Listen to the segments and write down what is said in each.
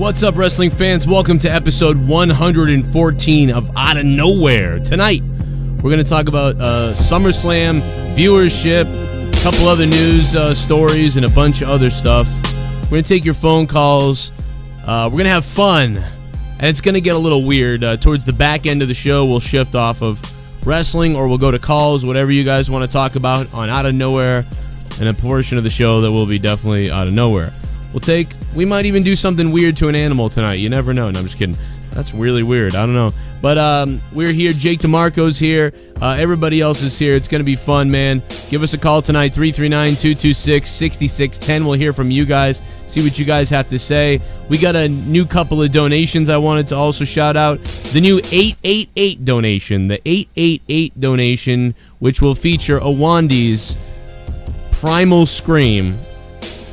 What's up, wrestling fans? Welcome to episode 114 of Outta Nowhere. Tonight, we're going to talk about SummerSlam, viewership, a couple other news stories, and a bunch of other stuff. We're going to take your phone calls. We're going to have fun, and it's going to get a little weird. Towards the back end of the show, we'll shift off of wrestling, or we'll go to calls, whatever you guys want to talk about on Outta Nowhere, and a portion of the show that will be definitely Outta Nowhere. We might even do something weird to an animal tonight. You never know. No, I'm just kidding. That's really weird. I don't know. But we're here. Jake DeMarco's here. Everybody else is here. It's going to be fun, man. Give us a call tonight, 339-226-6610. We'll hear from you guys, see what you guys have to say. We got a new couple of donations I wanted to also shout out. The new 888 donation. The 888 donation, which will feature Awandi's Primal Scream.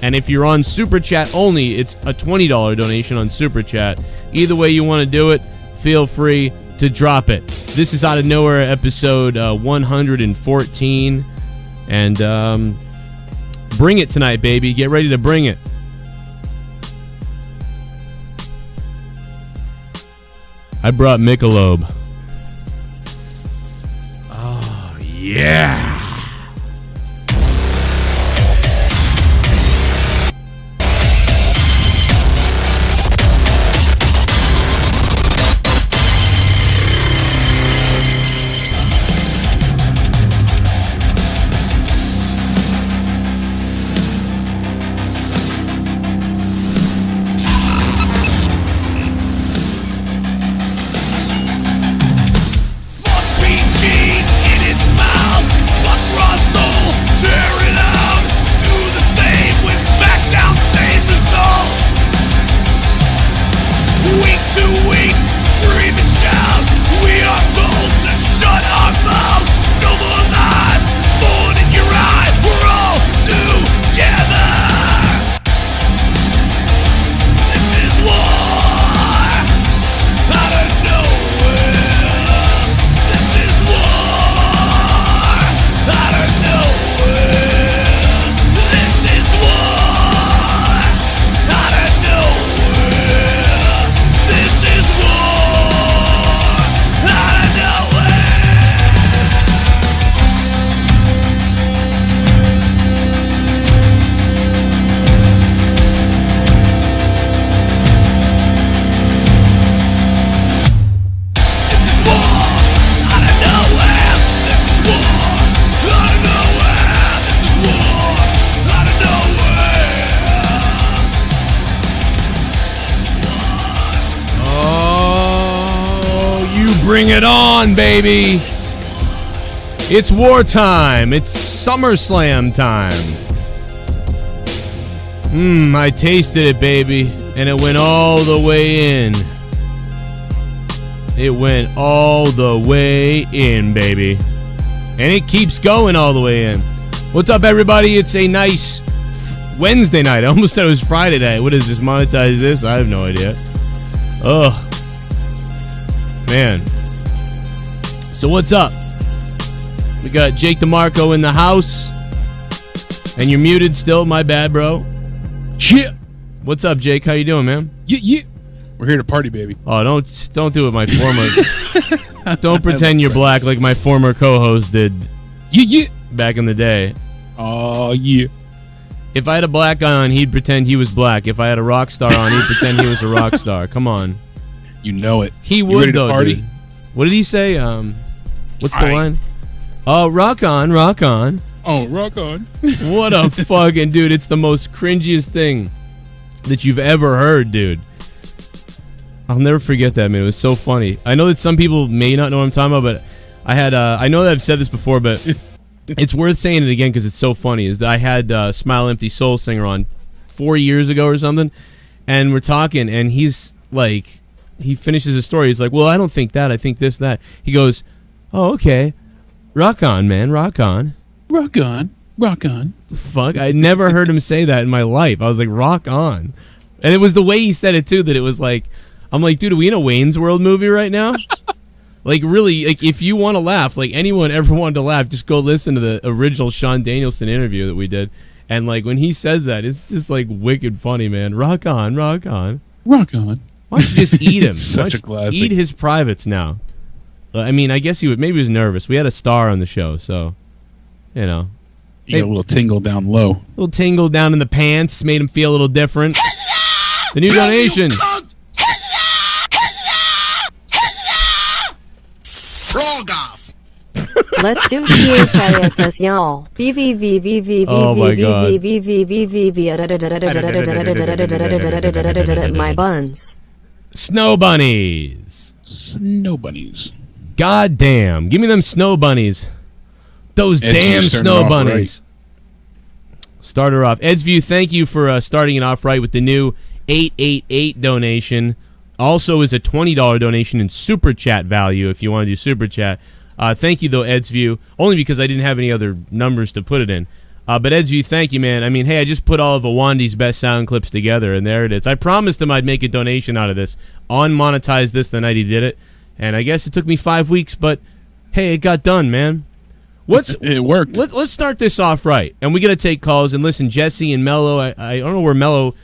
And if you're on Super Chat only, it's a $20 donation on Super Chat. Either way you want to do it, feel free to drop it. This is Outta Nowhere, episode 114. And bring it tonight, baby. Get ready to bring it. I brought Michelob. Oh, yeah. Bring it on, baby. It's wartime. It's SummerSlam time. I tasted it, baby, and it went all the way in. It went all the way in, baby. And it keeps going all the way in. What's up, everybody? It's a nice Wednesday night. I almost said it was Friday night. What is this? Monetize this? I have no idea. Ugh. Man. So what's up? We got Jake DeMarco in the house. And you're muted still. My bad, bro. Shit. What's up, Jake? How you doing, man? Yeah. We're here to party, baby. Oh, don't do it, my former. Don't pretend you're black like my former co-host did. Yeah. Back in the day. Oh, yeah. If I had a black guy on, he'd pretend he was black. If I had a rock star on, he'd pretend he was a rock star. Come on. You know it. He would, ready though, to party? Dude. What did he say? What's the line? Oh, rock on, rock on. Oh, rock on. What a fucking dude. It's the most cringiest thing that you've ever heard, dude. I'll never forget that, man. It was so funny. I know that some people may not know what I'm talking about, but I had, I know that I've said this before, but it's worth saying it again because it's so funny, is that I had Smile Empty Soul singer on 4 years ago or something, and we're talking, and he's like, he finishes his story. He's like, well, I don't think that. I think this, that. He goes, oh, okay. Rock on, man. Rock on. Rock on. Rock on. Fuck. I never heard him say that in my life. I was like, rock on. And it was the way he said it, too, that it was like, I'm like, dude, are we in a Wayne's World movie right now? Like, really, like, if you want to laugh, like, anyone ever wanted to laugh, just go listen to the original Shawn Danielson interview that we did. And, like, when he says that, it's just, like, wicked funny, man. Rock on, rock on. Rock on. Why don't you just eat him? Such a classic. Eat his privates now. I mean, I guess maybe he was nervous. We had a star on the show, so, you know. You get a little tingle down low. A little tingle down in the pants, made him feel a little different. The new donation. Frog off. Let's do THISS, y'all. Oh my God. My buns. Snow bunnies. Snow bunnies. God damn. Give me them snow bunnies. Those Ed's damn starting snow it off bunnies. Start her off. AidZ, thank you for starting it off right with the new 888 donation. Also is a $20 donation in Super Chat value if you want to do Super Chat. Thank you, though, AidZ, only because I didn't have any other numbers to put it in. But AidZ, thank you, man. I mean, hey, I just put all of Awandi's best sound clips together, and there it is. I promised him I'd make a donation out of this, unmonetize this the night he did it, and I guess it took me 5 weeks, but hey, it got done, man. It worked. Let's start this off right, and we got to take calls. And listen, Jesse and Mello, I don't know where Mello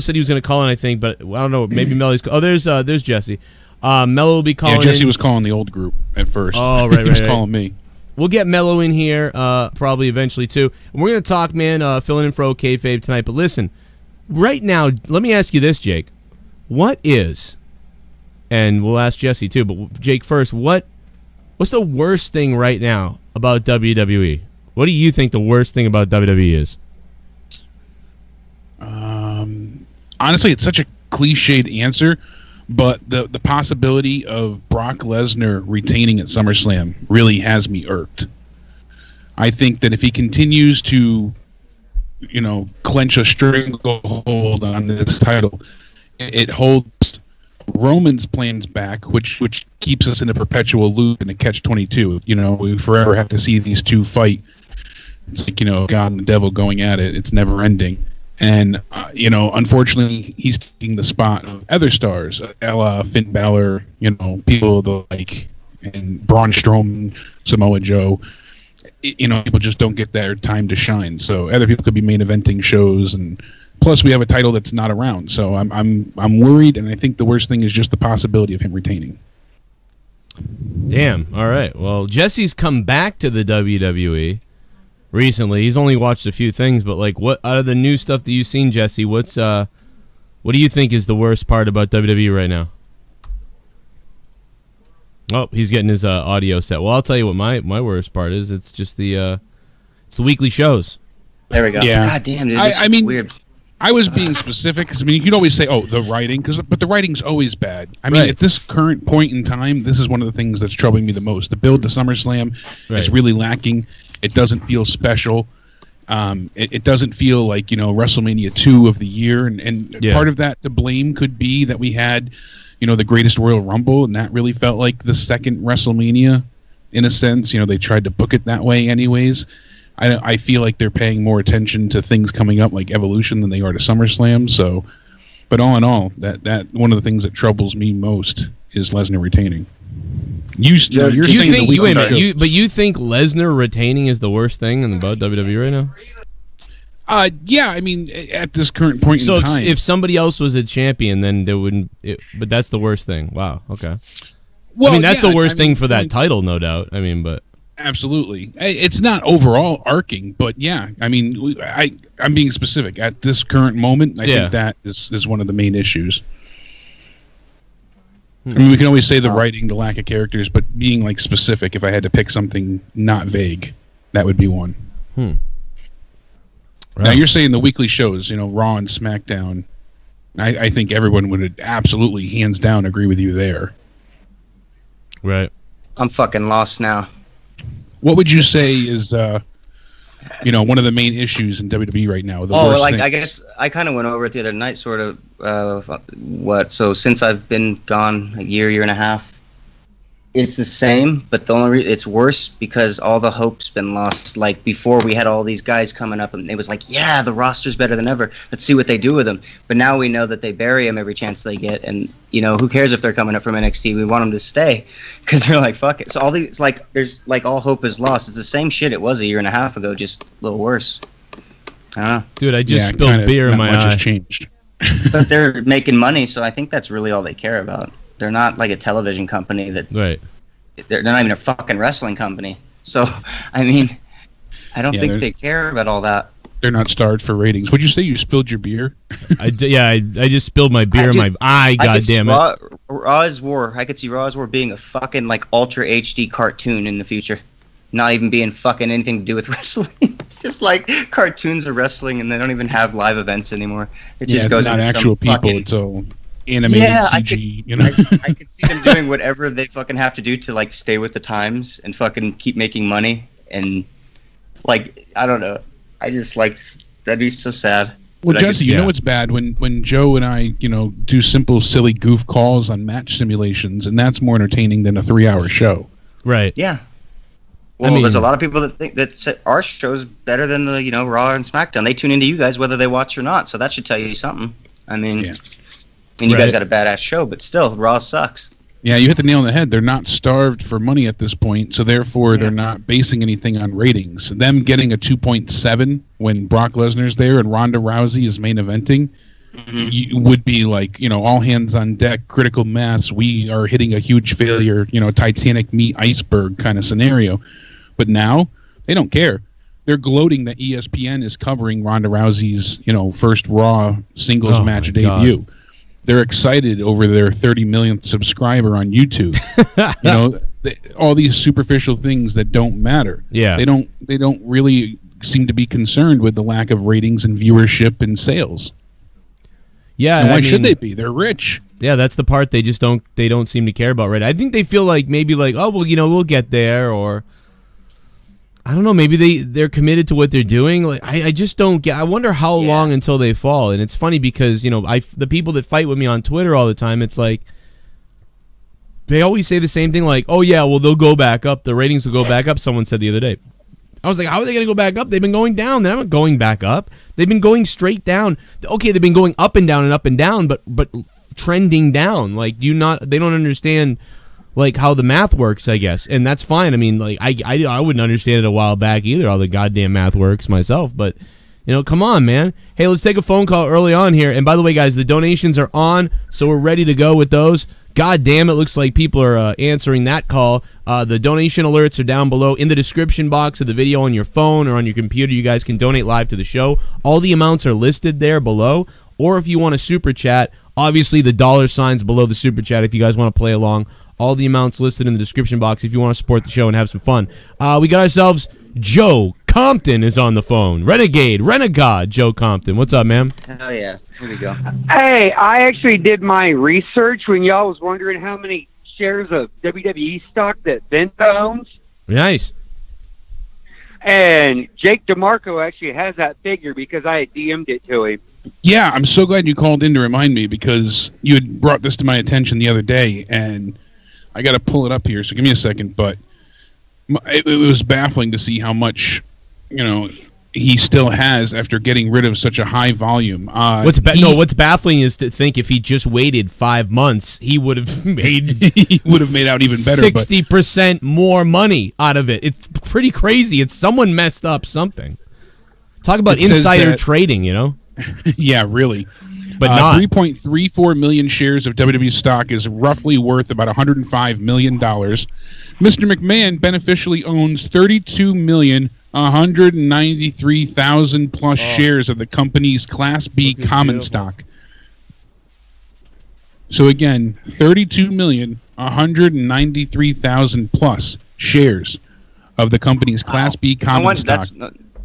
said he was going to call in, I think, but I don't know. Maybe Mello's. Oh, there's Jesse. Mello will be calling. Yeah, Jesse in. was calling the old group at first. Oh, right, he was right. calling me. We'll get Mello in here probably eventually too, and we're going to talk, man, filling in for kayfabe tonight. But listen, right now, let me ask you this, Jake. What is, and we'll ask Jesse too, but Jake first. What's the worst thing right now about WWE? What do you think the worst thing about WWE is? Honestly, it's such a cliched answer, but the possibility of Brock Lesnar retaining at SummerSlam really has me irked. I think that if he continues to, clench a stranglehold on this title, it holds Roman's plans back, which keeps us in a perpetual loop in a catch-22. We forever have to see these two fight. It's like, God and the devil going at it. It's never ending. And, unfortunately, he's taking the spot of other stars, Ella, Finn Balor, people like, and Braun Strowman, Samoa Joe. People just don't get their time to shine. So other people could be main eventing shows, and plus we have a title that's not around. So I'm worried, and I think the worst thing is just the possibility of him retaining. Damn. All right. Well, Jesse's come back to the WWE recently. He's only watched a few things, but like, what out of the new stuff that you've seen, Jesse? What do you think is the worst part about WWE right now? Oh, he's getting his audio set. Well, I'll tell you what my worst part is. It's just the weekly shows. There we go. Yeah. God damn, dude. I mean, weird. I was being specific because you can always say, "Oh, the writing," but the writing's always bad. I mean, Right. At this current point in time, this is one of the things that's troubling me the most. The build to SummerSlam is really lacking. It doesn't feel special. It doesn't feel like WrestleMania 2 of the year, and part of that to blame could be that we had the greatest Royal Rumble, and that really felt like the second WrestleMania in a sense. They tried to book it that way anyways. I feel like they're paying more attention to things coming up like Evolution than they are to SummerSlam. So, but all in all, that one of the things that troubles me most is Lesnar retaining. You think Lesnar retaining is the worst thing about WWE right now? Yeah, I mean, at this current point in time. So if somebody else was a champion, then there wouldn't. But that's the worst thing. Wow. Okay. Well, I mean, that's the worst thing for that title, no doubt. I mean, but. Absolutely. It's not overall arcing, but yeah, I mean, I'm being specific. At this current moment, I think that is one of the main issues. I mean, we can always say the writing, the lack of characters, but being like specific, if I had to pick something not vague, that would be one. Right. Now, you're saying the weekly shows, Raw and SmackDown. I think everyone would absolutely, hands down, agree with you there. Right. I'm fucking lost now. What would you say is, one of the main issues in WWE right now? I guess I kind of went over it the other night, sort of. So since I've been gone a year and a half, it's the same, but the only it's worse because all the hope's been lost. Like before, we had all these guys coming up, and it was like, yeah, the roster's better than ever. Let's see what they do with them. But now we know that they bury them every chance they get, and who cares if they're coming up from NXT? We want them to stay because they're like, fuck it. So all these there's all hope is lost. It's the same shit it was a year and a half ago, just a little worse. I don't know, dude. I just spilled beer in my eye. Much has changed. But they're making money, so I think that's really all they care about. They're not like a television company that. Right. They're not even a fucking wrestling company. So, I mean, I don't think they care about all that. They're not starved for ratings. Would you say you spilled your beer? I just spilled my beer in my eye. God damn it! Raw's War. I could see Raw's War being a fucking like ultra HD cartoon in the future. Not even being fucking anything to do with wrestling. Just like cartoons of wrestling, and they don't even have live events anymore. It just goes not into actual people. fucking, it's all animated CG. I could see them doing whatever they fucking have to do to like stay with the times and fucking keep making money. And like, I don't know. I just that'd be so sad. Well, Jesse, you know what's bad when Joe and I, do simple, silly goof calls on match simulations, and that's more entertaining than a 3-hour show. Right. Yeah. Well, there's a lot of people that think that our show's better than the Raw and SmackDown. They tune into you guys whether they watch or not, so that should tell you something. I mean, you guys got a badass show, but still, Raw sucks. Yeah, you hit the nail on the head. They're not starved for money at this point, so therefore they're not basing anything on ratings. Them getting a 2.7 when Brock Lesnar's there and Ronda Rousey is main eventing would be like, all hands on deck, critical mass. We are hitting a huge failure, Titanic meet iceberg kind of scenario. But now they don't care. They're gloating that ESPN is covering Ronda Rousey's, first Raw singles match debut. God. They're excited over their 30 millionth subscriber on YouTube. All these superficial things that don't matter. Yeah, they don't really seem to be concerned with the lack of ratings and viewership and sales. Yeah, and why should they be? They're rich. Yeah, that's the part they just don't seem to care about. Right? I think they feel like maybe like, oh well, we'll get there, or I don't know, maybe they're committed to what they're doing. Like I just don't get. I wonder how long until they fall. And it's funny because the people that fight with me on Twitter all the time, it's like they always say the same thing. Like, oh yeah, well they'll go back up. The ratings will go back up. Someone said the other day. I was like, how are they going to go back up? They've been going down. They're not going back up. They've been going straight down. Okay, they've been going up and down, but trending down. Like they don't understand like how the math works, I guess, and that's fine. I mean, like I wouldn't understand it a while back either. How the goddamn math works myself, but come on, man. Hey, let's take a phone call early on here. And by the way, guys, the donations are on, so we're ready to go with those. God damn, it looks like people are answering that call. The donation alerts are down below in the description box of the video on your phone or on your computer. You guys can donate live to the show. All the amounts are listed there below. Or if you want a super chat, obviously the $signs below the super chat if you guys want to play along. All the amounts listed in the description box if you want to support the show and have some fun. We got ourselves Joe Compton is on the phone. Renegade Joe Compton. What's up, man? Oh, yeah. Here we go. Hey, I actually did my research when y'all was wondering how many shares of WWE stock that Vince owns. Nice. And Jake DeMarco actually has that figure because I had DM'd it to him. Yeah, I'm so glad you called in to remind me because you had brought this to my attention the other day, and I got to pull it up here, so give me a second. But it was baffling to see how much, he still has after getting rid of such a high volume. What's baffling is to think if he just waited 5 months, he would have made out even better. 60% more money out of it. It's pretty crazy. It's someone messed up something. Talk about insider trading, Yeah, really. But not 3.34 million shares of WWE stock is roughly worth about $105 million. Mr. McMahon beneficially owns 32,193,000 plus shares of the company's Class B common stock. So again, 32,193,000 plus shares of the company's Class B common stock.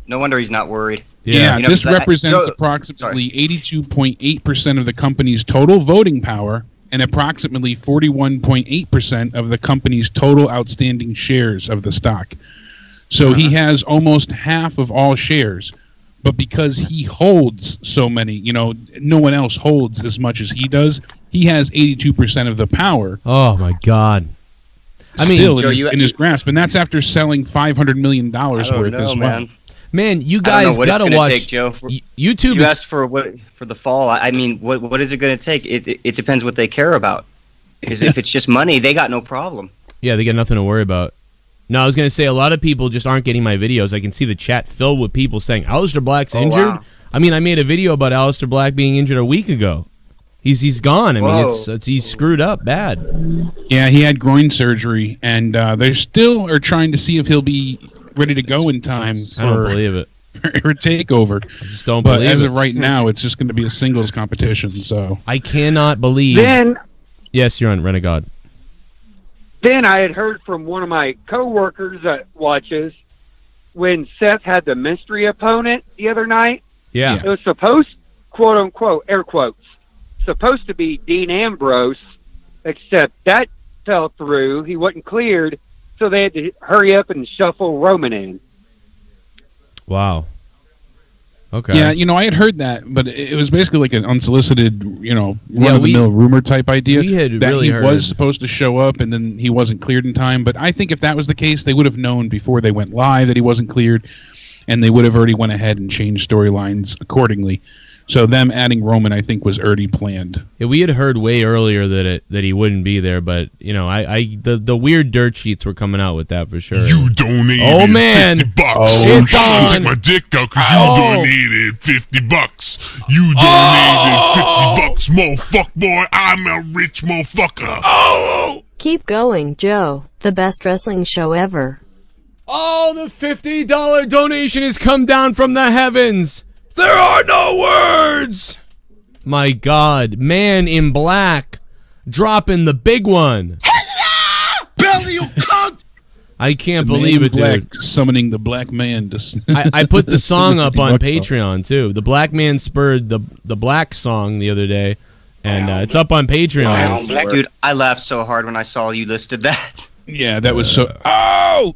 No wonder he's not worried. Yeah, this represents approximately 82.8% of the company's total voting power and approximately 41.8% of the company's total outstanding shares of the stock. So he has almost half of all shares, but because he holds so many, no one else holds as much as he does, he has 82% of the power. Oh, my God. I mean, still in his grasp, and that's after selling $500 million worth as well. Man, you guys gotta watch. Take, Joe. YouTube. You asked for the fall. I mean, what is it going to take? It depends what they care about. Because if it's just money, they got no problem. Yeah, they got nothing to worry about. No, I was going to say a lot of people just aren't getting my videos. I can see the chat filled with people saying Alistair Black's injured. Wow. I mean, I made a video about Alistair Black being injured a week ago. He's gone. I mean, he's screwed up bad. Yeah, he had groin surgery, and they still are trying to see if he'll be ready to go in time I don't believe it. for TakeOver. I just don't But believe as it. of right now, it's just going to be a singles competition. So I cannot believe. Yes, you're on Renegade. Then I had heard from one of my coworkers that watches when Seth had the mystery opponent the other night. Yeah. It was supposed, quote unquote, air quotes, supposed to be Dean Ambrose, except that fell through. He wasn't cleared, so they had to hurry up and shuffle Roman in. Wow. Okay. yeah, I had heard that, but it was basically like an unsolicited, run-of-the-mill rumor type idea. We had that really he heard. was supposed to show up, and then he wasn't cleared in time. But I think if that was the case, they would have known before they went live that he wasn't cleared, and they would have already went ahead and changed storylines accordingly. So them adding Roman, I think, was already planned. Yeah, we had heard way earlier that he wouldn't be there, but the weird dirt sheets were coming out with that for sure. You donated $50. Shit's I'm on. gonna take my dick out because you donated $50. You donated $50, motherfucker, boy. I'm a rich motherfucker. Keep going, Joe. The best wrestling show ever. Oh, the $50 donation has come down from the heavens. There are no words. My God, Man in Black dropping the big one. Belly, you cunt! I can't The believe Man it, in Black dude. summoning the black man to. I put the song up on $50 Patreon too. The Black Man spurred the Black song the other day, and it's up on Patreon. Dude, I laughed so hard when I saw you listed that. Yeah, that was so. Oh!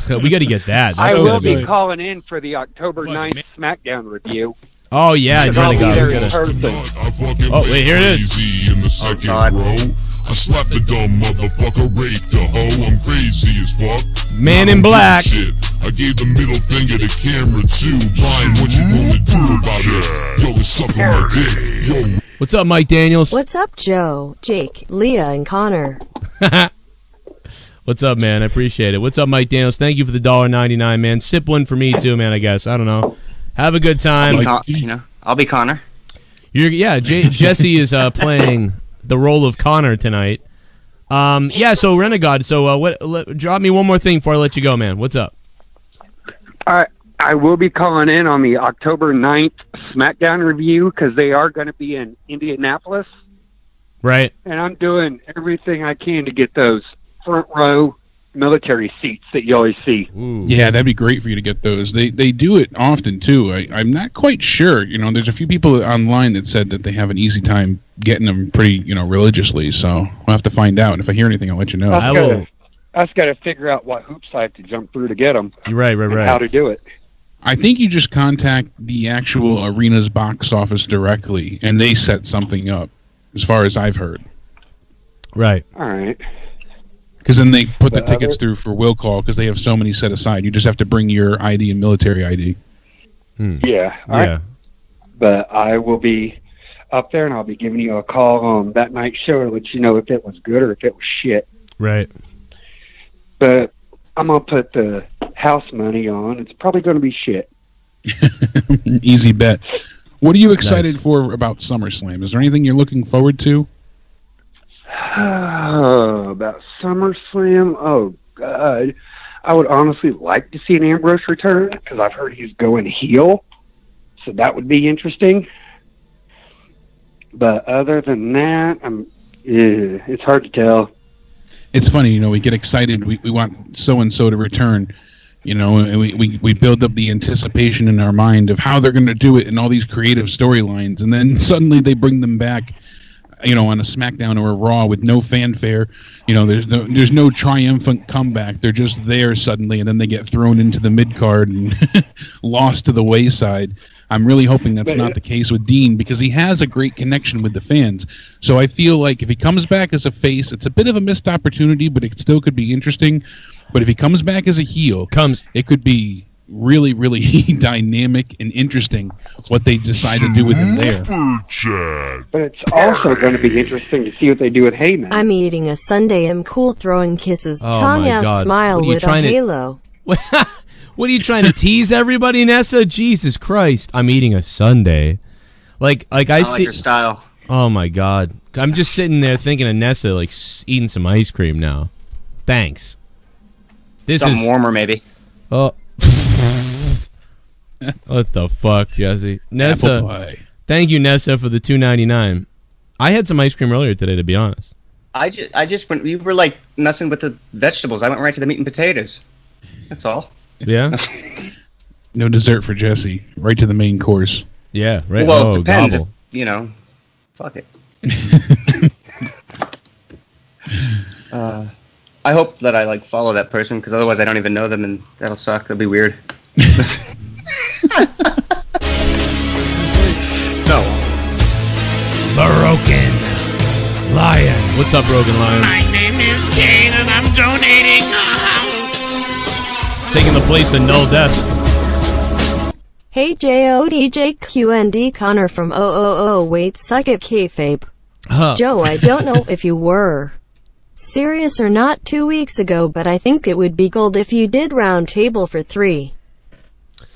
We got to get that. I That's will gonna be be. calling in for the October 9th SmackDown review. Oh yeah, Because I'll be Renegade. there We in gotta- person. Oh wait, here it is. In the second God. row. I slapped the dumb motherfucker, raped the hoe. I'm crazy as fuck. Man in Black. Shit. I gave the middle finger to camera too. Brian, what you gonna do about it? Yo, it's sucking my dick. Yo. What's up, Mike Daniels? What's up, Joe, Jake, Leah, and Connor? What's up, man? I appreciate it. What's up, Mike Daniels? Thank you for the $1.99, man. Sip one for me too, man. I guess I don't know. Have a good time. I'll be Connor. Jesse is playing the role of Connor tonight. So Renegade. So drop me one more thing before I let you go, man. What's up? I will be calling in on the October 9th SmackDown review because they are going to be in Indianapolis. Right. And I'm doing everything I can to get those front row military seats that you always see. Ooh. Yeah, that'd be great for you to get those. They do it often too. I'm not quite sure. There's a few people online that said that they have an easy time getting them pretty, religiously. So we'll have to find out. And if I hear anything, I'll let you know. I will. I just got to figure out what hoops I have to jump through to get them. Right. And how to do it. I think you just contact the actual arena's box office directly, and they set something up, as far as I've heard. Right. All right. Because then they put the tickets through for will call because they have so many set aside. You just have to bring your ID and military ID. Yeah. All right. But I will be up there, and I'll be giving you a call on that night's show to let you know if it was good or if it was shit. Right. But I'm going to put the house money on. It's probably going to be shit. Easy bet. What are you excited for about SummerSlam? Is there anything you're looking forward to? About SummerSlam? Oh, God. I would honestly like to see an Ambrose return because I've heard he's going heel. So that would be interesting. But other than that, it's hard to tell. It's funny, we get excited. We want so-and-so to return, and we build up the anticipation in our mind of how they're going to do it and all these creative storylines. And then suddenly they bring them back, on a SmackDown or a Raw with no fanfare. There's no triumphant comeback. They're just there suddenly, and then they get thrown into the mid-card and lost to the wayside. I'm really hoping that's not the case with Dean because he has a great connection with the fans. So I feel like if he comes back as a face, it's a bit of a missed opportunity, but it still could be interesting. But if he comes back as a heel, it could be really, really dynamic and interesting what they decide to do with him there. But it's also going to be interesting to see what they do with Heyman. I'm eating a sundae. I'm cool, throwing kisses, Oh tongue my out, God. smile What are you with a trying to- halo. What are you trying to tease everybody, Nessa? Jesus Christ! I'm eating a sundae. Like I I see. like your style. Oh my God! I'm just sitting there thinking of Nessa like eating some ice cream now. Thanks. This Something is warmer, maybe. Oh. What the fuck, Jesse? Apple Nessa, pie. thank you, Nessa, for the $2.99. I had some ice cream earlier today, to be honest. I just went. You were like messing with the vegetables. I went right to the meat and potatoes. That's all. Yeah, No dessert for Jesse. Right to the main course. yeah, right. Well, oh, it depends. gobble. Fuck it. I hope that I like follow that person because otherwise I don't even know them and that'll suck. That'll be weird. No. Broken Lion. What's up, Broken Lion? My name is Kane and I'm donating. Taking the place of Null Death. Hey JODJQND Connor from wait suck it kayfabe. Huh. Joe, I don't know if you were serious or not 2 weeks ago, but I think it would be gold if you did round table for 3.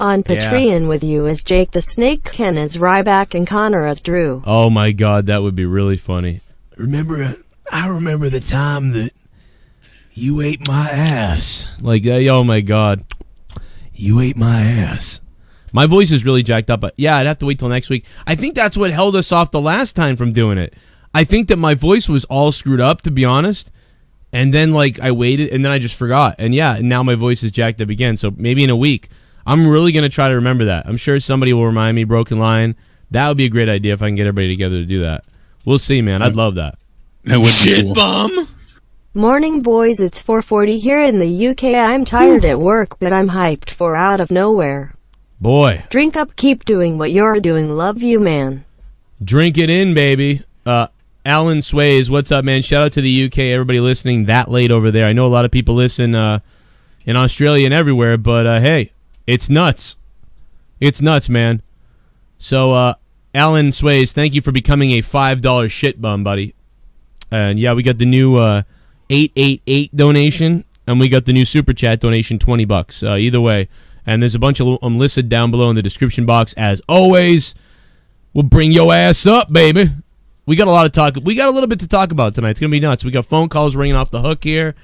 On Patreon with you as Jake the Snake, Ken as Ryback, and Connor as Drew. Oh my God, that would be really funny. I remember the time that you ate my ass. Like, oh my God, you ate my ass. My voice is really jacked up, but yeah, I'd have to wait till next week. I think that's what held us off the last time from doing it. I think that my voice was all screwed up, to be honest. And then, like, I waited, and then I just forgot. And yeah, now my voice is jacked up again. So maybe in a week, I'm really going to try to remember that. I'm sure somebody will remind me, Broken Line. That would be a great idea if I can get everybody together to do that. We'll see, man. I'd love that. That would be Shit cool. bum! Morning, boys. It's 4:40 here in the UK. I'm tired at work, but I'm hyped for Out of Nowhere. Boy, Drink up, keep doing what you're doing. Love you, man. drink it in, baby. Alan Sways, what's up, man? Shout out to the UK, everybody listening that late over there. I know a lot of people listen in Australia and everywhere, but hey, it's nuts. It's nuts, man. So, Alan Sways, thank you for becoming a $5 shit bum, buddy. And yeah, we got the new 888 donation, and we got the new super chat donation, $20. Either way, and there's a bunch of them listed down below in the description box. As always, we'll bring your ass up, baby. We got a lot of talk. We got a little bit to talk about tonight. It's gonna be nuts. We got phone calls ringing off the hook here.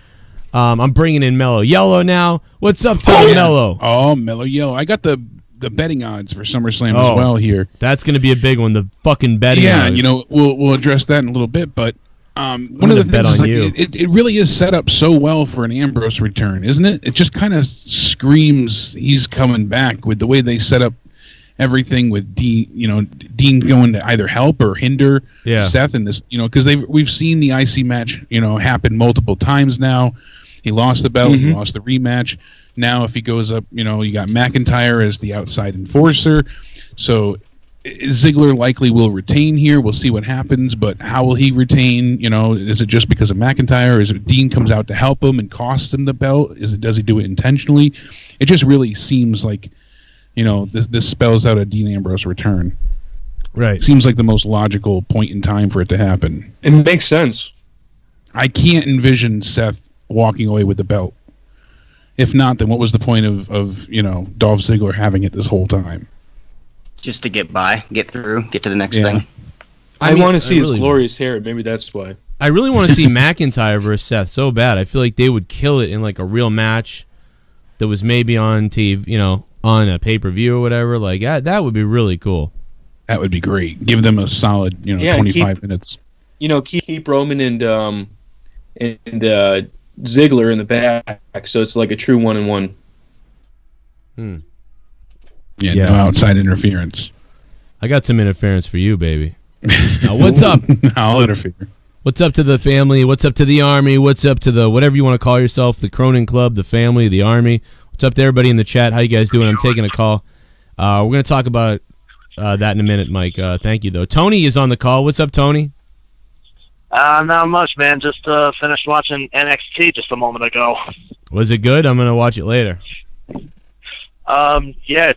I'm bringing in Mellow Yellow now. What's up, Tom Mellow? Oh, Mellow Yellow. I got the betting odds for SummerSlam Oh. as well here. That's gonna be a big one. The fucking betting. Yeah, odds. you know, we'll address that in a little bit, but one of gonna the bet things is, on like, you. it really is set up so well for an Ambrose return, isn't it? It just kind of screams he's coming back with the way they set up everything with Dean going to either help or hinder Seth in this, because we've seen the IC match, happen multiple times now. He lost the belt, he lost the rematch. Now if he goes up, you got McIntyre as the outside enforcer. So Ziggler likely will retain here. We'll see what happens, but how will he retain? Is it just because of McIntyre? Or is it Dean comes out to help him and costs him the belt? Does he do it intentionally? It just really seems like, this spells out a Dean Ambrose return. Right. Seems like the most logical point in time for it to happen. It makes sense. I can't envision Seth walking away with the belt. If not, then what was the point of Dolph Ziggler having it this whole time? Just to get by, get through, get to the next thing. I want to see his really- glorious hair. Maybe that's why. I really want to see McIntyre versus Seth so bad. I feel like they would kill it in like a real match that was maybe on TV, on a pay-per-view or whatever. Like that would be really cool. That would be great. Give them a solid, 25 minutes. Keep Roman and Ziggler in the back, so it's like a true 1-on-1. Yeah, Yeah. no outside interference. I got some interference for you, baby. Now, what's up? I'll interfere. What's up to the family? What's up to the army? What's up to the whatever you want to call yourself, the Cronin Club, the family, the army? What's up to everybody in the chat? How you guys doing? I'm taking a call. We're going to talk about that in a minute, Mike. Thank you, though. Tony is on the call. What's up, Tony? Not much, man. Just finished watching NXT just a moment ago. Was it good? I'm going to watch it later. Yeah.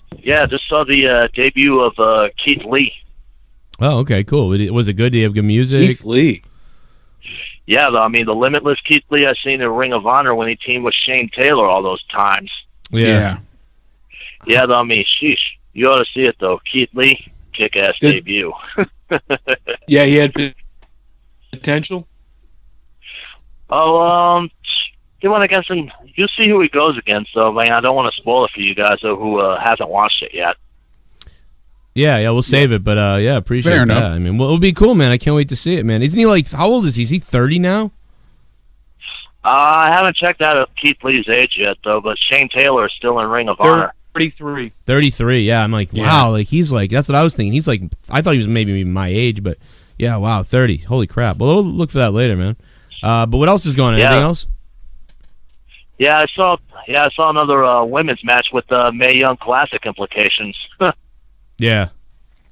Just saw the debut of Keith Lee. Oh, okay, cool. Was it good? Did you have good music? Keith Lee. Yeah, I mean, the limitless Keith Lee I seen in Ring of Honor when he teamed with Shane Taylor all those times. Yeah. Yeah, I mean, sheesh. You ought to see it, though. Keith Lee, kick-ass debut. Yeah, he had potential. Oh, he went against him. You see who he goes against, though, man. I don't want to spoil it for you guys who hasn't watched it yet. Yeah, we'll save it, but appreciate Fair that. enough. I mean, well, it'll be cool, man. I can't wait to see it, man. Isn't he like, how old is he? Is he 30 now? I haven't checked out Keith Lee's age yet, though, but Shane Taylor is still in Ring of Honor. 33. 33, yeah. I'm like, wow, like he's like, that's what I was thinking. He's like, I thought he was maybe even my age, but yeah, wow, 30. Holy crap. Well, we'll look for that later, man. But what else is going on? Anything else? Yeah, I saw another women's match with Mae Young Classic implications. Yeah.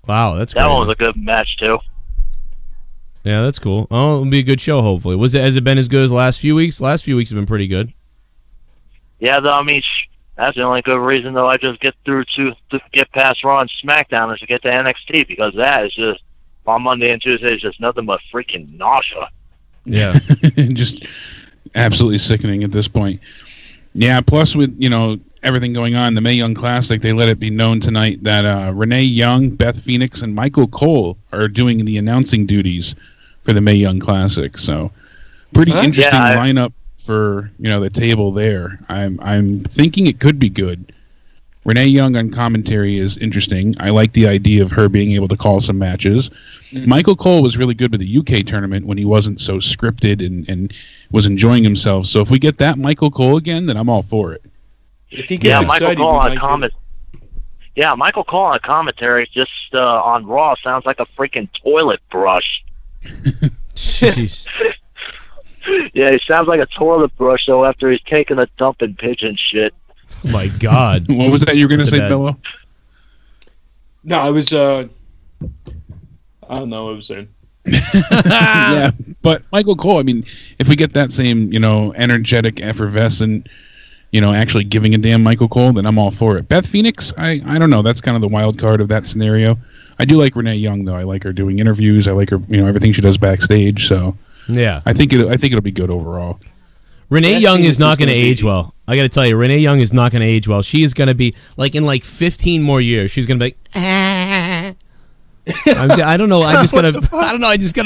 Wow, that's that great. one was a good match too. Yeah, that's cool. Oh, it'll be a good show, hopefully. Has it been as good as the last few weeks? The last few weeks have been pretty good. Yeah, though, I mean, that's the only good reason, though, I just get through to get past Raw and SmackDown is to get to NXT, because that is just, on Monday and Tuesday, is just nothing but freaking nausea. Yeah. Just absolutely sickening at this point. Yeah, plus with, everything going on, the Mae Young Classic, they let it be known tonight that Renee Young, Beth Phoenix, and Michael Cole are doing the announcing duties for the Mae Young Classic. So, pretty interesting lineup for the table there. I'm thinking it could be good. Renee Young on commentary is interesting. I like the idea of her being able to call some matches. Michael Cole was really good with the UK tournament when he wasn't so scripted and was enjoying himself. So if we get that Michael Cole again, then I'm all for it. If he gets excited, Michael Cole on commentary just on Raw sounds like a freaking toilet brush. Jeez. Yeah, he sounds like a toilet brush though after he's taking a dump in pigeon shit. Oh my God. What was that you were going to say, Bello? No, I was, I don't know what I was saying. Yeah, but Michael Cole, I mean, if we get that same, energetic, effervescent, actually giving a damn Michael Cole, then I'm all for it. Beth Phoenix, I don't know. That's kind of the wild card of that scenario. I do like Renee Young, though. I like her doing interviews. I like her, everything she does backstage. So yeah, I think it'll be good overall. Renee Young is not going to age well. I got to tell you, Renee Young is not going to age well. She is going to be in 15 more years. She's going to be like, I don't know. I just got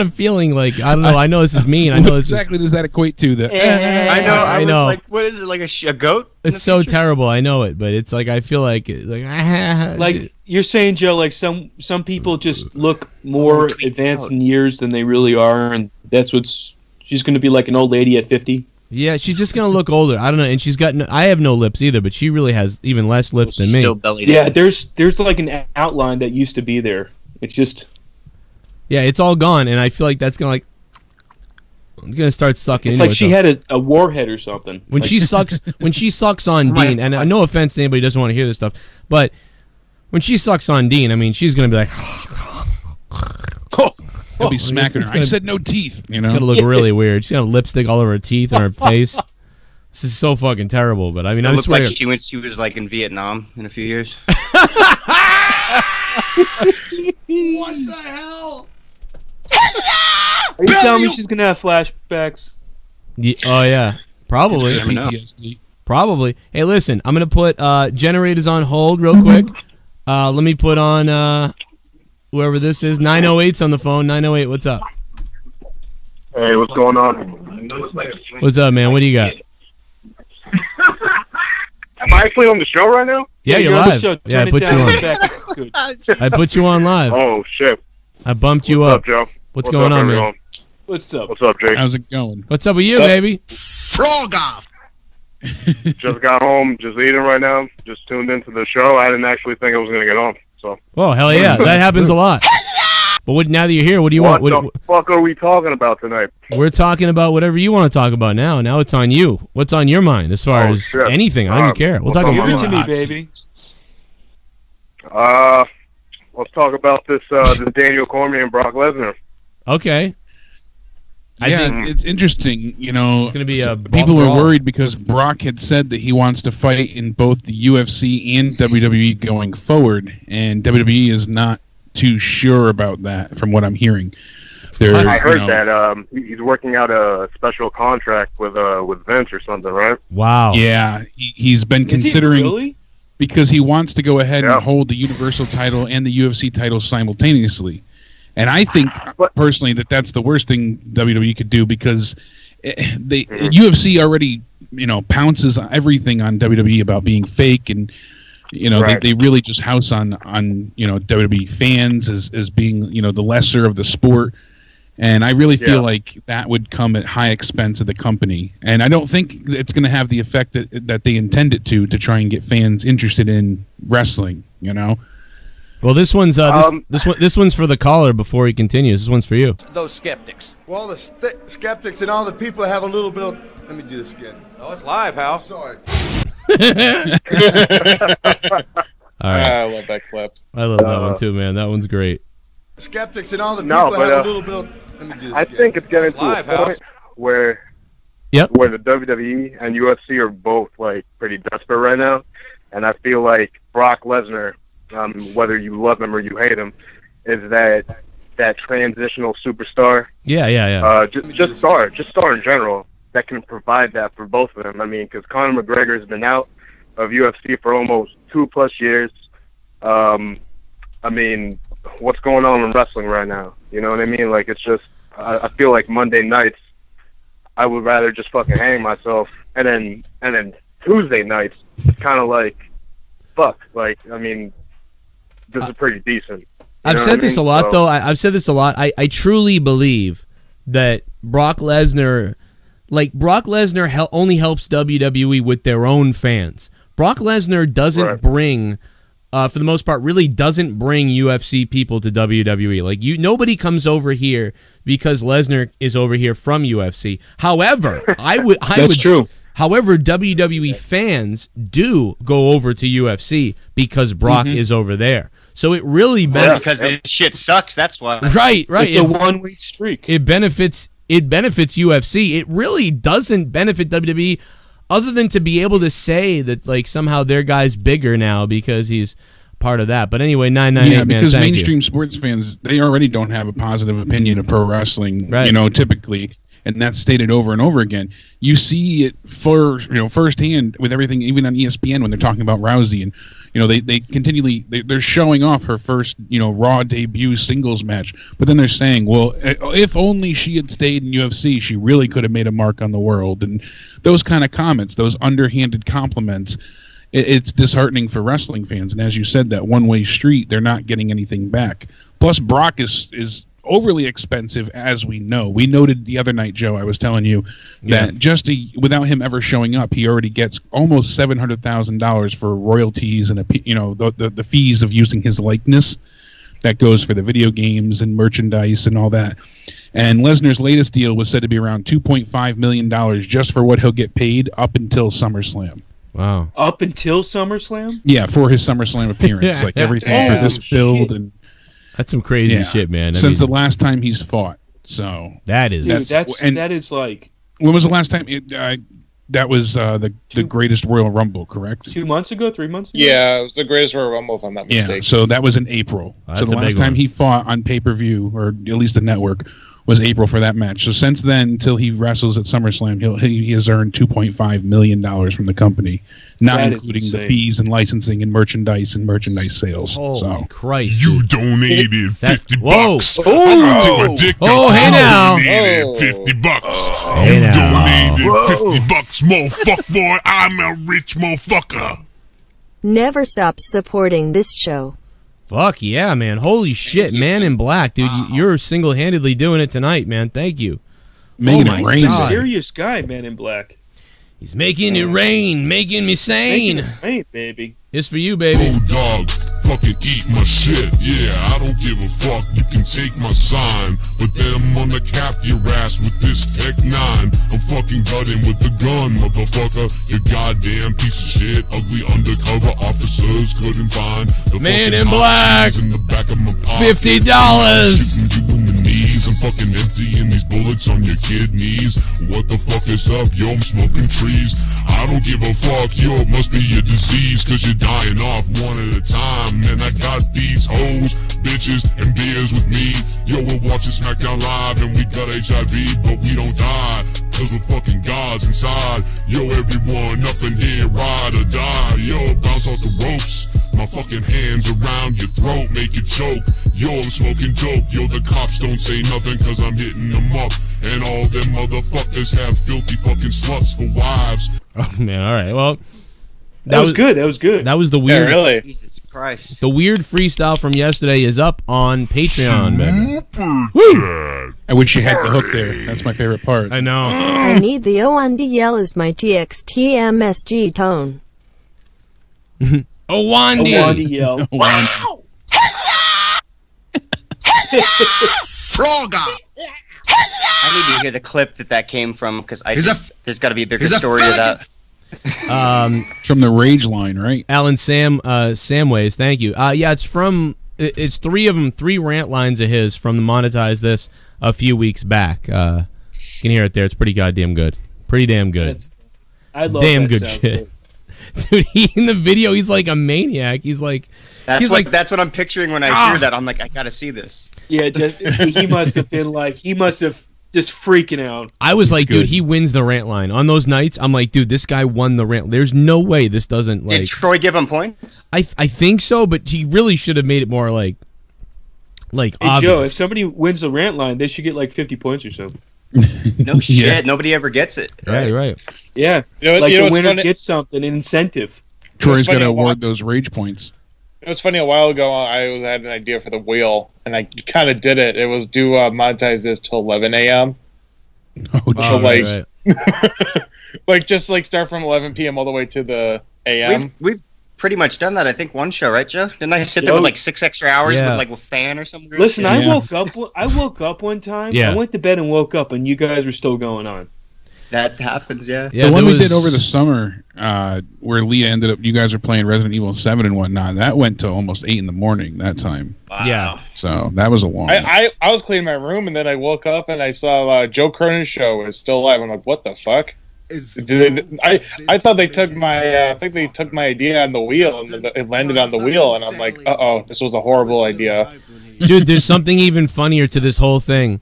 a feeling I don't know. I know this is mean. I know this exactly does that equate to that? I know. Was like, what is it? Like a goat? It's so terrible. I know it, but it's like I feel like you're saying, Joe. Like some people just look more advanced in years than they really are, and that's she's going to be like an old lady at 50. Yeah, she's just gonna look older. I don't know, and she's got. I have no lips either, but she really has even less lips than me. Still bellied yeah, in. there's like an outline that used to be there. It's just. Yeah, it's all gone, and I feel like that's gonna it's gonna start sucking. It's like she had a warhead or something. When she sucks on Dean, and no offense to anybody who doesn't want to hear this stuff, but when she sucks on Dean, I mean, she's gonna be like. He'll be smacking her. I said no teeth. It's gonna look really weird. She's gonna have lipstick all over her teeth and her face. This is so fucking terrible. But I mean, I look swear. like she was like in Vietnam in a few years. What the hell? Are you telling me she's gonna have flashbacks? Yeah, oh yeah, probably. PTSD. Probably. Hey, listen, I'm gonna put generators on hold real quick. Let me put on whoever this is. 908's on the phone. 908, what's up? Hey, what's going on? What's up, man? What do you got? Am I actually on the show right now? Yeah, you're live. Yeah, I put you on. I put you on live. Oh shit! I bumped you What's up. up, Joe? What's going on, man? What's up? What's up, Jake? How's it going? What's up with you, baby? Frog off. Just got home, just eating right now. Just tuned into the show. I didn't actually think I was gonna get on. So. Oh hell yeah, that happens a lot. But now that you're here, what do you want? What the fuck are we talking about tonight? We're talking about whatever you want to talk about now. Now it's on you. What's on your mind as far as anything? I don't even care. We'll talk about Give it to me, baby. Let's talk about this Daniel Cormier and Brock Lesnar. Okay. I think it's interesting. You know, it's going to be a people are worried because Brock had said that he wants to fight in both the UFC and WWE going forward, and WWE is not too sure about that, from what I'm hearing. I heard that he's working out a special contract with Vince or something, right? Wow. Yeah, he's been considering because he wants to go ahead and hold the Universal title and the UFC title simultaneously. And I think personally that that's the worst thing WWE could do, because the UFC already, pounces everything on WWE about being fake, and they really just house on WWE fans as being the lesser of the sport. And I really feel like that would come at high expense of the company, and I don't think it's going to have the effect that they intend it to try and get fans interested in wrestling. Well, this one's this one's for the caller before he continues. This one's for you. Those skeptics. Well, the skeptics and all the people have a little bit of... Let me do this again. Oh, it's live, pal. Sorry. All right. I love that clip. I love that one too, man. That one's great. Skeptics and all the people have a little bit of... Let me do this I again. think it's getting to a point where the WWE and UFC are both pretty desperate right now, and I feel like Brock Lesnar, whether you love him or you hate him, is that transitional superstar. Yeah. Just star in general that can provide that for both of them. I mean, because Conor McGregor has been out of UFC for almost 2+ years. I mean, what's going on in wrestling right now? You know what I mean? It's just, I feel like Monday nights, I would rather just fucking hang myself, and then Tuesday nights, it's kind of fuck. I mean, this is pretty decent. I've said this a lot, though. I've said this a lot. I truly believe that Brock Lesnar, only helps WWE with their own fans. Brock Lesnar doesn't bring, for the most part, really doesn't bring UFC people to WWE. Nobody comes over here because Lesnar is over here from UFC. However, That's true. However, WWE fans do go over to UFC because Brock is over there. So it really because this shit sucks. That's why. Right. It's a one-way streak. It benefits UFC. It really doesn't benefit WWE, other than to be able to say that somehow their guy's bigger now because he's part of that. But anyway, 998. Yeah, because mainstream sports fans, they already don't have a positive opinion of pro wrestling. Typically. And that's stated over and over again. You see it firsthand with everything, even on ESPN when they're talking about Rousey, and they continually they're showing off her first Raw debut singles match, but then they're saying, well, if only she had stayed in UFC, she really could have made a mark on the world. And those kind of comments, those underhanded compliments, it's disheartening for wrestling fans. And as you said, that one-way street, they're not getting anything back. Plus, Brock is overly expensive, as we know. We noted the other night, Joe, I was telling you that without him ever showing up, he already gets almost $700,000 for royalties and the fees of using his likeness. That goes for the video games and merchandise and all that. And Lesnar's latest deal was said to be around $2.5 million just for what he'll get paid up until SummerSlam. Wow. Up until SummerSlam? Yeah, for his SummerSlam appearance. Everything for this build and... That's some crazy shit, man. Since the last time he's fought, so that is that is when was the last time? That was the greatest Royal Rumble, correct? 2 months ago, 3 months ago. Yeah, it was the greatest Royal Rumble, if I'm not mistaken. Yeah, so that was in April. So the last time he fought on pay-per-view, or at least the network, was April for that match. So since then, until he wrestles at SummerSlam, he has earned $2.5 million from the company, not including the fees and licensing and merchandise sales. Holy Christ! You donated $50. Whoa! I'm gonna take my dick Oh, out. hey now! Donated $50. Hey You now. donated $50, motherfucker. I'm a rich motherfucker. Never stop supporting this show. Fuck yeah, man. Holy shit, Man in Black, dude. You're single-handedly doing it tonight, man. Thank you. Making it rain. He's a serious guy, Man in Black. He's making it rain, making me sane. Making it rain, baby. It's for you, baby. Oh, dog, fucking eat my shit. Yeah, I don't give a fuck. You can take my sign, but then I'm gonna cap your ass with this Tech 9. I'm fucking gutting with the gun, motherfucker. You goddamn piece of shit. Ugly undercover officers couldn't find the Man fucking in Black. in the back of my pocket. $50. Shooting you in the knees. I'm fucking empty in these bullets. bullets on your kidneys. What the fuck is up, yo? I'm smoking trees. I don't give a fuck, yo, it must be your disease, cause you're dying off one at a time. And I got these hoes, bitches, and beers with me. Yo, we're watching Smackdown live and we got HIV, but we don't die, cause we're fucking gods inside. Yo, everyone up in here, ride or die. Yo, bounce off the ropes. My fucking hands around your throat, make you choke. Yo, I'm smoking dope. Yo, the cops don't say nothing cause I'm hitting them up. And all them motherfuckers have filthy fucking sluts for wives. Oh man, alright, well. That was good, that was good. That was the weird... Yeah, really. Jesus Christ. The weird freestyle from yesterday is up on Patreon, baby. I wish you had the hook there. That's my favorite part. I know. I need the O-N-D-L as my TXTMSG tone. Owandi. Wow! Frogger. I need to hear the clip that came from, because there's got to be a bigger story to that. From the Rage line, right? Alan Samways, thank you. Yeah, it's from... It's three of them, 3 rant lines of his from the Monetize This a few weeks back. You can hear it there. It's pretty goddamn good. Pretty damn good. I love damn that good sound. shit. Dude, in the video, he's like a maniac. He's like... That's what I'm picturing when I hear that. I'm like, I gotta see this. Yeah, he must have been like... He must have just freaking out. I was like, dude, he wins the rant line. On those nights, I'm like, dude, this guy won the rant. There's no way this doesn't, like... Did Troy give him points? I think so, but he really should have made it more, like Hey, obvious. Joe, if somebody wins the rant line, they should get like 50 points or something. No shit. Nobody ever gets it. Right, right. Yeah. Like the winner gets something, an incentive. Troy's got to award those rage points. It was funny, a while ago, I had an idea for the wheel, and I kind of did it. It was monetize this till 11 a.m. So, right. like, just, like, start from 11 p.m. all the way to the a.m. We've pretty much done that, I think, one show, right, Joe? Didn't I sit there with, like, 6 extra hours with, like, a fan or something? Listen, I woke up one time. Yeah. I went to bed and woke up, and you guys were still going on. That happens, yeah. The one we did over the summer, where Leah ended up, you guys were playing Resident Evil 7 and whatnot, that went to almost 8 in the morning that time. Wow. Yeah. So that was a long one. I was cleaning my room, and then I woke up, and I saw Joe Cronin Show is still alive. I'm like, what the fuck? I thought they took my I think they took my idea on the wheel, and it landed on the wheel, and I'm like, uh-oh, this was a horrible idea. Dude, there's something even funnier to this whole thing.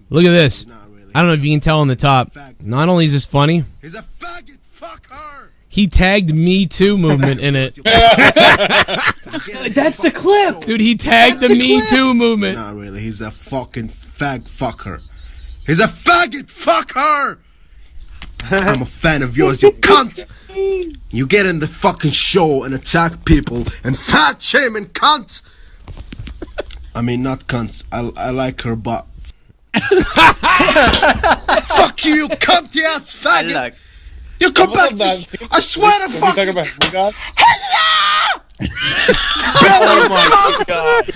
Look at this. I don't know if you can tell on the top. Not only is this funny, He's a faggot. Fuck her. he tagged Me Too movement in it. That's the clip. Dude, he tagged the Me Too movement. Not really. He's a fucking fag fucker. He's a faggot. Fuck her. I'm a fan of yours, you cunt. You get in the fucking show and attack people and fat shame and cunt. I mean, not cunts. I like her, but fuck you cunty ass faggot. You come back. I swear to fuck you. Oh my god.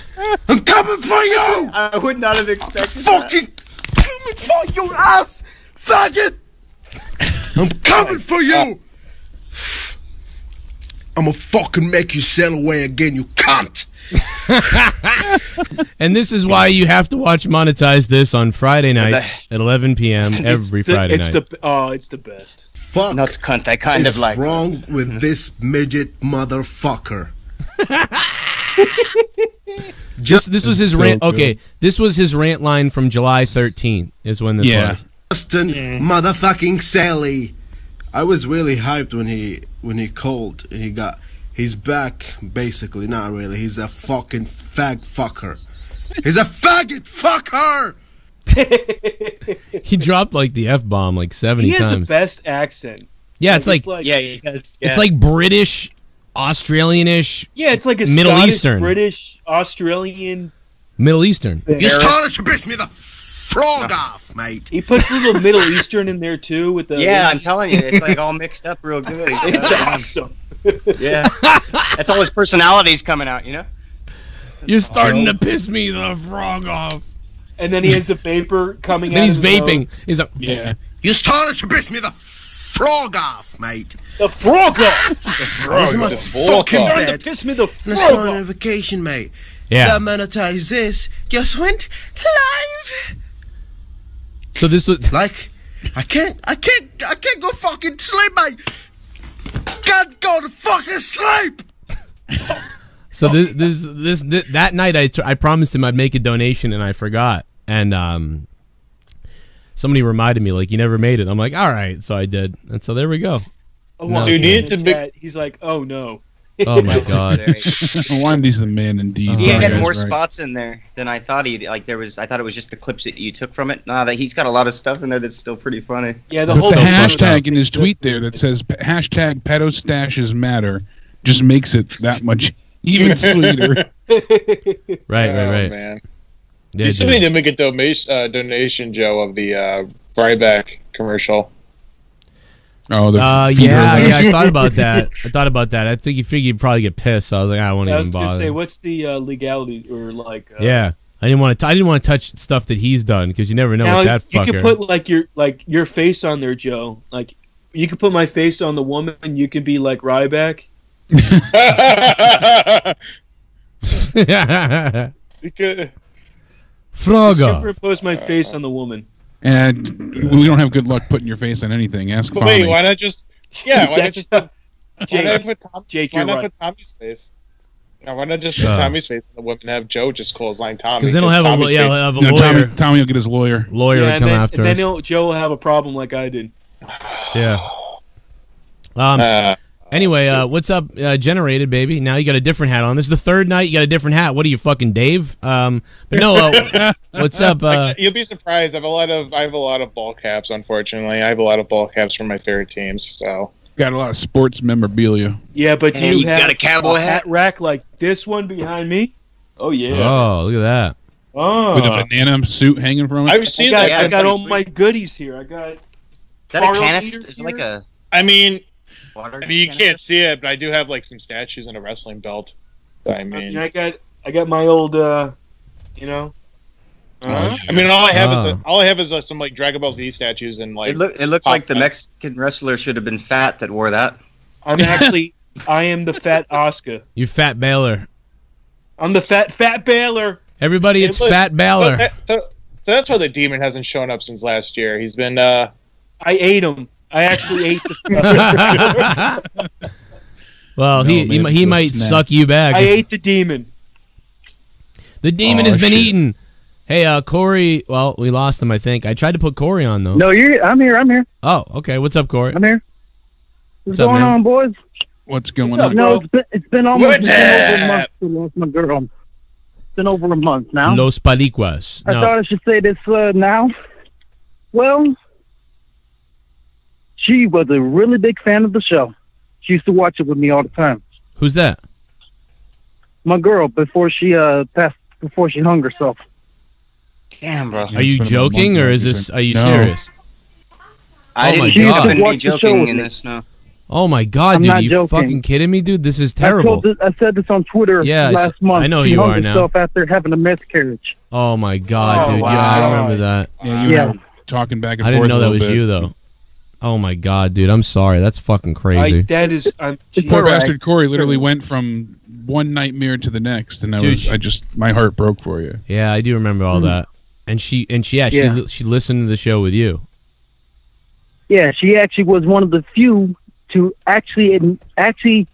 I'm coming for you. I would not have expected fucking coming for your ass, faggot. I'm coming for you. I'm gonna fucking make you sail away again, you cunt. And this is why you have to watch Monetize This on Friday nights at 11 p.m. every Friday night. It's the best. Fuck. Not cunt, I kind of like. What's wrong with this midget motherfucker? This was his rant. Okay, this was his rant line from July 13th. Is when this was. Justin motherfucking Sally. I was really hyped when he called and he's back. Basically, not really. He's a fucking fag fucker. He's a faggot fucker. He dropped like the F-bomb like 70 times. He has the best accent. Yeah, it's like yeah, he does. Yeah. It's like British, Australian-ish. Yeah, it's like a Middle Scottish, Eastern, British, Australian, Middle Eastern. You started to piss me the frog off, mate. He puts a little Middle Eastern in there too with the. Yeah, I'm telling you, it's like all mixed up real good. It's awesome. Yeah, that's all his personalities coming out, you know. You're starting to piss me the frog off. And then he has the vapor coming out. Then he's vaping. He's like, yeah. You started to piss me the frog off, mate. The frog off. I was in my fucking bed. Piss me the And frog I saw a off. notification, mate. Yeah. That Monetize This just went live. So this was like, I can't go fucking sleep, mate. Can't go to fucking sleep. So that night I promised him I'd make a donation and I forgot, and somebody reminded me like, you never made it. I'm like, all right, so I did, and so there we go. Oh, well, dude, need to be. He's like, oh no. Oh my god. Wandy's the man indeed. He had more spots in there than I thought he'd. Like I thought it was just the clips that you took from it. Nah, that he's got a lot of stuff in there that's still pretty funny. Yeah, the whole hashtag in his tweet there that says hashtag pedo stashes matter just makes it that much even sweeter. Right, man. Yeah, you still need to make a donation, Joe, of the Ryback commercial. Oh, yeah, I thought about that. I think you figured you'd probably get pissed. So I was like, I won't even bother. I was gonna say, what's the legality or like? Yeah, I didn't want to touch stuff that he's done because you never know what that fucker. You could put your face on there, Joe. Like you could put my face on the woman, and you could be like Ryback. You could superimpose my face on the woman. And we don't have good luck putting your face on anything. Ask Tommy. Wait, why not just... Yeah, why not just... Jake, why not put Tommy's face? Now, why not just put Tommy's face on the woman and have Joe just clothesline Tommy? Because then he'll have a lawyer. Tommy will get his lawyer. Lawyer will come after us. And then Joe will have a problem like I did. Yeah. Anyway, what's up, Generated, baby? Now you got a different hat on. This is the third night you got a different hat. What are you, fucking Dave? But no, what's up? You'll be surprised. I have a lot of ball caps. Unfortunately, I have a lot of ball caps from my favorite teams. So got a lot of sports memorabilia. Yeah, but do you have got a cowboy hat rack like this one behind me? Oh yeah. Oh, look at that. Oh, with a banana suit hanging from it. I've seen that. I got all my goodies here. I got. Is that a canister? Is it like a? I mean, you can't see it, but I do have like some statues and a wrestling belt. I mean, I got my old, I mean, all I have is some like Dragon Ball Z statues and like. It looks like the Mexican wrestler should have been fat that wore that. I am the fat Oscar. You fat Baylor. I'm the fat Baylor. Everybody, it's Fat Baylor. So that's why the demon hasn't shown up since last year. He's been. I ate him. I actually ate the stuff. Well, he might suck you back. I ate the demon. The demon has been eaten. Hey, Corey. Well, we lost him, I think. I tried to put Corey on, though. No, I'm here. Oh, okay. What's up, Corey? I'm here. What's going on, boys? What's going on? No, it's been almost over a month to lost my girl. It's been over a month now. Los Palicuas. I thought I should say this now. Well, she was a really big fan of the show. She used to watch it with me all the time. Who's that? My girl, before she passed, before she hung herself. Damn, bro. Are you joking, or is this? Are you serious? I didn't think I wouldn't be joking in this. No. Oh my God, dude! Are you fucking kidding me, dude? This is terrible. I said this on Twitter last month. I know she you hung are herself now. After having a miscarriage. Oh my God, dude! Wow. Yeah, I remember that. Yeah, you were talking back and forth. I didn't know that was you though. Oh my God, dude! I'm sorry. That's fucking crazy. Poor bastard Corey literally went from one nightmare to the next, and my heart broke for you. Yeah, I do remember all that. And she listened to the show with you. Yeah, she actually was one of the few to actually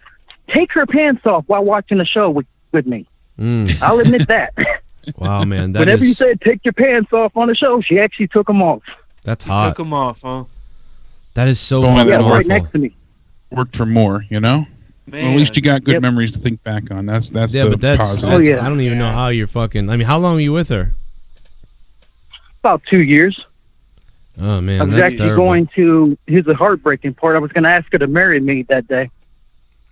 take her pants off while watching the show with me. I'll admit that. Wow, man! Whenever you said take your pants off on the show, she actually took them off. That's hot. Took them off, huh? That is so fucking awful. Right next to me. Worked for more, you know. Man. Well, at least you got good memories to think back on. That's the positive. I don't even know how you're fucking. I mean, how long were you with her? About 2 years. Oh man, I was actually going to. Here's the heartbreaking part. I was going to ask her to marry me that day.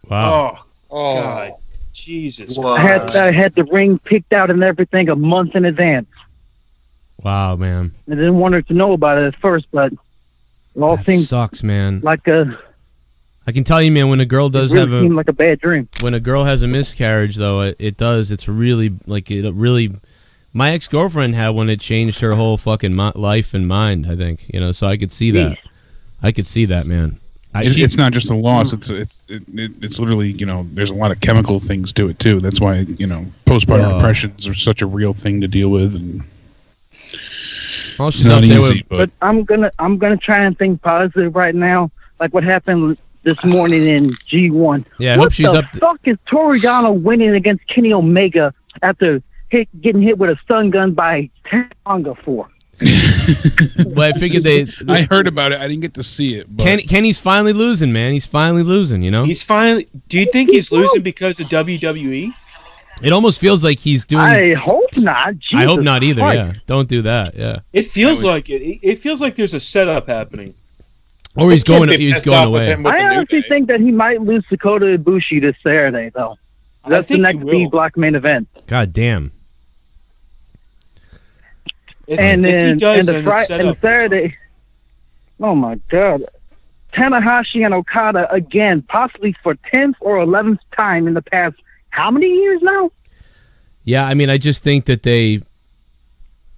Wow. Oh God, Jesus! I had the ring picked out and everything a month in advance. Wow, man. I didn't want her to know about it at first, but it all seems sucks, man. Like I can tell you, man, when a girl does seemed like a bad dream. When a girl has a miscarriage, though, it does. It's really My ex-girlfriend had one that changed her whole fucking life and mind, I think. So I could see that. I could see that, man. It's not just a loss. It's literally, there's a lot of chemical things to it, too. That's why, postpartum depressions are such a real thing to deal with. And Oh, she's It's not up there easy, with, But I'm gonna try and think positive right now, like what happened this morning in G1. Yeah, I what hope she's the up fuck is Toriano winning against Kenny Omega after getting hit with a stun gun by Tonga for? But I figured I heard about it. I didn't get to see it. But Kenny's finally losing, man. He's finally losing, you know? He's finally. Do you think he's losing because of WWE? It almost feels like he's doing... I hope not. I hope Jesus not either, Christ. yeah. Don't do that, yeah. It feels like it. It feels like there's a setup happening. Or he's going away. I honestly think that he might lose Dakota Ibushi this Saturday, though. That's the next B Block main event. God damn. And then and Saturday, oh my God, Tanahashi and Okada again, possibly for 10th or 11th time in the past how many years now? Yeah, I mean, I just think that they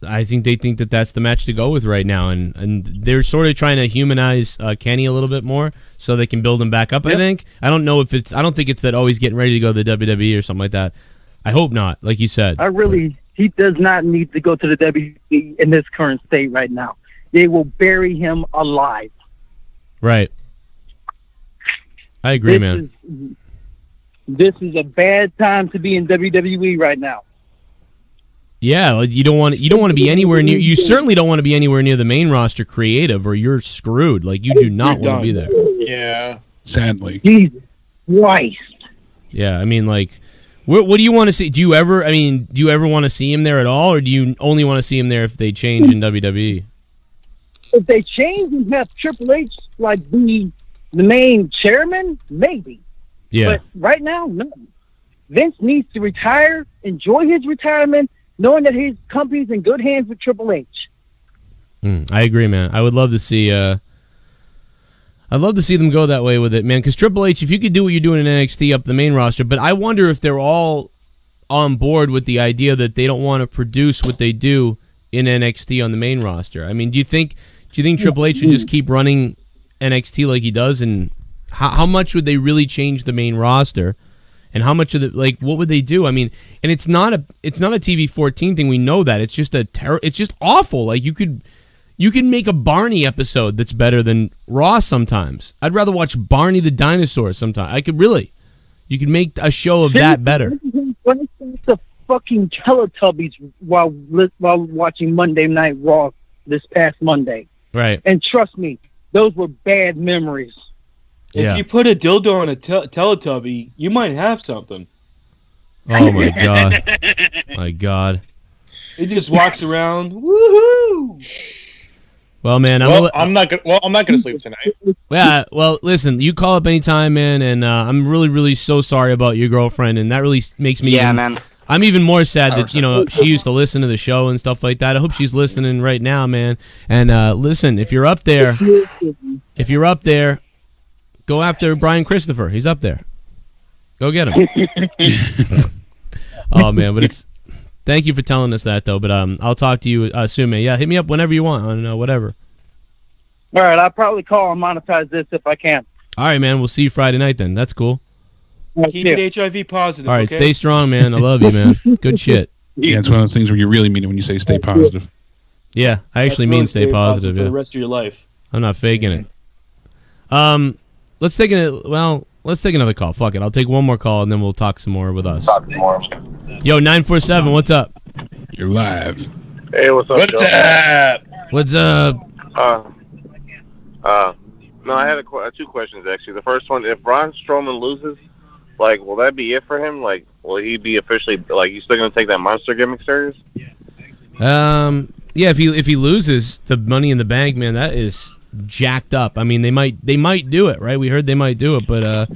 think that that's the match to go with right now, and they're sort of trying to humanize Kenny a little bit more so they can build him back up. Yep. I think. I don't think it's that he's getting ready to go to the WWE or something like that. I hope not, like you said. He does not need to go to the WWE in this current state right now. They will bury him alive. Right. I agree, man. This is a bad time to be in WWE right now. Yeah, you don't want to be anywhere near. You certainly don't want to be anywhere near the main roster creative, or you're screwed. Like, you do not want to be there. Yeah, sadly. Jesus Christ. Yeah, I mean, like, what do you want to see? Do you ever want to see him there at all, or do you only want to see him there if they change in WWE? If they change and have Triple H like be the main chairman, maybe. Yeah. But right now, no. Vince needs to retire, enjoy his retirement, knowing that his company's in good hands with Triple H. I agree, man. I would love to see. I'd love to see them go that way with it, man. Because Triple H, if you could do what you're doing in NXT up the main roster, but I wonder if they're all on board with the idea that they don't want to produce what they do in NXT on the main roster. I mean, do you think Triple H should just keep running NXT like he does, and how much would they really change the main roster? And how much of what would they do? I mean, and it's not a TV 14 thing. We know that. It's just it's just awful. Like, you could make a Barney episode that's better than Raw sometimes. I'd rather watch Barney the Dinosaur sometimes. You could make a show of that better. When it comes to fucking Teletubbies while watching Monday Night Raw this past Monday. Right. And trust me, those were bad memories. If you put a dildo on a Teletubby, you might have something. Oh my God. My God. It just walks around. Woohoo! Well, man, I'm not gonna sleep tonight. Yeah, well, listen, you call up anytime, man, and I'm really, really so sorry about your girlfriend, and that really makes me. Yeah, man. I'm even more sad that she used to listen to the show and stuff like that. I hope she's listening right now, man. And listen, if you're up there, go after Brian Christopher. He's up there. Go get him. Oh man, but thank you for telling us that though. But I'll talk to you soon, man. Yeah, hit me up whenever you want on whatever. All right, I'll probably call and monetize this if I can. All right, man. We'll see you Friday night then. That's cool. Keep it HIV positive. All right, okay? stay strong, man. I love you, man. Good shit. Yeah, it's one of those things where you really mean it when you say stay positive. Yeah, I actually mean stay positive. for Yeah. the rest of your life. I'm not faking it. Let's take another call. Fuck it. I'll take one more call and then we'll talk some more with us. Yo, 947, what's up? You're live. Hey, what's up, Joe? What's up? No, I had two questions, actually. The first one, if Braun Strowman loses, will that be it for him? Will he be officially, he's still going to take that monster gimmick serious? Yeah, if he loses the Money in the Bank, man, that is jacked up. I mean, they might do it, right? We heard they might do it, but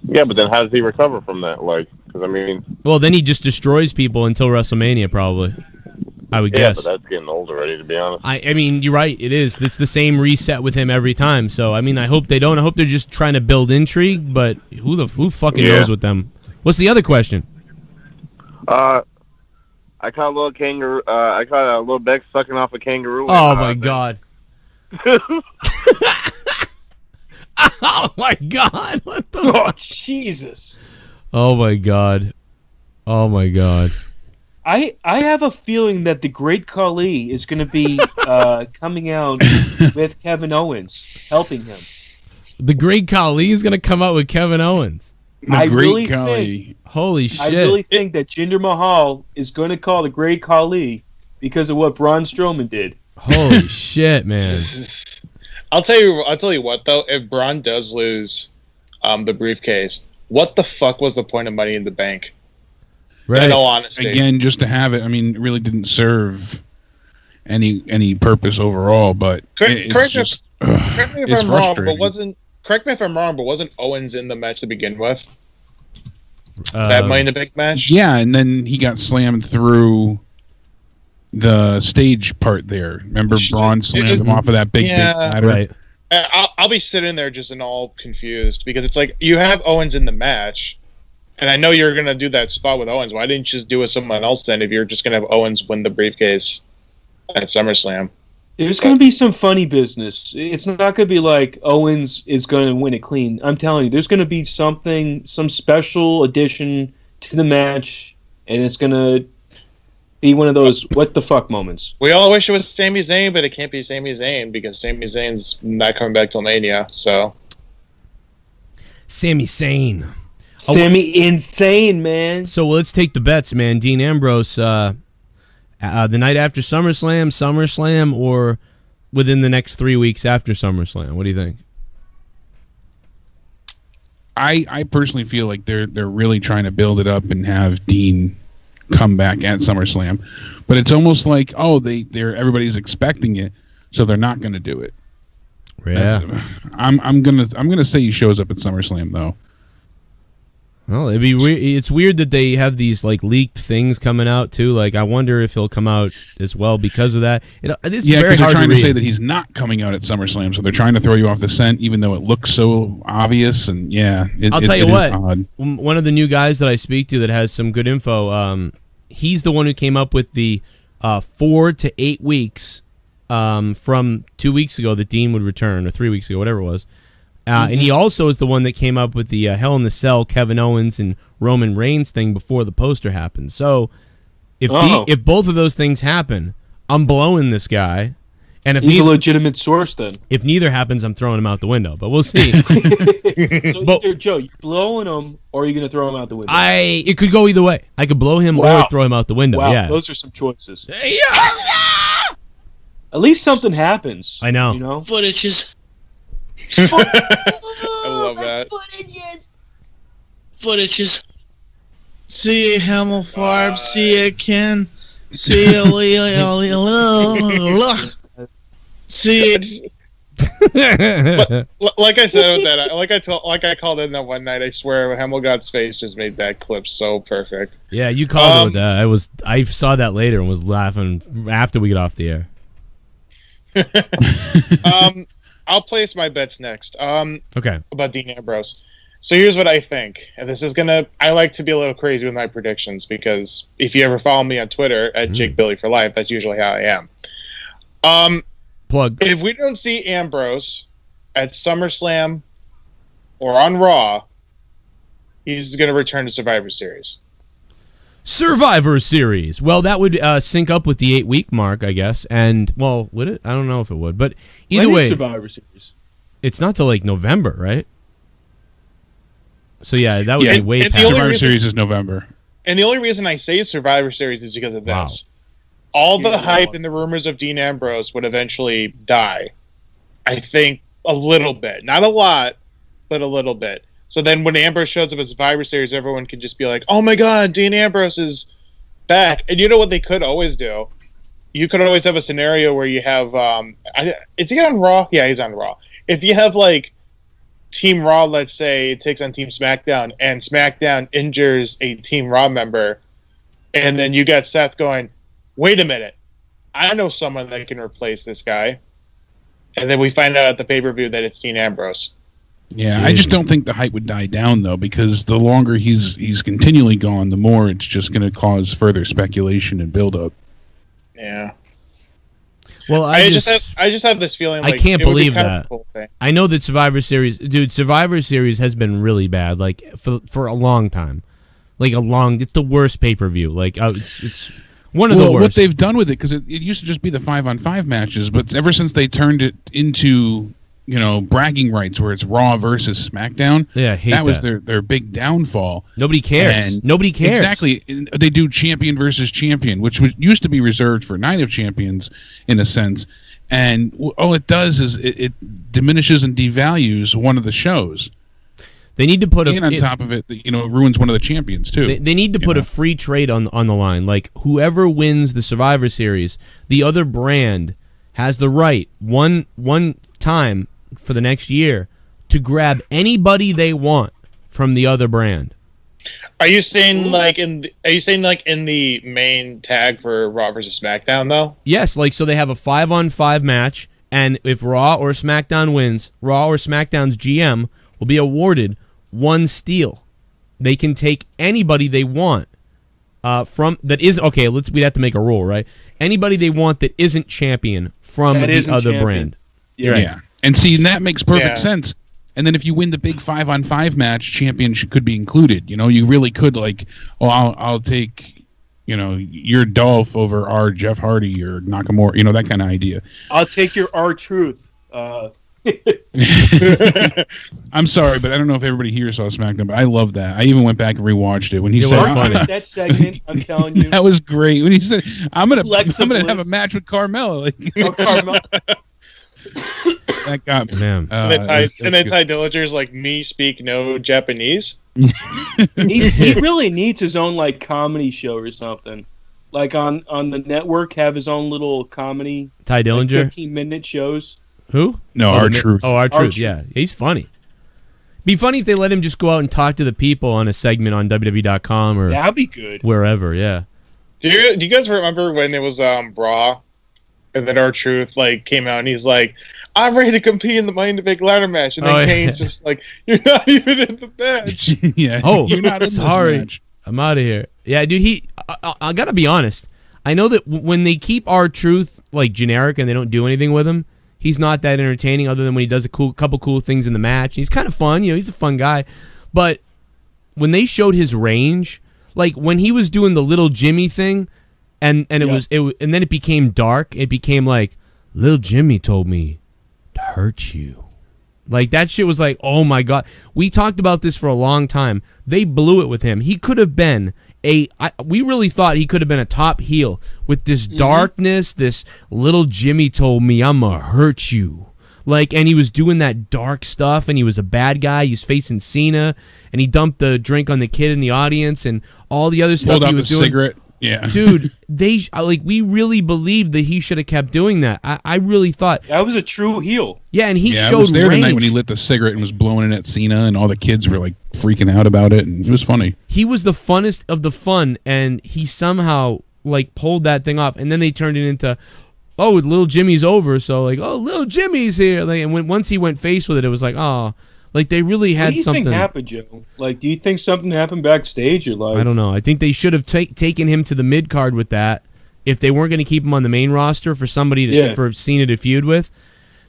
yeah, but then how does he recover from that? Well, then he just destroys people until WrestleMania, probably. I would guess. Yeah, but that's getting old already, to be honest. I mean, you're right. It is. It's the same reset with him every time. So, I mean, I hope they don't. I hope they're just trying to build intrigue. But who fucking knows with them? What's the other question? I caught a little kangaroo. I caught a little Beck sucking off a kangaroo. Oh my God. Oh my God! What the? Oh Jesus! Oh my God! Oh my God! I have a feeling that the Great Khali is going to be coming out with Kevin Owens, helping him. The Great Khali is going to come out with Kevin Owens. The Great Khali. Holy shit. I really think that Jinder Mahal is going to call the Great Khali because of what Braun Strowman did. Holy shit, man. I'll tell you what though, if Braun does lose the briefcase, what the fuck was the point of Money in the Bank? Right. In all honesty. Again, just to have it, I mean, it really didn't serve any purpose overall, but correct me if I'm wrong, but wasn't Owens in the match to begin with? That Money in the Bank match? Yeah, and then he got slammed through the stage part there. Remember Braun slammed him off of that big ladder? Right. I'll be sitting there just all confused because it's like you have Owens in the match, and I know you're going to do that spot with Owens. Why didn't you just do it with someone else then if you're just going to have Owens win the briefcase at SummerSlam? There's going to be some funny business. It's not going to be like Owens is going to win it clean. I'm telling you, there's going to be some special addition to the match, and it's going to be one of those what the fuck moments. We all wish it was Sami Zayn, but it can't be Sami Zayn because Sami Zayn's not coming back till Mania. So, Sami Zayn. Sami insane, man. So let's take the bets, man. Dean Ambrose, the night after SummerSlam, or within the next 3 weeks after SummerSlam. What do you think? I personally feel like they're really trying to build it up and have Dean come back at SummerSlam, but it's almost like everybody's expecting it, so they're not going to do it. Yeah, I'm gonna say he shows up at SummerSlam though. Well, it'd be weird. It's weird that they have these like leaked things coming out too. Like, I wonder if he'll come out as well because of that. Because they're trying to say that he's not coming out at SummerSlam, so they're trying to throw you off the scent, even though it looks so obvious. And I'll tell you what. One of the new guys that I speak to that has some good info. He's the one who came up with the 4 to 8 weeks from 2 weeks ago that Dean would return, or 3 weeks ago, whatever it was. And he also is the one that came up with the Hell in the Cell, Kevin Owens and Roman Reigns thing before the poster happened. So if both of those things happen, I'm blowing this guy. And if he's a legitimate source, then if neither happens, I'm throwing him out the window. But we'll see. So either, Joe, you're blowing him, or are you going to throw him out the window? It could go either way. I could blow him or throw him out the window. Wow, yeah, those are some choices. At least something happens. I know. You know? Footages. I love that. Footages. See you, Hamill Farb. See you, Ken. See you, Leah. See you. But, like I said with that, like I called in that one night. I swear, Hamilgod's face just made that clip so perfect. Yeah, you called it with that. I saw that later and was laughing after we get off the air. I'll place my bets next. Okay. About Dean Ambrose. So here's what I think, and this is I like to be a little crazy with my predictions because if you ever follow me on Twitter at JakeBillyForLife, that's usually how I am. Plug. If we don't see Ambrose at SummerSlam or on Raw, he's going to return to Survivor Series. Survivor Series. Well, that would sync up with the 8-week mark, I guess. And, well, would it? I don't know if it would. But either way, Survivor Series? It's not till like November, right? So, yeah, that would be way past. Survivor Series is November. And the only reason I say Survivor Series is because of this. Wow. All the hype and the rumors of Dean Ambrose would eventually die. I think a little bit. Not a lot, but a little bit. So then when Ambrose shows up at Survivor Series, everyone can just be like, oh my God, Dean Ambrose is back. And you know what they could always do? You could always have a scenario where you have... is he on Raw? Yeah, he's on Raw. If you have, like, Team Raw, let's say, it takes on Team SmackDown, and SmackDown injures a Team Raw member, and then you got Seth going, wait a minute, I know someone that can replace this guy. And then we find out at the pay-per-view that it's Dean Ambrose. Yeah, I just don't think the hype would die down, though, because the longer he's continually gone, the more it's just going to cause further speculation and build-up. Yeah. Well, I just have this feeling like I can't believe that. Cool thing. I know that Survivor Series has been really bad, like for a long time. Like it's the worst pay-per-view. Like it's one of the worst. What they've done with it, because it used to just be the 5-on-5 matches, but ever since they turned it into, you know, bragging rights where it's Raw versus SmackDown, yeah, I hate that was their big downfall. Nobody cares. Nobody cares. Exactly. They do champion versus champion, which used to be reserved for Night of Champions in a sense. And all it does is it diminishes and devalues one of the shows. They need to put on top of it, you know, it ruins one of the champions too. They need to put a free trade on the line. Like whoever wins the Survivor Series, the other brand has the right one time for the next year to grab anybody they want from the other brand. Are you saying like in the main tag for Raw versus SmackDown though? Yes, like so they have a 5-on-5 match, and if Raw or SmackDown wins, Raw or SmackDown's GM will be awarded 1 steal. They can take anybody they want from that is okay. We'd have to make a rule, right? Anybody they want that isn't champion from the other brand. Yeah, right. Yeah. And see, and that makes perfect sense. And then if you win the big 5-on-5 match, champion could be included. You know, you really could like, oh, I'll take, you know, your Dolph over our Jeff Hardy or Nakamura. You know, that kind of idea. I'll take your R-Truth. I'm sorry, but I don't know if everybody here saw SmackDown, but I love that. I even went back and rewatched it when he said that segment. I'm telling you, that was great when he said, "I'm gonna have a match with Carmella." Like, Carmella. That got me. Man. And then Ty Dillinger's like, "Me speak no Japanese." he really needs his own like comedy show or something. Like on the network, have his own little comedy. Ty Dillinger, 15-minute shows. Who? No, R-Truth. Oh, R-Truth, yeah. He's funny. Be funny if they let him just go out and talk to the people on a segment on WWE.com or that'd be good. Wherever, yeah. Do you guys remember when it was Raw and then R-Truth like came out and he's like, I'm ready to compete in the Money in the Bank ladder match, and then Kane's just like, you're not even in the match. Yeah. Oh, you're not in sorry. This match. I'm out of here. Yeah, dude. I gotta be honest. I know that when they keep R-Truth like generic and they don't do anything with him, he's not that entertaining other than when he does a couple cool things in the match. He's kind of fun, you know, he's a fun guy. But when they showed his range, like when he was doing the little Jimmy thing and and then it became dark, it became like Lil Jimmy told me to hurt you. Like that shit was like, oh my God. We talked about this for a long time. They blew it with him. He could have been we really thought he could have been a top heel with this darkness, this Little Jimmy told me I'ma hurt you. Like, and he was doing that dark stuff, and he was a bad guy. He was facing Cena, and he dumped the drink on the kid in the audience, and all the other stuff he was doing. Cigarette. Yeah, dude, we really believed that he should have kept doing that. I really thought that was a true heel. Yeah, and he showed I was there range. the night when he lit the cigarette and was blowing it at Cena, and all the kids were like freaking out about it, and it was funny. He was the funnest of the fun, and he somehow like pulled that thing off, and then they turned it into, oh, Little Jimmy's over, so like, oh, Little Jimmy's here, like, and once he went face with it, it was like, oh. Like, they really had something. What do you think happened, Joe? Like, do you think something happened backstage? Or like, I don't know. I think they should have taken him to the mid-card with that. If they weren't going to keep him on the main roster for somebody for Cena to feud with,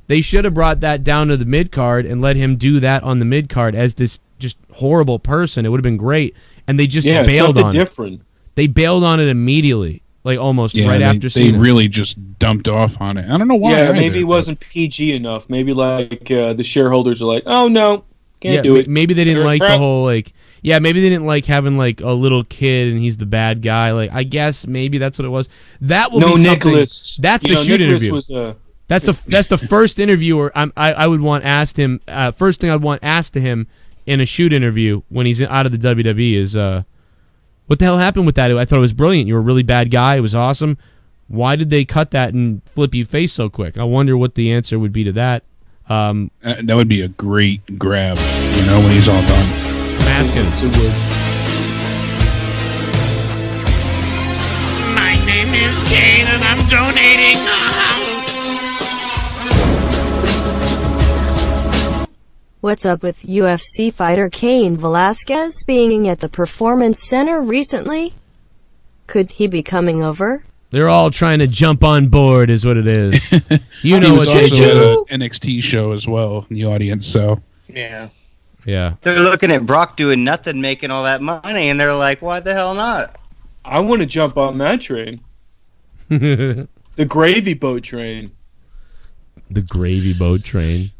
they should have brought that down to the mid-card and let him do that on the mid-card as this just horrible person. It would have been great. And they just bailed on different. They bailed on it immediately. Like, almost right after Cena. They really just dumped off on it. I don't know why. Yeah, maybe it wasn't PG enough. Maybe, like, the shareholders are like, oh, no, can't do it. Maybe they didn't like the whole, like... Yeah, maybe they didn't like having, like, a little kid and he's the bad guy. Like, I guess maybe that's what it was. That will be something... Nicholas. That's the shoot interview. That's the first interview where I would want asked him... first thing I'd want asked to him in a shoot interview when he's out of the WWE is... what the hell happened with that? I thought it was brilliant. You were a really bad guy. It was awesome. Why did they cut that and flip you face so quick? I wonder what the answer would be to that. That would be a great grab, you know, when he's all done. Maskins. It would. My name is Kane and I'm donating. What's up with UFC fighter Cain Velasquez being at the Performance Center recently? Could he be coming over? They're all trying to jump on board is what it is. You know what they do. An NXT show as well in the audience, so. Yeah. Yeah. They're looking at Brock doing nothing, making all that money, and they're like, why the hell not? I want to jump on that train. The gravy boat train. The gravy boat train.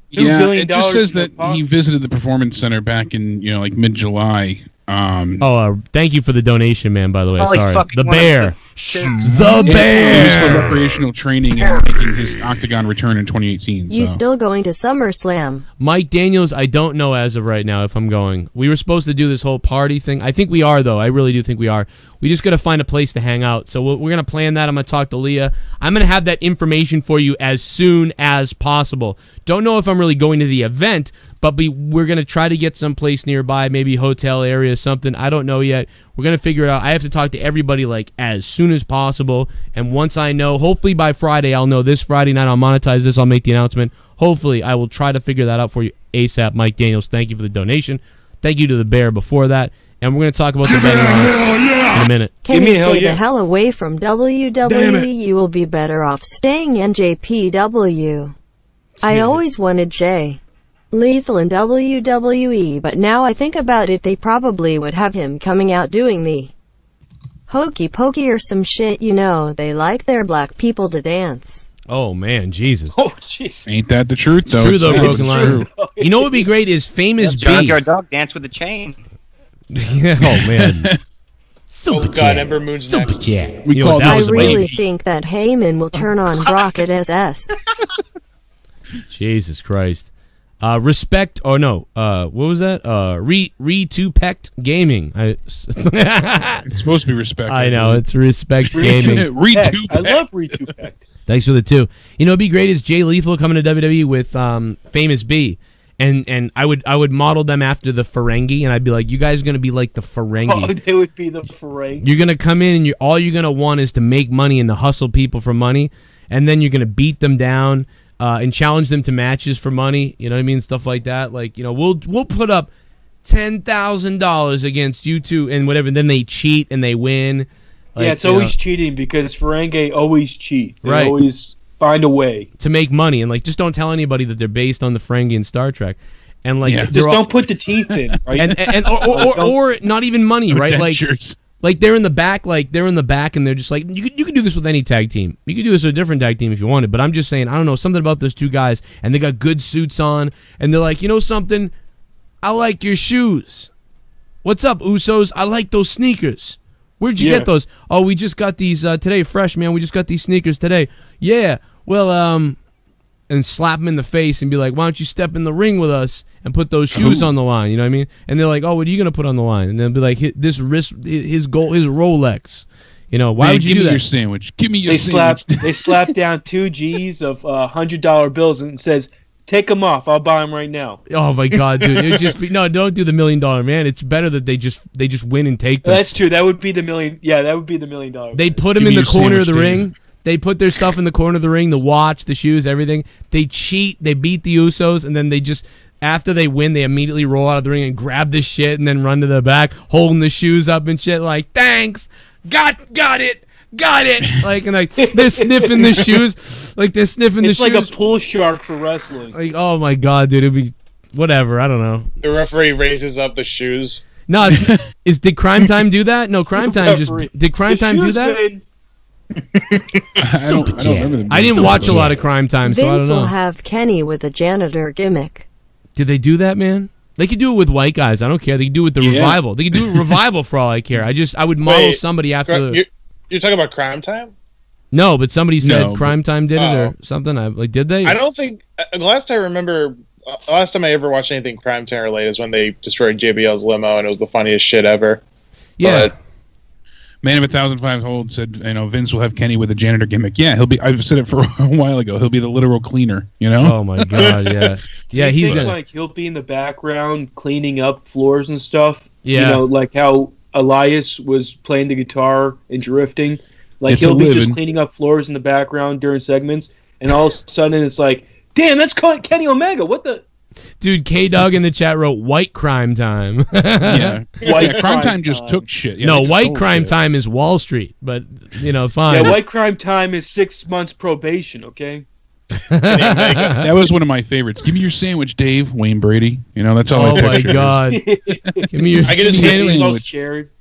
Yeah, it just says that he visited the Performance Center back in, like mid-July. Thank you for the donation, man, by the way. Probably Sorry. fucking The one of bear. the The bear. He was for recreational training and making his Octagon return in 2018. You so. still going to SummerSlam? Mike Daniels, I don't know as of right now if I'm going. We were supposed to do this whole party thing. I think we are, though. I really do think we are. We just got to find a place to hang out. So we're going to plan that. I'm going to talk to Leah. I'm going to have that information for you as soon as possible. Don't know if I'm really going to the event, but we're going to try to get someplace nearby, maybe hotel area, something. I don't know yet. We're going to figure it out. I have to talk to everybody like as soon as possible. And once I know, hopefully by Friday, I'll know this Friday night. I'll monetize this. I'll make the announcement. Hopefully, I will try to figure that out for you ASAP. Mike Daniels, thank you for the donation. Thank you to the bear before that. And we're going to talk about the betting in a minute. Can you stay the hell away from WWE? You will be better off staying NJPW. I always wanted Jay Lethal in WWE, but now I think about it, they probably would have him coming out doing the hokey pokey or some shit. They like their black people to dance. Oh, man, Jesus. Oh, jeez. Ain't that the truth, though? It's true, though, Broken Line. You know what would be great is Famous B. Junkyard Dog dance with the chain. Yeah, oh, man. Super God, Ember Moon's next. Chat. I really think that Heyman will turn on Brock at SS. Jesus Christ. Respect, or no, what was that? Re-2-pect Gaming. It's supposed to be Respect. I know, it's Respect Gaming. Re-2-pect. I love Re-2-pect. Thanks for the 2. It'd be great is Jay Lethal coming to WWE with Famous B. And I would model them after the Ferengi, and I'd be like, you guys are going to be like the Ferengi. Oh, they would be the Ferengi. You're going to come in, and all you're going to want is to make money and to hustle people for money, and then you're going to beat them down and challenge them to matches for money, you know what I mean? Stuff like that. Like, we'll put up $10,000 against you two and whatever, and then they cheat and they win. Like, yeah, it's always cheating because Ferengi always cheat. They right. always find a way to make money, and just don't tell anybody that they're based on the Ferengi and Star Trek, and just don't put the teeth in, right? and or not even money, right? Like they're in the back, and they're just like, you could do this with any tag team. You could do this with a different tag team if you wanted, but I'm just saying, I don't know, something about those two guys, and they got good suits on, and they're like, something, I like your shoes. What's up, Usos? I like those sneakers. Where'd you get those? Oh, we just got these today, fresh, man. We just got these sneakers today. Yeah, well, and slap them in the face and be like, why don't you step in the ring with us and put those shoes on the line? You know what I mean? And they're like, oh, what are you going to put on the line? And they'll be like, this wrist, his Rolex. Why would you do that? Give me your sandwich. Give me your sandwich. They slap down 2 G's of $100 bills and says, take them off. I'll buy them right now. Oh my God, dude! It just no. Don't do the $1 million man. It's better that they just win and take them. That's true. That would be the $1 million. Yeah, that would be the $1 million. They put them in the corner of the ring. They put their stuff in the corner of the ring. The watch, the shoes, everything. They cheat. They beat the Usos, and then they just after they win, they immediately roll out of the ring and grab the shit, and then run to the back, holding the shoes up and shit. Like, thanks, got it. And they're sniffing the shoes, they're sniffing the shoes. It's like a pull shark for wrestling. Like, oh my God, dude, it'd be whatever. I don't know. The referee raises up the shoes. No, did Crime Time do that? No, Crime Time did Crime Time do that? I don't remember. I didn't watch a lot of Crime Time, so I don't Vince know. will have Kenny with a janitor gimmick. Did they do that, man? They could do it with white guys. I don't care. They could do it with the Revival. They could do it Revival for all I care. I would model somebody after. You're talking about Crime Time? No, but somebody said Crime Time did it or something. Did they? I don't think. Last I remember, last time I ever watched anything Crime Time related is when they destroyed JBL's limo, and it was the funniest shit ever. Yeah. But, Man of 1,005 Hold said, Vince will have Kenny with a janitor gimmick. Yeah, he'll be. I've said it for a while ago. He'll be the literal cleaner. Oh my God, yeah, yeah. He'll be in the background cleaning up floors and stuff. Yeah, like how Elias was playing the guitar and drifting. He'll be just cleaning up floors in the background during segments, and all of a sudden it's like, damn, that's Kenny Omega. What the? Dude, K-Dog in the chat wrote White Crime Time. White Crime Time just took shit. Yeah, no, White Crime Time is Wall Street, but, fine. Yeah, White Crime Time is 6 months probation, okay? That was one of my favorites. Give me your sandwich, Dave. Wayne Brady. You know, that's all I Oh my picture. god! Give me your I get his sandwich. picture.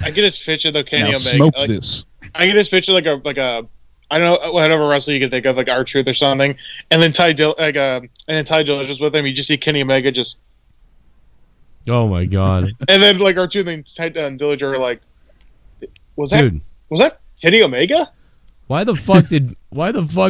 I get his picture though. Kenny Now Omega. smoke Like, this. I get his picture like a I don't know whatever wrestler you can think of, like R-Truth or something, and then Ty Dillinger with him. You just see Kenny Omega just, Oh my god! and then like R-Truth and Ty Dillinger are like, was Dude. that Kenny Omega? Why the fuck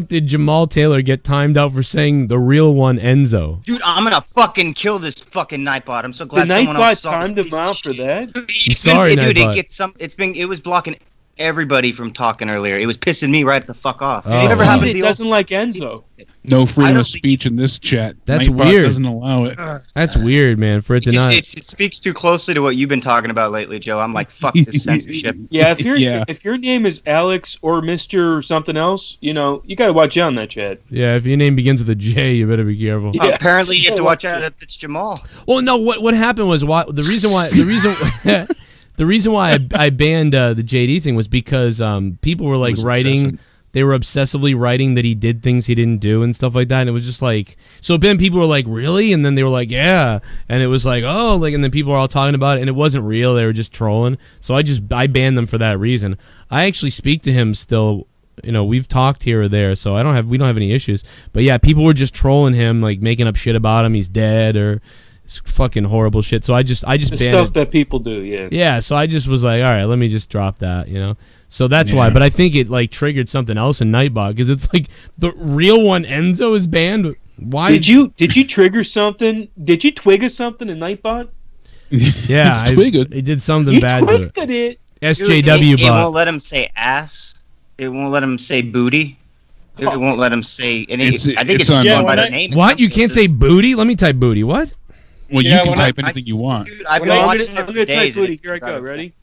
did Jamal Taylor get timed out for saying the real one Enzo? Dude, I'm gonna fucking kill this fucking Nightbot. I'm so glad The someone else Nightbot saw timed this him out for that. I'm sorry, dude. Nightbot. It was blocking everybody from talking earlier. It was pissing me right the fuck off. Oh. Whatever happened to He the doesn't like Enzo. No freedom don't of speech in this chat. That's Nightbot weird. Doesn't allow it. That's weird, man. For it to not. It speaks too closely to what you've been talking about lately, Joe. I'm like, fuck this censorship. Yeah, if Yeah. if your name is Alex or Mr. something else, you know, you gotta watch out on that chat. Yeah, if your name begins with a J, you better be careful. Yeah. Apparently, you have to watch out if it's Jamal. Well, no. What happened was the reason why I banned the JD thing was because people were like writing. They were obsessively writing that he did things he didn't do and stuff like that, and it was just like, so then people were like, really? And then they were like, yeah, and it was like, oh, like, and then people were all talking about it, and it wasn't real. They were just trolling. So I banned them for that reason. I actually speak to him still. You know, we've talked here or there, so we don't have any issues. But yeah, people were just trolling him, like making up shit about him. He's dead or fucking horrible shit. So I just The banned stuff it. that people do, yeah. Yeah, so I just was like, all right, let me just drop that, you know. So that's why. Yeah. But I think it like triggered something else in Nightbot because it's like the real one Enzo is banned. Why Did you trigger something? Did you twigger something in Nightbot? Yeah, it did something You bad to it. twiggered it. SJW It bot. won't let him say ass. It won't let him say booty. It won't let him say. And I think it's just going by their name. What? You can't say booty? Let me type booty. What? Well, Yeah, you can when type I- anything you want. Dude, I've I'm been watching it gonna for type days. booty. Here I go. Ready?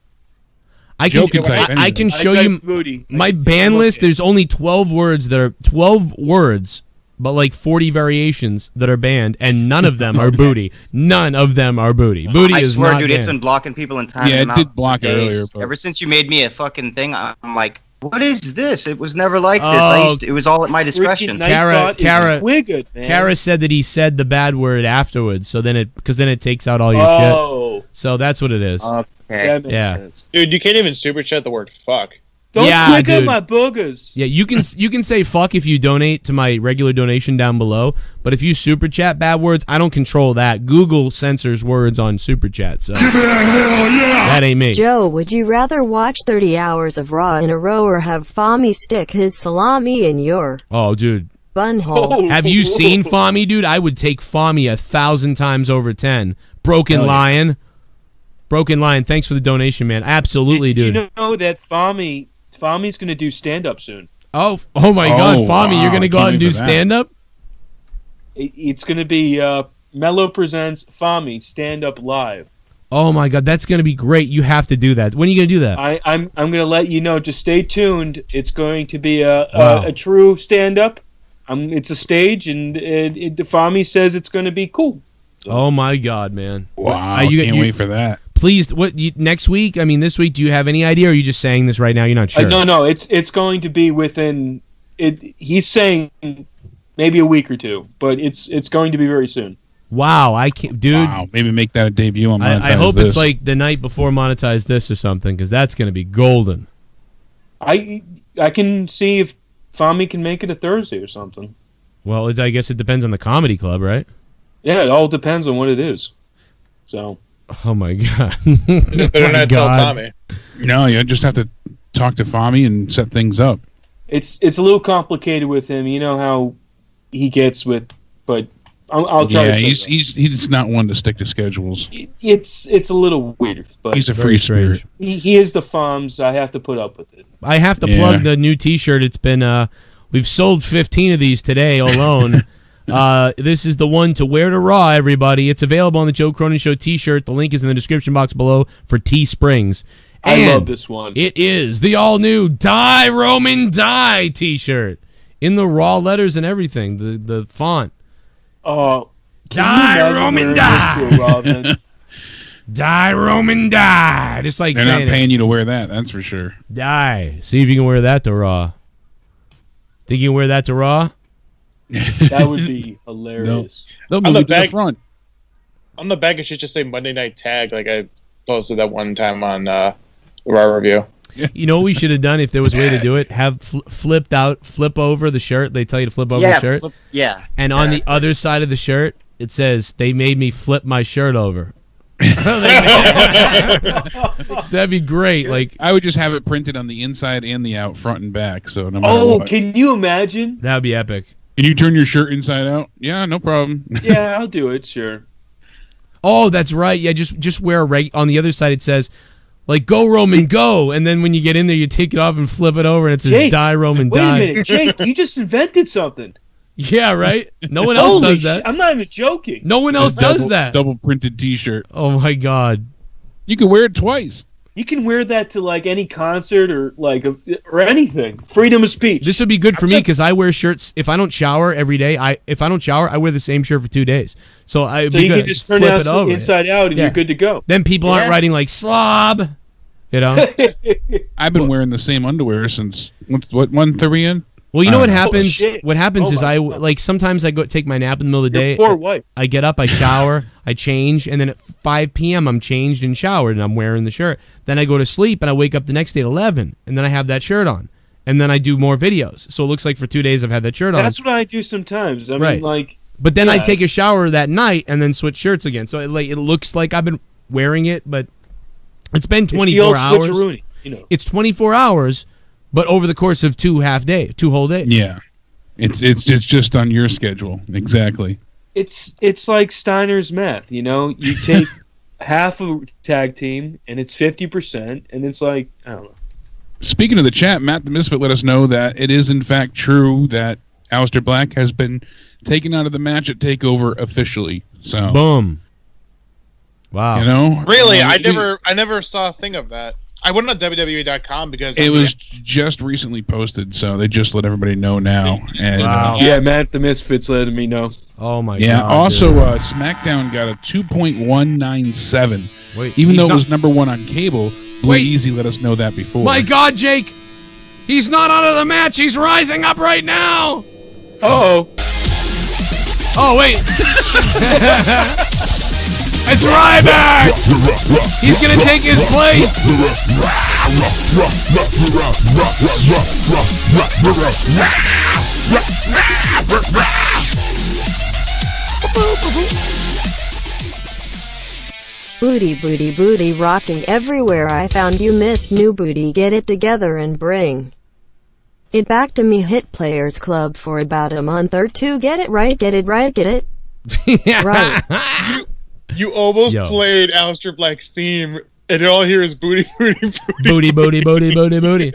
I Joe can can type I can anything. show I you typed booty. my I- ban look list. at- There's only 12 words that are 12 words, but like 40 variations that are banned, and none of them are booty. None of them are booty. Booty I is swear, not dude, banned. it's been blocking people and timing Yeah, them it out did block for it days. earlier, but- Ever since you made me a fucking thing, I'm like, what is this? It was never like this. Oh. It was all at my discretion. Freaking Kara- Nightbot is Kara- twiggered, man. Kara said that he said the bad word afterwards, so then it takes out all your shit. Oh, So that's what it is. Okay. that makes Yeah. sense. Dude, you can't even super chat the word fuck. Don't Yeah, twigger dude. my boogers. Yeah, you can say fuck if you donate to my regular donation down below, but if you super chat bad words, I don't control that. Google censors words on super chat, so that ain't me. Joe, would you rather watch 30 hours of Raw in a row or have Fami stick his salami in your Oh, dude. bunhole? Have you seen Fami, dude? I would take Fami 1,000 times over 10. Broken Hell yeah. Lion. Broken Lion, thanks for the donation, man. Absolutely, Did dude. you know that Fami's going to do stand-up soon? Oh my God, Fami, you're going to go out and do stand-up? It's going to be Mello Presents Fami Stand-Up Live. Oh, my God, that's going to be great. You have to do that. When are you going to do that? I'm going to let you know. Just stay tuned. It's going to be Wow. a true stand-up. It's a stage, and Fami says it's going to be cool. Oh, my God, man. Wow, can't wait for that. Please, next week? I mean, this week, do you have any idea, or are you just saying this right now? You're not sure? No, it's going to be within. He's saying maybe a week or two, but it's going to be very soon. Wow, I can't, dude. Wow, maybe make that a debut on Monetize I hope This. it's like the night before Monetize This or something, because that's going to be golden. I can see if Fami can make it a Thursday or something. Well, I guess it depends on the comedy club, right? Yeah, it all depends on what it is. So. Oh my God! Better not tell Tommy. No, you just have to talk to Fami and set things up. It's a little complicated with him. You know how he gets with, but I'll try. Yeah, to he's not one to stick to schedules. It's a little weird, but He's a free spirit. He is the FOMS. I have to put up with it. I have to plug the new T-shirt. It's been we've sold 15 of these today alone. This is the one to wear to Raw, everybody. It's available on the Joe Cronin Show T-shirt. The link is in the description box below for Teesprings. I love this one. It is the all-new Die Roman Die T-shirt in the Raw letters and everything. The font. Oh, Die Roman Die. Die Roman Die. Just like they're saying not paying you to wear that. That's for sure. Die. See if you can wear that to Raw. Think you can wear that to Raw? That would be hilarious. They'll move it to the front. On the back, it should just say Monday Night Tag, like I posted that one time on Raw Review. You know what we should have done if there was a way to do it? Have flip over the shirt. They tell you to flip over the shirt. And on the other side of the shirt, it says, they made me flip my shirt over. That'd be great. Like, I would just have it printed on the inside and the out, front and back. So no matter what. Can you imagine? That'd be epic. Can you turn your shirt inside out? Yeah, no problem. Yeah, I'll do it. Sure. Oh, that's right. Yeah, just wear on the other side. It says, like, go Roman, go, and then when you get in there, you take it off and flip it over, and it says, Jake, die Roman, wait die. Wait a minute, Jake, you just invented something. Yeah, right? No one else does that. I'm not even joking. No one else does that. Double printed T-shirt. Oh my God. You can wear it twice. You can wear that to like any concert or or anything. Freedom of speech. This would be good for me because I wear shirts. If I don't shower every day, I wear the same shirt for 2 days. So you can just turn it inside out and you're good to go. Then people aren't writing like slob. You know. I've been wearing the same underwear since what month are we in? Well, you know what happens? What happens is sometimes I go take my nap in the middle of the day. Poor wife. I get up, I shower, I change, and then at 5 p.m. I'm changed and showered, and I'm wearing the shirt. Then I go to sleep, and I wake up the next day at 11, and then I have that shirt on, and then I do more videos. So it looks like for 2 days I've had that shirt on. That's what I do sometimes. I mean, like. But then I take a shower that night and then switch shirts again. So it looks like I've been wearing it, but it's been 24 hours. You know. It's 24 hours. But over the course of 2 whole days. Yeah, it's just on your schedule exactly. It's like Steiner's math, you know. You take half a tag team and it's 50%, and it's like I don't know. Speaking of the chat, Matt the Misfit let us know that it is in fact true that Alistair Black has been taken out of the match at TakeOver officially. So boom. Wow. You know, really, I never saw a thing of that. I went on WWE.com because it was just recently posted, so they just let everybody know now. And yeah, Matt the Misfits letting me know. Oh my god! Yeah. Also, SmackDown got a 2.197. Wait, even though it was #1 on cable, Blue Easy let us know that before. My God, Jake, he's not out of the match. He's rising up right now. Oh wait. It's Rybotch! He's gonna take his place! Booty, booty, booty rocking everywhere. I found you miss new booty. Get it together and bring it back to me. Hit Players Club for about a month or two. Get it right, get it right, get it right. You almost played Alistair Black's theme, and all I hear is booty, booty, booty. Booty, booty, booty, booty, booty.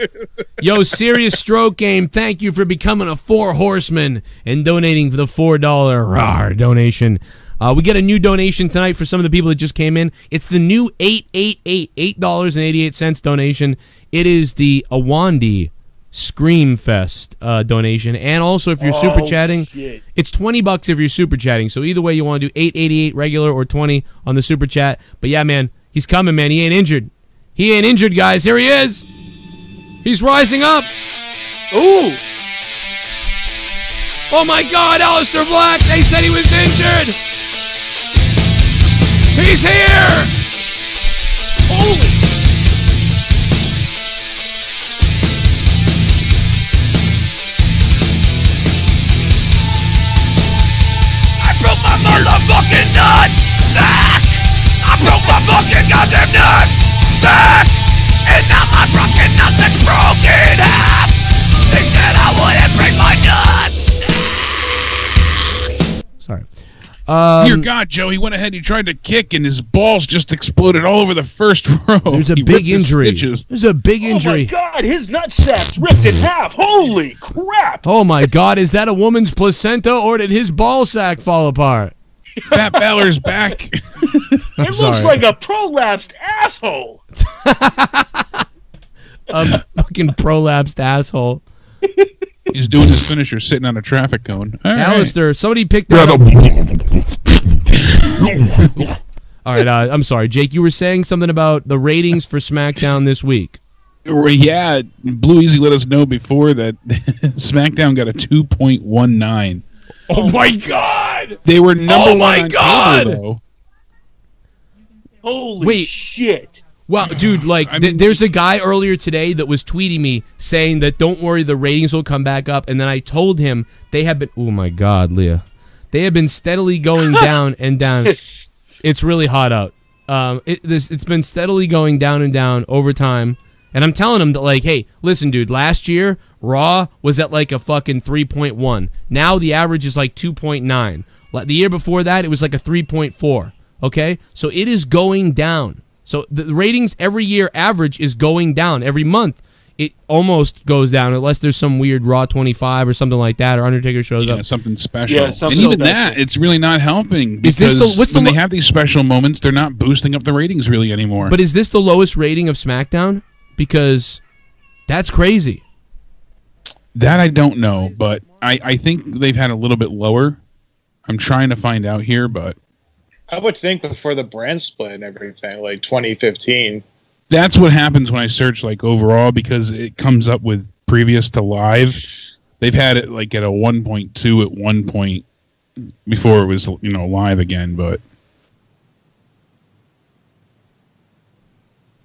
Yo, Serious Stroke Game, thank you for becoming a 4 horseman and donating for the $4 RAAWWWRR donation. We get a new donation tonight for some of the people that just came in. It's the new $8.88 donation. It is the Awandi Scream Fest donation, and also if you're super chatting, it's $20 if you're super chatting. So either way, you want to do $8.88 regular or 20 on the super chat. But yeah, man, he's coming, man. He ain't injured. He ain't injured, guys. Here he is. He's rising up. Ooh. Oh my God, Alistair Black. They said he was injured. He's here. Holy. Motherfucking nut sack! I broke my fucking goddamn nut sack! And now my fucking nuts is broken in half! They said I wouldn't break my nuts! Sorry. Dear God, Joe, he went ahead, he tried to kick, and his balls just exploded all over the first row. There's a big injury. There's a big injury. Oh my God, his nutsack's ripped in half. Holy crap! Oh my God, is that a woman's placenta, or did his ball sack fall apart? Fat Balor's back. It looks like a prolapsed asshole. A fucking prolapsed asshole. He's doing his finisher sitting on a traffic cone. All Alistair, right. somebody picked that up. All right, I'm sorry, Jake. You were saying something about the ratings for SmackDown this week. Yeah, Blue Easy let us know before that SmackDown got a 2.19. Oh my God! They were number Oh one my on God! cable, though. Holy shit! Well, dude, like, there's a guy earlier today that was tweeting me saying that don't worry, the ratings will come back up. And then I told him they have been, oh my God, Leah. They have been steadily going down and down. It's really hot out. It's been steadily going down and down over time. And I'm telling him that, like, hey, listen, dude, last year, Raw was at like a fucking 3.1. Now the average is like 2.9. The year before that, it was like a 3.4. Okay? So it is going down. So the ratings every year average is going down. Every month it almost goes down unless there's some weird Raw 25 or something like that, or Undertaker shows up. Something special. Yeah, something and even special. that, it's really not helping. Is Because this when they have these special moments, they're not boosting up the ratings really anymore. But is this the lowest rating of SmackDown? Because that's crazy. That I don't know, but I think they've had a little bit lower. I'm trying to find out here, but I would think before the brand split and everything, like 2015. that's what happens when I search like overall, because it comes up with previous to live. They've had it like at a 1.2 at one point before it was, live again, but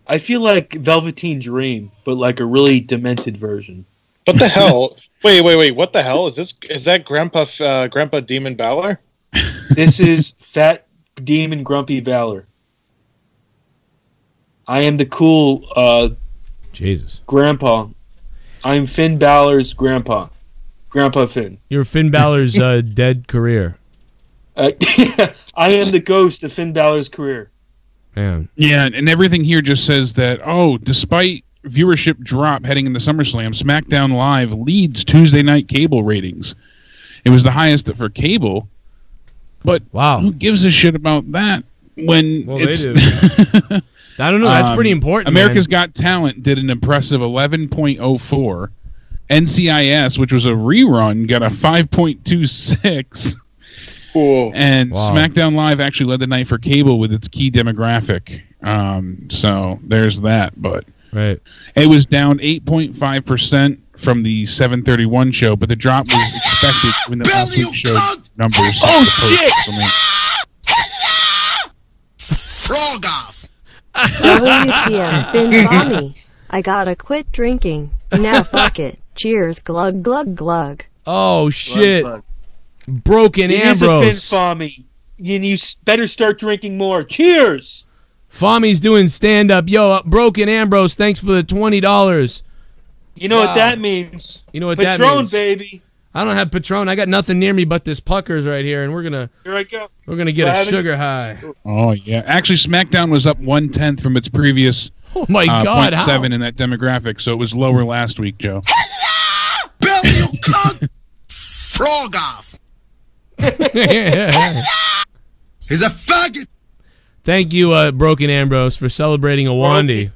I feel like Velveteen Dream, but like a really demented version. What the hell? Wait! What the hell is this? Is that Grandpa Demon Balor? This is Fat Demon Grumpy Valor. I am the cool Jesus grandpa. I'm Finn Balor's grandpa. Grandpa Finn. You're Finn Balor's dead career. I am the ghost of Finn Balor's career. Man. Yeah, and everything here just says that, despite viewership drop heading into SummerSlam, SmackDown Live leads Tuesday night cable ratings. It was the highest for cable, but who gives a shit about that when it's... They do. I don't know. That's pretty important. America's Got Talent did an impressive 11.04. NCIS, which was a rerun, got a 5.26. Cool. And SmackDown Live actually led the night for cable with its key demographic. So there's that. But it was down 8.5% from the 7:31 show, but the drop was expected when the last week showed numbers. Oh, shit! Frog off! WTF, Finn Bonnie. I gotta quit drinking. Now fuck it. Cheers, glug glug glug. Oh shit. Glug, Broken It Ambrose. is a Finn Fami. You better start drinking more. Cheers! Fami's doing stand-up. Yo, Broken Ambrose, thanks for the $20. You know what that means? You know what Patron, that means? baby. I don't have Patron. I got nothing near me but this Puckers right here, and we're gonna get a sugar high. Oh yeah, actually, SmackDown was up 1/10 from its previous. Oh my God, 0.7 in that demographic, so it was lower last week, Joe. Bill, you cunt! Frog off! He's a faggot! Thank you, Broken Ambrose, for celebrating Awandi.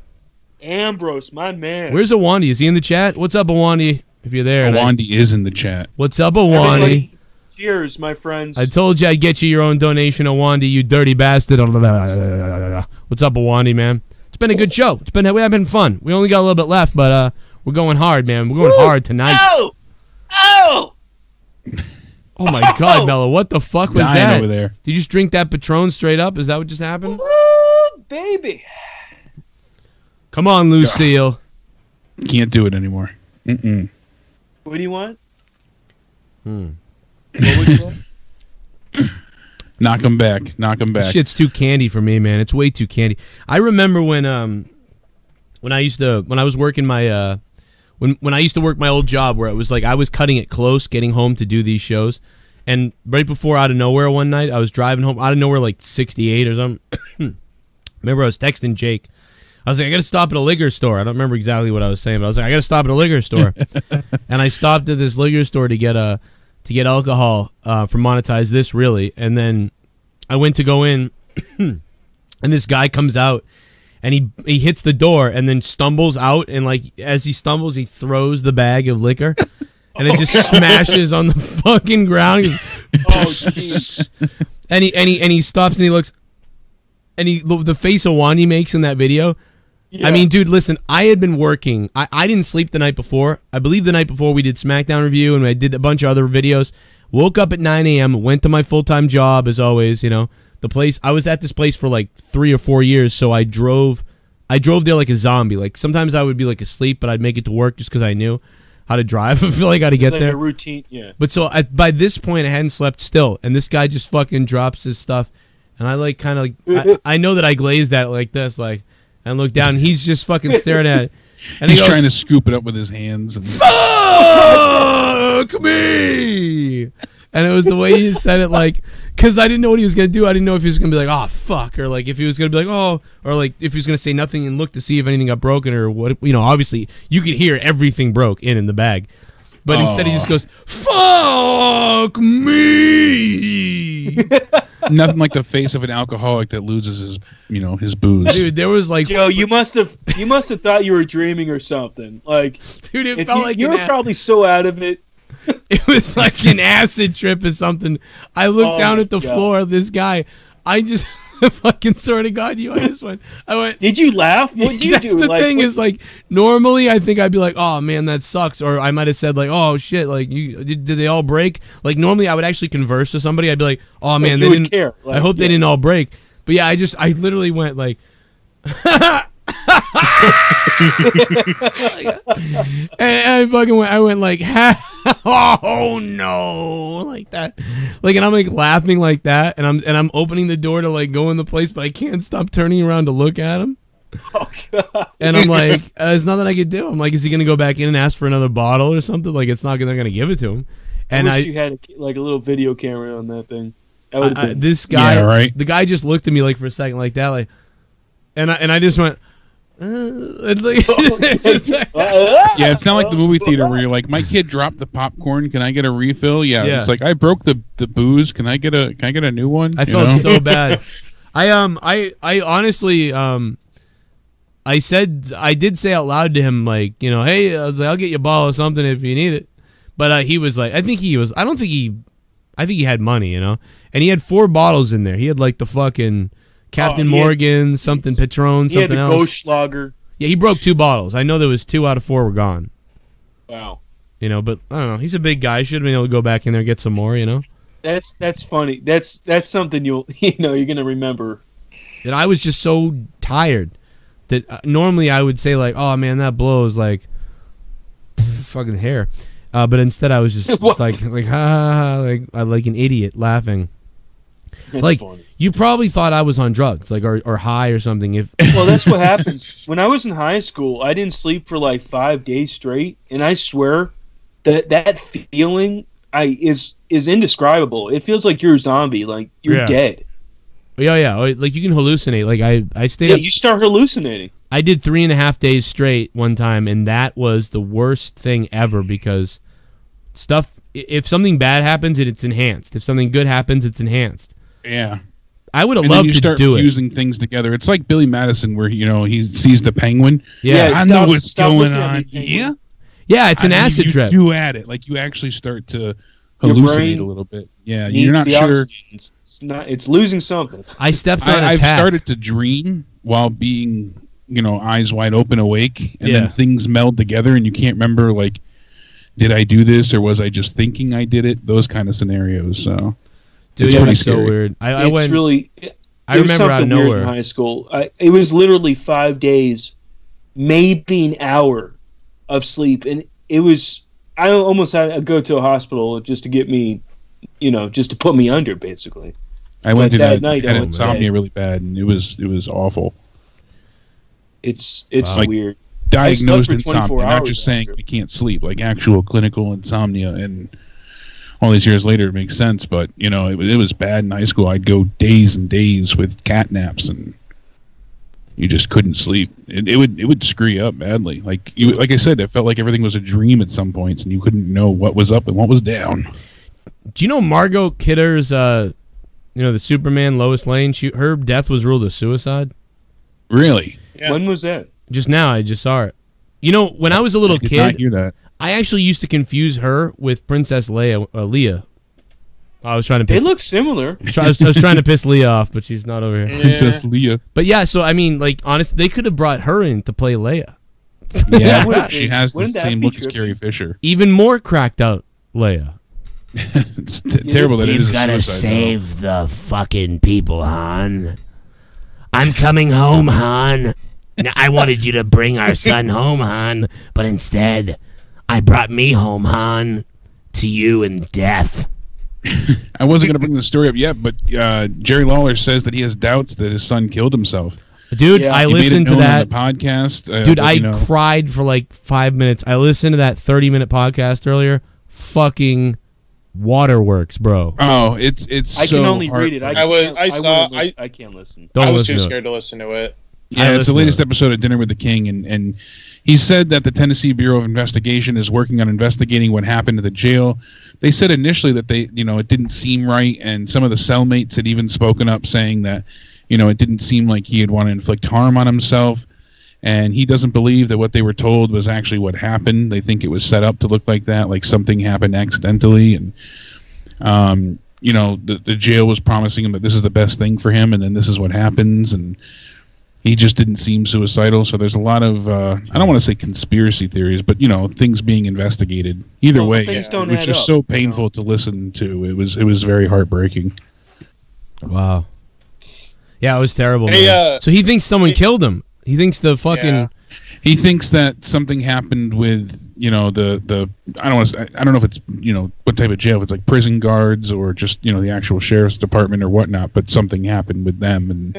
Ambrose, my man. Where's Awandi? Is he in the chat? What's up, Awandi? If you're there. Awandi is in the chat. What's up, Awandi? Everybody, cheers, my friends. I told you I'd get you your own donation, Awandi, you dirty bastard. What's up, Awandi, man? It's been a good show. We've having fun. We only got a little bit left, but we're going hard, man. We're going hard tonight. Oh! Oh! Oh my God, Mello! What the fuck was Dying that? over there. Did you just drink that Patron straight up? Is that what just happened? Ooh, baby. Come on, Lucille. Can't do it anymore. Mm-mm. What do you want? What would you want? Knock him back. Knock him back. This shit's too candy for me, man. It's way too candy. I remember when I was working my when I used to work my old job where it was like I was cutting it close, getting home to do these shows, and right before Out of Nowhere one night, I was driving home Out of Nowhere like 68 or something. Remember I was texting Jake. I was like, I got to stop at a liquor store. I don't remember exactly what I was saying, but I was like, I got to stop at a liquor store. And I stopped at this liquor store to get alcohol for Monetize This, really. And then I went to go in, and this guy comes out, and he hits the door and then stumbles out, and like as he stumbles, he throws the bag of liquor, and it just smashes on the fucking ground. He goes, and he stops and he looks, and the face Awani makes in that video. Yeah. I mean, dude, listen, I had been working. I didn't sleep the night before. I believe the night before we did SmackDown review and I did a bunch of other videos. Woke up at 9 a.m., went to my full-time job, as always, you know. The place, I was at this place for like 3 or 4 years, so I drove there like a zombie. Like, sometimes I would be like asleep, but I'd make it to work just because I knew how to drive. I feel like I got to get like there. a routine, yeah. But so by this point, I hadn't slept still, and this guy just fucking drops his stuff, and I like kind of like, I know that I glazed at it like this, like, and look down, and he's just fucking staring at it. And he's he goes, trying to scoop it up with his hands. And fuck me! And it was the way he said it, like, because I didn't know what he was going to do. I didn't know if he was going to be like, oh, fuck, or like if he was going to be like, oh, or like if he was going to say nothing and look to see if anything got broken or what. You know, obviously, you could hear everything broke in the bag. But instead he just goes, fuck me! Nothing like the face of an alcoholic that loses his, you know, his booze. Dude, there was like, Joe, you must have thought you were dreaming or something. Like, dude, it felt like you were probably so out of it. It was like an acid trip or something. I looked down at the floor of this guy. I just fucking swear to God, I went. Did you laugh? What did you That's do? the Like, thing is, like, normally I think I'd be like, oh man, that sucks, or I might have said like, oh shit, like, did they all break? Like, normally I would actually converse with somebody. I'd be like, oh man, they didn't care. Like, I hope they didn't all break. But yeah, I literally went like. and I went like, oh no, like that, like, and I'm like laughing like that, and I'm opening the door to like go in the place, but I can't stop turning around to look at him. Oh God. And I'm like, there's nothing I could do. I'm like, is he gonna go back in and ask for another bottle or something? Like, they're gonna give it to him. And I wish you had like a little video camera on that thing. This guy, yeah, right? The guy just looked at me like for a second like that, like, and I just went. Yeah, it's not like the movie theater where you're like, my kid dropped the popcorn. Can I get a refill? Yeah. It's like, I broke the booze. Can I get a new one? I felt so bad. I honestly I did say out loud to him, like, you know, hey, I was like, I'll get you a bottle of something if you need it. But he was like, I think he had money, you know, and he had 4 bottles in there. He had like the fucking Captain Morgan, something Patron, something else. He had the Ghost Lager. Yeah, he broke 2 bottles. I know there was 2 out of 4 were gone. Wow. You know, but I don't know. He's a big guy. Should have been able to go back in there and get some more, you know? That's funny. That's something you're gonna remember. And I was just so tired that normally I would say like, oh man, that blows, like fucking hair. But instead I was just like like an idiot laughing. That's like funny. You probably thought I was on drugs, like or high or something. Well, that's what happens. When I was in high school, I didn't sleep for like 5 days straight, and I swear that feeling is indescribable. It feels like you're a zombie, like you're dead. Yeah, like you can hallucinate. Like I stayed. Yeah, you start hallucinating. I did 3.5 days straight one time, and that was the worst thing ever because if something bad happens, it's enhanced. If something good happens, it's enhanced. Yeah. I would have loved to do it. You start fusing things together. It's like Billy Madison, where he sees the penguin. Yeah, I know what's going on. Yeah, it's an acid trip. You do at it, like you actually start to hallucinate a little bit. Yeah, you're not sure. It's losing something. I stepped on a I've tack. started to dream while being, eyes wide open, awake, and then things meld together, and you can't remember, like, did I do this or was I just thinking I did it? Those kind of scenarios. So. Dude, it was so weird. I remember out of nowhere in high school. It was literally 5 days, maybe an hour of sleep, and it was. I almost had to go to a hospital just to get me, just to put me under, basically. I went to that night. I had insomnia really bad, and it was awful. It's weird. Diagnosed insomnia, not just saying I can't sleep, like actual clinical insomnia, and. All these years later, it makes sense, but it was bad in high school. I'd go days and days with cat naps, and you just couldn't sleep. It would screw you up badly. Like I said, it felt like everything was a dream at some points, and you couldn't know what was up and what was down. Do you know Margot Kidder's, the Superman Lois Lane? Her death was ruled a suicide. Really? Yeah. When was that? Just now, I just saw it. When I was a little kid, I did not hear that. I actually used to confuse her with Princess Leia. I was trying to. They look similar. I was trying to piss Leah off, but she's not over here. Yeah. Princess Leia. But yeah, so I mean, like, honestly, they could have brought her in to play Leia. Yeah, she has the same look as Carrie Fisher. Even more cracked out Leia. It's terrible that it is You've a got to suicide save the fucking people, Han. I'm coming home, Han. Now, I wanted you to bring our son home, Han, but instead, I brought me home, Han, to you in death. I wasn't going to bring the story up yet, but Jerry Lawler says that he has doubts that his son killed himself. Dude, I listened to that on the podcast. Dude, I cried for like 5 minutes. I listened to that 30-minute podcast earlier. Fucking waterworks, bro. Oh, it's. I can only read it. I can't listen. I was too scared to listen to it. Yeah, it's the latest episode of Dinner with the King, and he said that the Tennessee Bureau of Investigation is working on investigating what happened to the jail. They said initially that it didn't seem right, and some of the cellmates had even spoken up saying that, it didn't seem like he had want to inflict harm on himself, and he doesn't believe that what they were told was actually what happened. They think it was set up to look like that, like something happened accidentally, and the jail was promising him that this is the best thing for him, and then this is what happens, and he just didn't seem suicidal. So there's a lot of I don't want to say conspiracy theories, but things being investigated. Either way, it was just so painful to listen to. It was very heartbreaking. Wow. Yeah, it was terrible. Hey, so he thinks someone killed him. He thinks the fucking. Yeah. He thinks that something happened with the I don't know if it's what type of jail, if it's like prison guards or just the actual sheriff's department or whatnot, but something happened with them and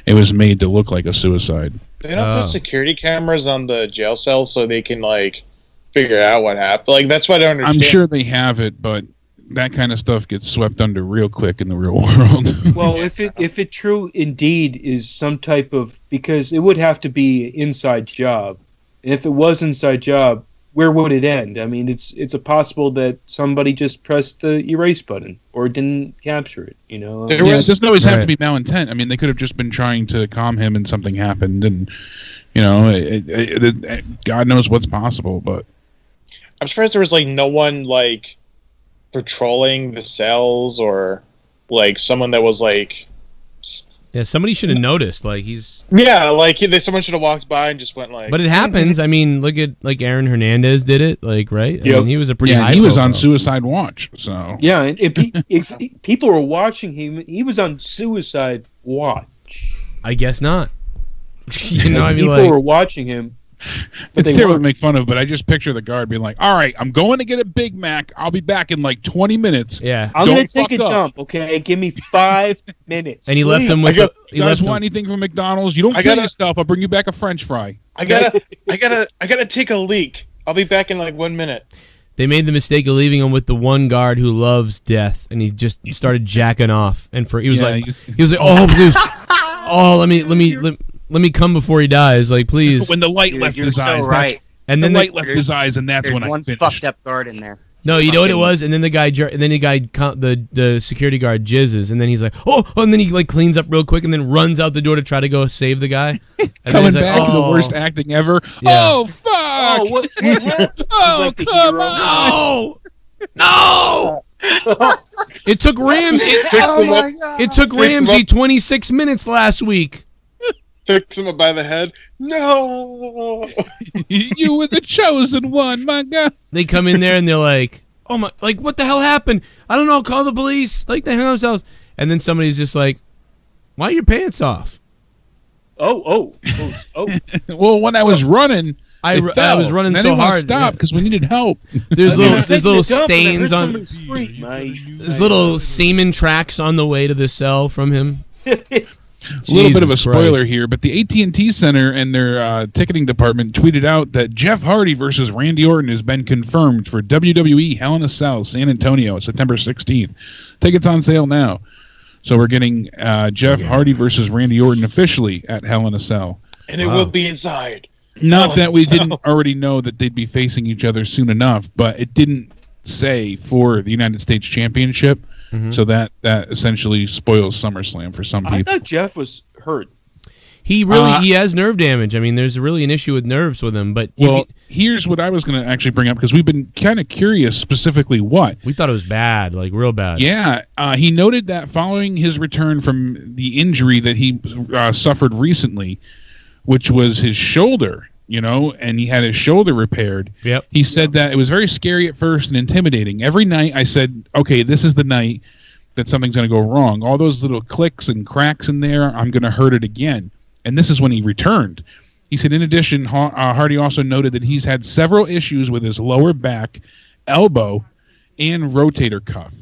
it was made to look like a suicide. They don't put security cameras on the jail cell so they can figure out what happened. Like that's what I don't understand. I'm sure they have it, but that kind of stuff gets swept under real quick in the real world. Well, if it true indeed is some type of, because it would have to be inside job, and if it was inside job, where would it end? I mean, it's a possible that somebody just pressed the erase button or didn't capture it. It doesn't always have to be malintent. I mean, they could have just been trying to calm him, and something happened, and God knows what's possible. But I'm surprised there was no one patrolling the cells or someone that was yeah, somebody should have noticed. Someone should have walked by and just went But it happens. I mean, look at Aaron Hernandez did it, right? I mean, he was a pretty high. He was on suicide watch. So yeah, and people were watching him. He was on suicide watch. I guess not. People were watching him. It's terrible to make fun of, but I just picture the guard being like, all right, I'm going to get a Big Mac. I'll be back in 20 minutes. Yeah. I'm going to take a dump, okay? Give me 5 minutes. And he left them with you guys want anything from McDonald's? You don't kill yourself. I'll bring you back a French fry. I gotta take a leak. I'll be back in 1 minute. They made the mistake of leaving him with the one guard who loves death, and he just started jacking off. And he was like, oh, please. Oh, let me come before he dies, please. When the light left his eyes, right. And then the light left his eyes, and that's when I finished. One fucked up guard in there. No, you know what it was, and then the security guard jizzes, and then he's like, oh, and then he cleans up real quick, and then runs out the door to try to go save the guy. And coming back to the worst acting ever. Yeah. Oh fuck! Oh, what happened? Oh come on! No! It took It took Ramsey 26 minutes last week. Picks him up by the head. No, you were the chosen one, my God. They come in there and they're like, "Oh my! What the hell happened? I don't know. Call the police." They hang themselves, and then somebody's just like, "Why are your pants off?" Oh! Well, when I was running, I was running so hard. Stop because we needed help. There's little stains on. There's little semen tracks on the way to the cell from him. A little bit of a spoiler here, but the AT&T Center and their ticketing department tweeted out that Jeff Hardy versus Randy Orton has been confirmed for WWE Hell in a Cell San Antonio, September 16th. Tickets on sale now. So we're getting Jeff Hardy versus Randy Orton officially at Hell in a Cell. And it will be inside. Not that we didn't already know that they'd be facing each other soon enough, but it didn't say for the United States Championship. Mm-hmm. So that essentially spoils SummerSlam for some people. I thought Jeff was hurt. He has nerve damage. I mean, there's really an issue with nerves with him. But here's what I was going to actually bring up because we've been kind of curious specifically what. We thought it was bad, real bad. Yeah. He noted that following his return from the injury that he suffered recently, which was his shoulder, you know, and he had his shoulder repaired. Yep. He said that it was very scary at first and intimidating. Every night I said, okay, this is the night that something's going to go wrong. All those little clicks and cracks in there, I'm going to hurt it again. And this is when he returned. He said, in addition, Hardy also noted that he's had several issues with his lower back, elbow, and rotator cuff.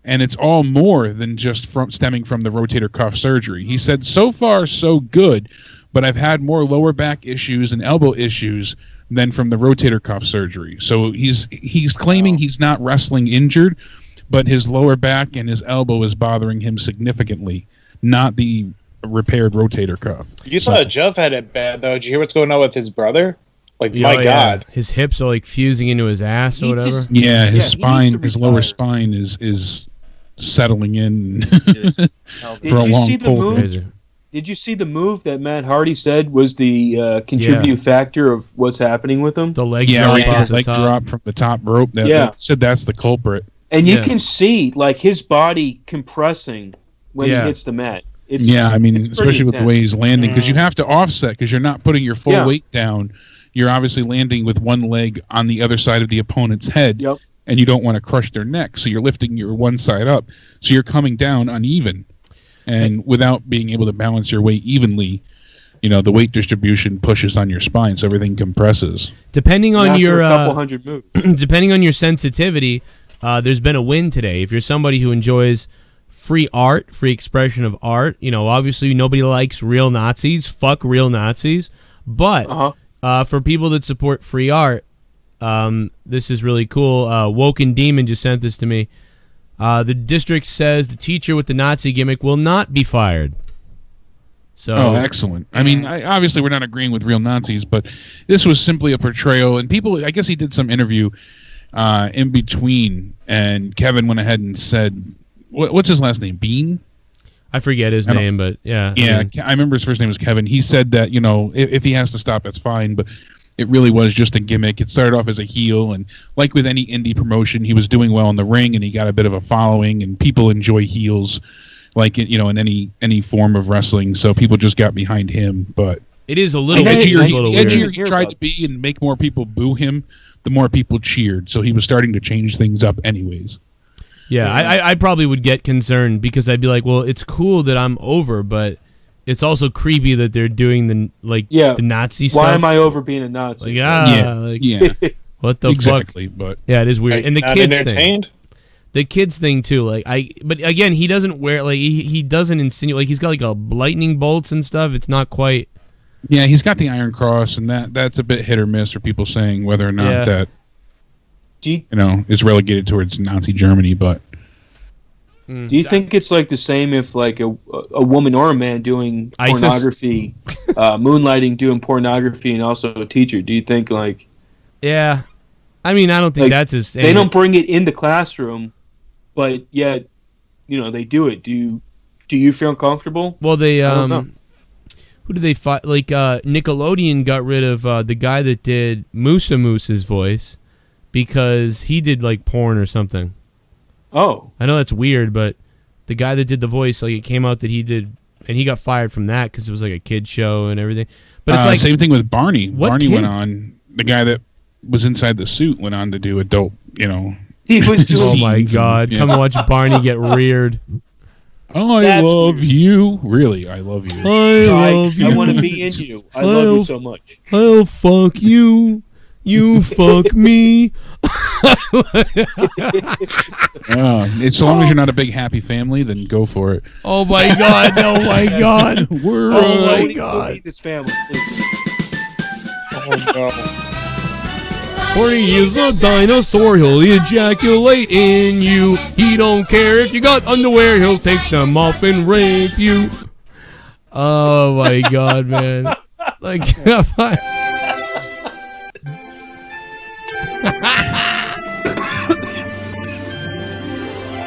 And it's all more than just stemming from the rotator cuff surgery. He said, so far, so good, but I've had more lower back issues and elbow issues than from the rotator cuff surgery. So he's claiming he's not wrestling injured, but his lower back and his elbow is bothering him significantly, not the repaired rotator cuff. You thought Jeff had it bad, though. Did you hear what's going on with his brother? Like, Yeah, my God. his hips are like fusing into his ass or whatever. His spine, his lower spine is settling in for a long pull. Did you see the move that Matt Hardy said was the contributing factor of what's happening with him? The leg drop from the top rope. That said that's the culprit. And you can see like his body compressing when he hits the mat. I mean, especially with the way he's landing, because you have to offset because you're not putting your full weight down. You're obviously landing with one leg on the other side of the opponent's head, and you don't want to crush their neck, so you're lifting your one side up. So you're coming down uneven, and without being able to balance your weight evenly, you know, the weight distribution pushes on your spine, so everything compresses. Depending on your couple hundred moves. Depending on your sensitivity, there's been a win today. If you're somebody who enjoys free art, free expression of art, you know, obviously nobody likes real Nazis. Fuck real Nazis. But for people that support free art, this is really cool. Woken Demon just sent this to me. The district says the teacher with the Nazi gimmick will not be fired. So, excellent. I mean, obviously we're not agreeing with real Nazis, but this was simply a portrayal. And people, I guess he did some interview in between, and Kevin went ahead and said, what's his last name? Bean? I forget his name, but yeah. Yeah, I remember his first name was Kevin. He said that, you know, if he has to stop, that's fine, but it really was just a gimmick. It started off as a heel, and like with any indie promotion, he was doing well in the ring, and he got a bit of a following, and people enjoy heels, like, you know, in any form of wrestling, so people just got behind him, but it is a little the weird. edgier he tried to be and make more people boo him, the more people cheered, so he was starting to change things up anyways. Yeah, I probably would get concerned because I'd be like, well, it's cool that I'm over, but it's also creepy that they're doing the Nazi stuff. Why am I over being a Nazi? What the exactly, fuck? But yeah, it is weird. And the kids thing. The kids thing too, but again, he doesn't wear he doesn't insinuate he's got like a lightning bolts and stuff. It's not quite. Yeah, he's got the Iron Cross, and that's a bit hit or miss for people saying whether or not that. You know, is relegated towards Nazi Germany, but do you think it's like the same if like a woman or a man doing pornography, moonlighting, doing pornography, and also a teacher? Do you think like? Yeah, I mean, I don't think that's as they don't bring it in the classroom, but yet, you know, they do it. Do you feel comfortable? Well, they who did they fight? Like Nickelodeon got rid of the guy that did Musa Moose's voice. Because he did like porn or something. Oh, I know that's weird, but the guy that did the voice, like it came out that he did, and he got fired from that because it was like a kid show and everything. But it's like same thing with Barney. Barney kid? Went on. The guy that was inside the suit went on to do adult. You know, he was. Oh my God! Come watch Barney get reared. I love you. Really, I love you. I love you. I want to be in you. I love you so much. I'll fuck you. You fuck me. It's so long as you're not a big happy family, then go for it. Oh my God! Oh my God! Oh my God! This family. Oh no! Horny is a dinosaur. He'll ejaculate in you. He don't care if you got underwear. He'll take them off and rape you. Oh my God, man! Like.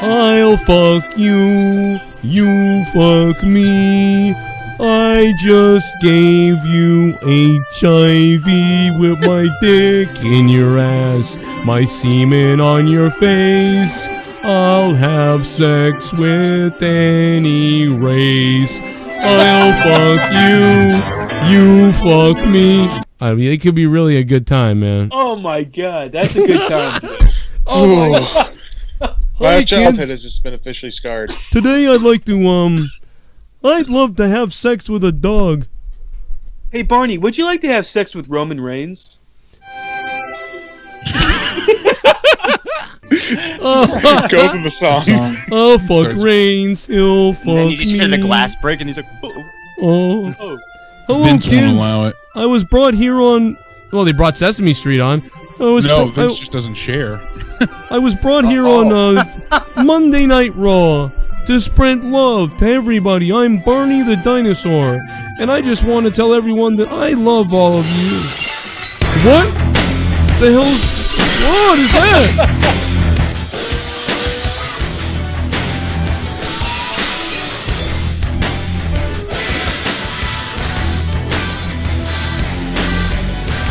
I'll fuck you, you fuck me. I just gave you HIV with my dick in your ass, my semen on your face. I'll have sex with any race. I'll fuck you, you fuck me. I mean, it could be really a good time, man. Oh my God, that's a good time. Oh my God. My childhood has just been officially scarred. Today I'd like to, I'd love to have sex with a dog. Hey, Barney, would you like to have sex with Roman Reigns? Go for the song. Oh, fuck Reigns. He'll fuck And you just hear the me. glass break, and he's like, Oh. Hello, Vince won't kids. allow it. I was brought here on... Well, they brought Sesame Street on. Vince just doesn't share. I was brought here on Monday Night Raw to spread love to everybody. I'm Barney the Dinosaur, and I just want to tell everyone that I love all of you. What the hell's... What is that?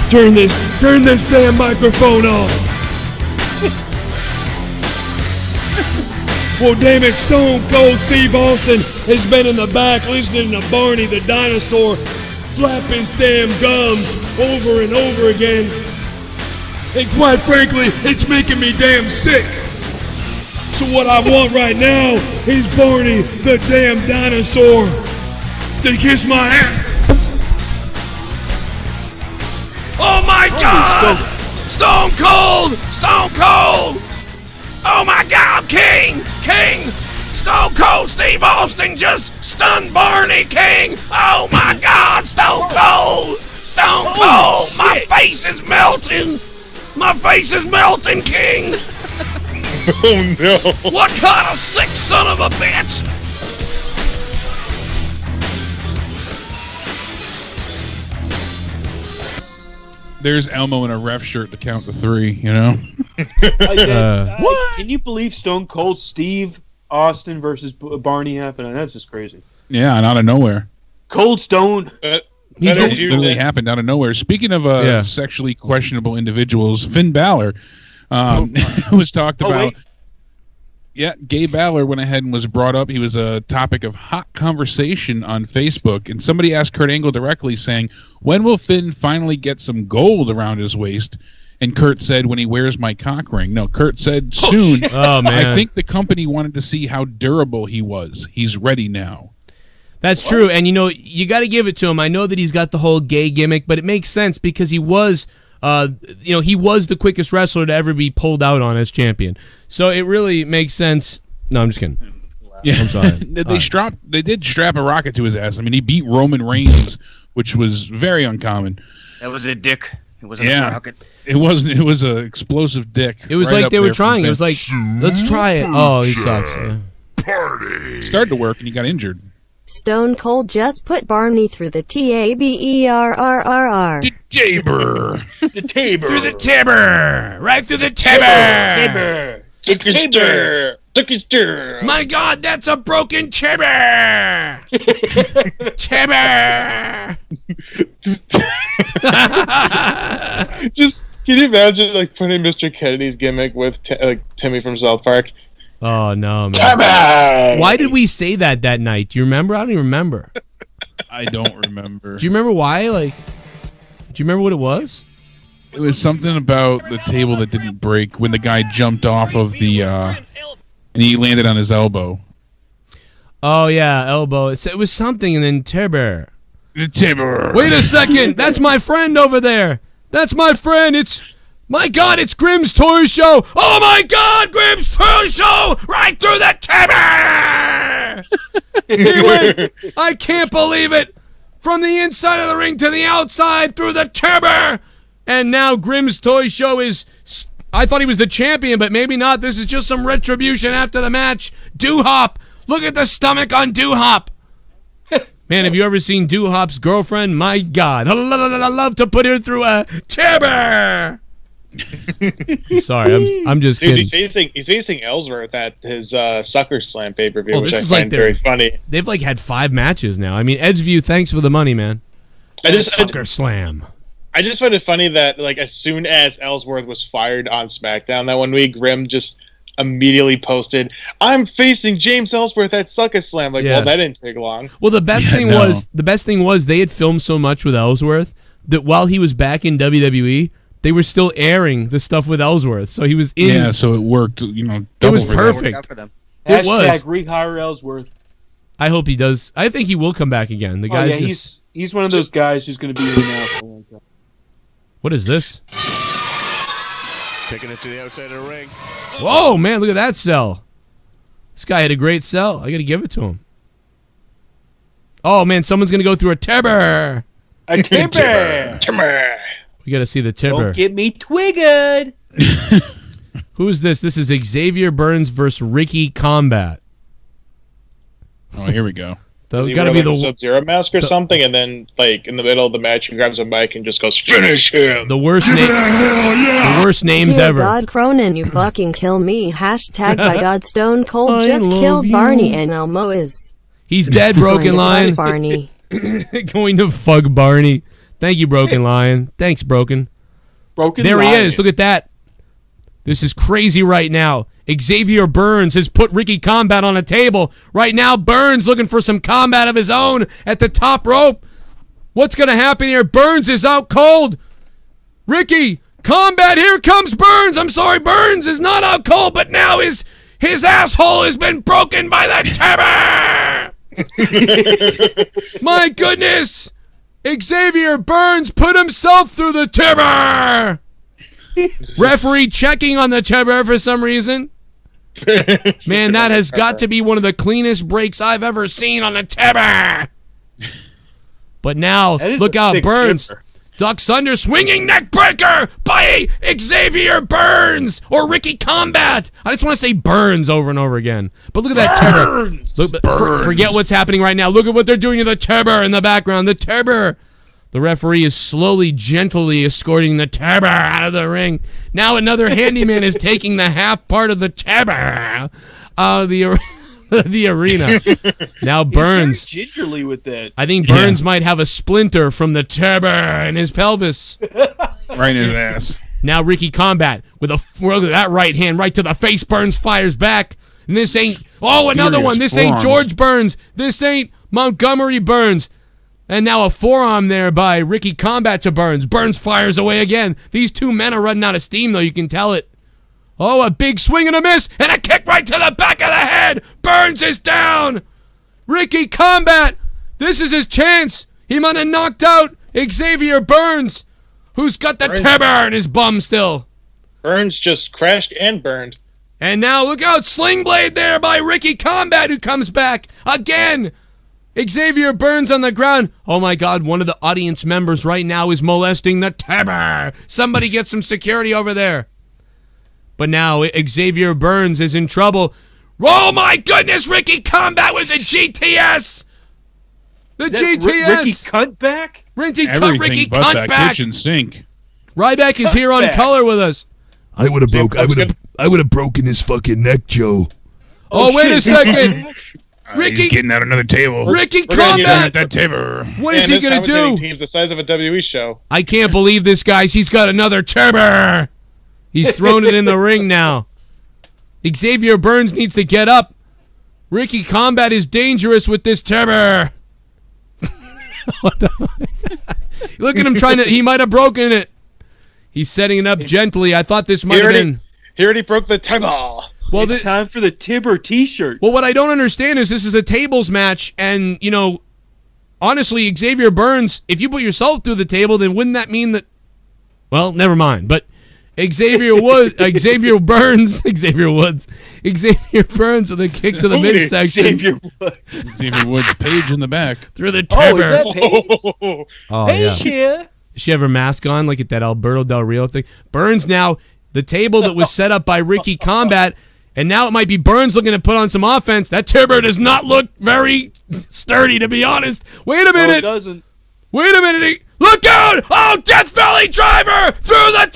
Turn this damn microphone off. Well, damn it, Stone Cold Steve Austin has been in the back listening to Barney the Dinosaur flap his damn gums over and over again. And quite frankly, it's making me damn sick. So what I want right now is Barney the damn Dinosaur to kiss my ass. Oh my God! Stone Cold! Stone Cold! Oh my God, King! King! Stone Cold Steve Austin just stunned Barney, King! Oh my God, Stone Cold! Stone Cold! My face is melting! My face is melting, King! Oh no! What kind of sick son of a bitch? There's Elmo in a ref shirt to count to 3, you know? What? Can you believe Stone Cold Steve Austin versus Barney happened? That's just crazy. Yeah, and out of nowhere. Cold Stone. It literally happened out of nowhere. Speaking of sexually questionable individuals, Finn Balor was talked about. Yeah, Gay Balor went ahead and was brought up. He was a topic of hot conversation on Facebook, and somebody asked Kurt Angle directly, saying, when will Finn finally get some gold around his waist? And Kurt said, when he wears my cock ring. No, Kurt said, soon. Oh, man. I think the company wanted to see how durable he was. He's ready now. That's true, and you got to give it to him. I know that he's got the whole gay gimmick, but it makes sense because he was... he was the quickest wrestler to ever be pulled out on as champion. So it really makes sense. No, I'm just kidding. Yeah. I'm sorry. They did strap a rocket to his ass. I mean, he beat Roman Reigns, which was very uncommon. That was a dick. It wasn't a rocket. It wasn't. It was an explosive dick. It was right like up they were there from trying. It was like, Vince. let's try it. Oh, he sucks. Yeah. It started to work, and he got injured. Stone Cold just put Barney through the TABERRRR. The Tabor. The Tabor. Through the Tabor. Right through the Tabor. Tabor. Tabor. My God, that's a broken Tabor. Tabor. Just, can you imagine like putting Mr. Kennedy's gimmick with Timmy from South Park? Oh, no, man. Timmy! Why did we say that night? Do you remember? I don't even remember. I don't remember. Do you remember why? Like, do you remember what it was? It was something about the table that didn't break when the guy jumped off of the, and he landed on his elbow. Oh, yeah, elbow. It was something, and then Tabor. The Tabor. Wait a second. That's my friend over there. That's my friend. My God, it's Grimm's Toy Show. Oh, my God, Grimm's Toy Show. Right through the Tabor. He went. I can't believe it. From the inside of the ring to the outside through the Tabor. And now Grimm's Toy Show is... I thought he was the champion, but maybe not. This is just some retribution after the match. Doo-Hop. Look at the stomach on Doo-Hop. Man, have you ever seen Doo-Hop's girlfriend? My God. I love to put her through a Tabor. Sorry, I'm just kidding. He's facing Ellsworth at his Sucker Slam pay-per-view, Oh, which this I is find like very funny. They've like had 5 matches now. I mean, AidZ View, thanks for the money, man. Sucker Slam. I just find it funny that like as soon as Ellsworth was fired on SmackDown that one week, Grimm just immediately posted, "I'm facing James Ellsworth at Sucker Slam." Like, well, that didn't take long. Well, the best thing was they had filmed so much with Ellsworth that while he was back in WWE, they were still airing the stuff with Ellsworth. So he was in. Yeah, so it worked. You know, it was double for perfect. them. It was. Hashtag rehire Ellsworth. I hope he does. I think he will come back again. The guy's just, he's one of those guys who's going to be in now for a long time. What is this? Taking it to the outside of the ring. Whoa, man, look at that sell. This guy had a great sell. I got to give it to him. Oh, man, someone's going to go through a tibber. A tibber. We got to see the tibber. Don't get me twiggered. Who is this? This is Xavier Burns versus Ricky Combat. Oh, here we go. Does he Got to wear, be like, the a Sub-Zero mask or something, and then, like, in the middle of the match, he grabs a mic and just goes, finish him! The worst the worst names Dear ever. God, Cronin, you fucking kill me. Hashtag by God, Stone Cold I just love killed you. Barney and Elmo is. He's dead, Broken Lion. Barney. Going to fuck Barney. Thank you, Broken Lion. Thanks, Broken. There Lion. he is. Look at that. This is crazy right now. Xavier Burns has put Ricky Combat on a table. Right now, Burns looking for some combat of his own at the top rope. What's going to happen here? Burns is out cold. Ricky Combat, here comes Burns. I'm sorry, Burns is not out cold, but now his asshole has been broken by the tibber. My goodness. Xavier Burns put himself through the tibber. Referee checking on the tibber for some reason. Man, that has got to be one of the cleanest breaks I've ever seen on a tibber. But now, look out, Burns. Tibber. Ducks under, swinging neck breaker by Xavier Burns or Ricky Combat. I just want to say Burns over and over again. But look at that tibber. Look, forget what's happening right now. Look at what they're doing to the tibber in the background. The tibber. The referee is slowly, gently escorting the tibber out of the ring. Now another handyman is taking the half part of the tibber out of the arena. Now Burns. He's very gingerly with that. I think Burns might have a splinter from the tibber in his pelvis. Right in his ass. Now Ricky Combat with look at that right hand right to the face. Burns fires back. And this ain't... Oh, another Furious one. This ain't forearms. George Burns. This ain't Montgomery Burns. And now a forearm there by Ricky Combat to Burns. Burns fires away again. These two men are running out of steam, though. You can tell it. Oh, a big swing and a miss, and a kick right to the back of the head. Burns is down. Ricky Combat. This is his chance. He might have knocked out Xavier Burns, who's got the tibber in his bum still. Burns just crashed and burned. And now look out, Sling Blade there by Ricky Combat, who comes back again. Xavier Burns on the ground. Oh my God, one of the audience members right now is molesting the tibber. Somebody get some security over there. But now Xavier Burns is in trouble. Oh my goodness, Ricky Combat with the GTS. The GTS. Ricky Cuntback? Ricky Everything but that Cuntback. kitchen sink. Ryback is here on color with us. I would have broken his fucking neck, Joe. Oh, wait a second. Ricky, he's getting out another table. Ricky We're gonna Combat. get that tibber. What is he gonna do? Team's the size of a WWE show. I can't believe this, guys. He's got another tibber. He's thrown it in the ring now. Xavier Burns needs to get up. Ricky Combat is dangerous with this tibber. Look at him trying to... He might have broken it. He's setting it up gently. I thought this might have been... He already broke the tibber. Well, it's time for the Tibber T-shirt. Well, what I don't understand is this is a tables match, and, you know, honestly, Xavier Burns, if you put yourself through the table, then wouldn't that mean that... Well, never mind, but Xavier Burns with a kick to the midsection. Xavier Woods, Page in the back. Through the tibber. Oh, is that Paige? Oh, Paige yeah. here. Does she have her mask on, like at that Alberto Del Rio thing? Burns now, the table that was set up by Ricky Combat, and now it might be Burns looking to put on some offense. That tibber does not look very sturdy, to be honest. Wait a minute. No, it doesn't. Wait a minute. Look out! Oh, Death Valley Driver through the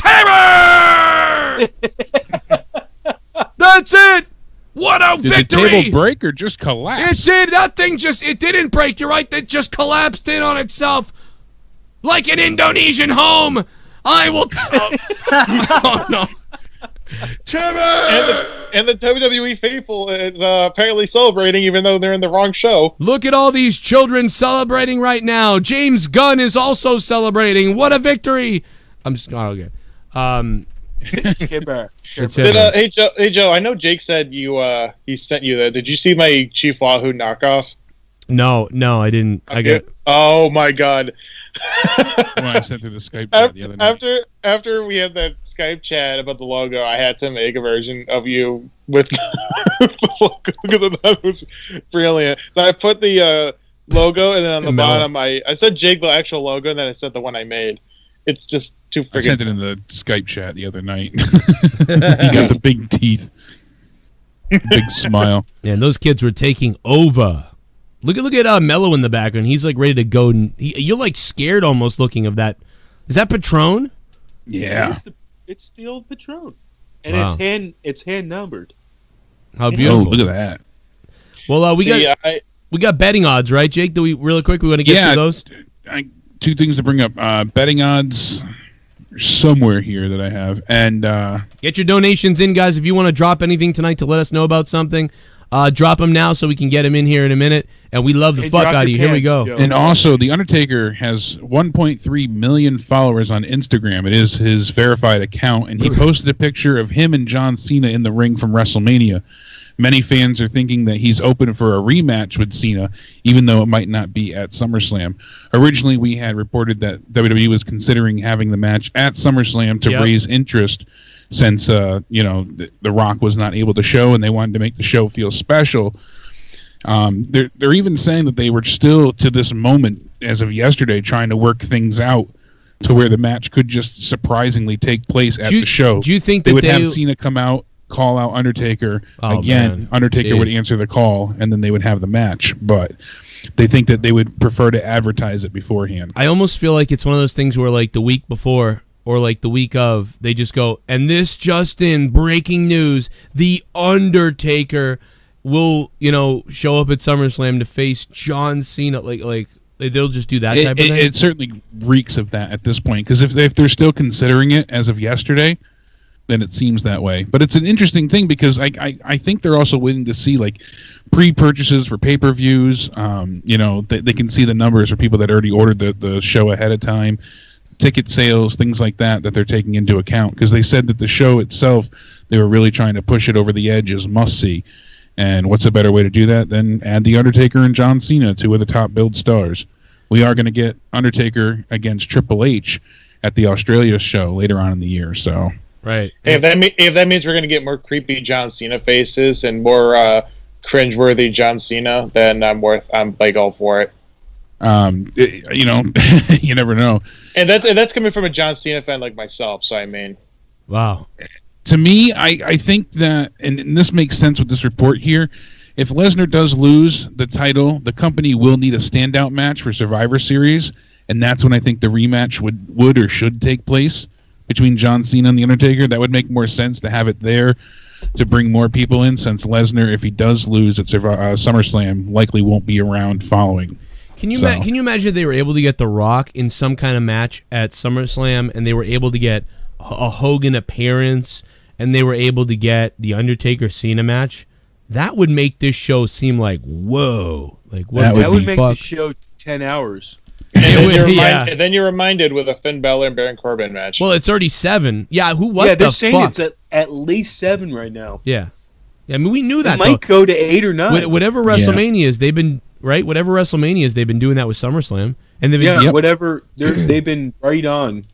tibber! That's it! What a Did victory! the table break or just collapse? It did. That thing it didn't break. You're right. It just collapsed in on itself. Like an Indonesian home. I will... Oh no. Tibber! And the WWE faithful is apparently celebrating, even though they're in the wrong show. Look at all these children celebrating right now. James Gunn is also celebrating. What a victory! I'm just okay. Hey Joe, I know Jake said he sent you that. Did you see my Chief Wahoo knockoff? No, I didn't. Oh my god! When I sent through the Skype chat the other night. After we had that Skype chat about the logo, I had to make a version of you with the logo. That was brilliant. So I put the logo, and then on the bottom, I said Jake the actual logo, and then I said the one I made. It's just too friggin' I sent it in the Skype chat the other night. He got the big teeth. Big smile. Yeah, and those kids were taking over. Look at Mello in the background. He's like ready to go. You're like scared almost looking of that. Is that Patron? Yeah. It's the old Patron. And it's hand numbered. How beautiful. Oh, look at that. Well, we got betting odds, right, Jake? We want to get through those? Two things to bring up. Betting odds somewhere here that I have. And get your donations in, guys. If you want to drop anything tonight to let us know about something, drop them now so we can get them in here in a minute. And we love the fuck out of you. Here we go. Joe. And also, The Undertaker has 1.3 million followers on Instagram. It is his verified account. And he posted a picture of him and John Cena in the ring from WrestleMania. Many fans are thinking that he's open for a rematch with Cena, even though it might not be at SummerSlam. Originally, we had reported that WWE was considering having the match at SummerSlam to raise interest, since The Rock was not able to show, and they wanted to make the show feel special. They're even saying that they were still, to this moment, as of yesterday, trying to work things out to where the match could just surprisingly take place at the show. Do you think they would have Cena come out, call out Undertaker again? Man. Undertaker would answer the call, and then they would have the match. But they think that they would prefer to advertise it beforehand. I almost feel like it's one of those things where, like, the week before or like the week of, they just go, and this just in, breaking news: The Undertaker will, show up at SummerSlam to face John Cena. Like they'll just do that type of thing. It certainly reeks of that at this point, because if they're still considering it as of yesterday, then it seems that way. But it's an interesting thing, because I think they're also waiting to see, like, pre-purchases for pay-per-views. They can see the numbers for people that already ordered the show ahead of time, ticket sales, things like that they're taking into account, because they said that the show itself, they were really trying to push it over the edge as must-see. And what's a better way to do that than add The Undertaker and John Cena, two of the top billed stars. We are going to get Undertaker against Triple H at the Australia show later on in the year, so... Right. If that means we're going to get more creepy John Cena faces and more cringeworthy John Cena, then I'm like all for it. You never know. And that's coming from a John Cena fan like myself. So I mean, wow. To me, I think that, and this makes sense with this report here. If Lesnar does lose the title, the company will need a standout match for Survivor Series, and that's when I think the rematch would or should take place between John Cena and The Undertaker. That would make more sense to have it there to bring more people in, since Lesnar, if he does lose at SummerSlam, likely won't be around following. Can you imagine if they were able to get The Rock in some kind of match at SummerSlam, and they were able to get a Hogan appearance, and they were able to get the Undertaker Cena match? That would make this show seem like, whoa. Like, what that would make the show 10 hours. And then you're reminded with a Finn Balor and Baron Corbin match. Well, it's already 7. Yeah, they're saying it's at least 7 right now. Yeah. I mean, we knew that. It might go to 8 or 9. Whatever WrestleMania is, they've been right. Whatever WrestleMania is, they've been doing that with SummerSlam, and they've been, whatever. They've been right on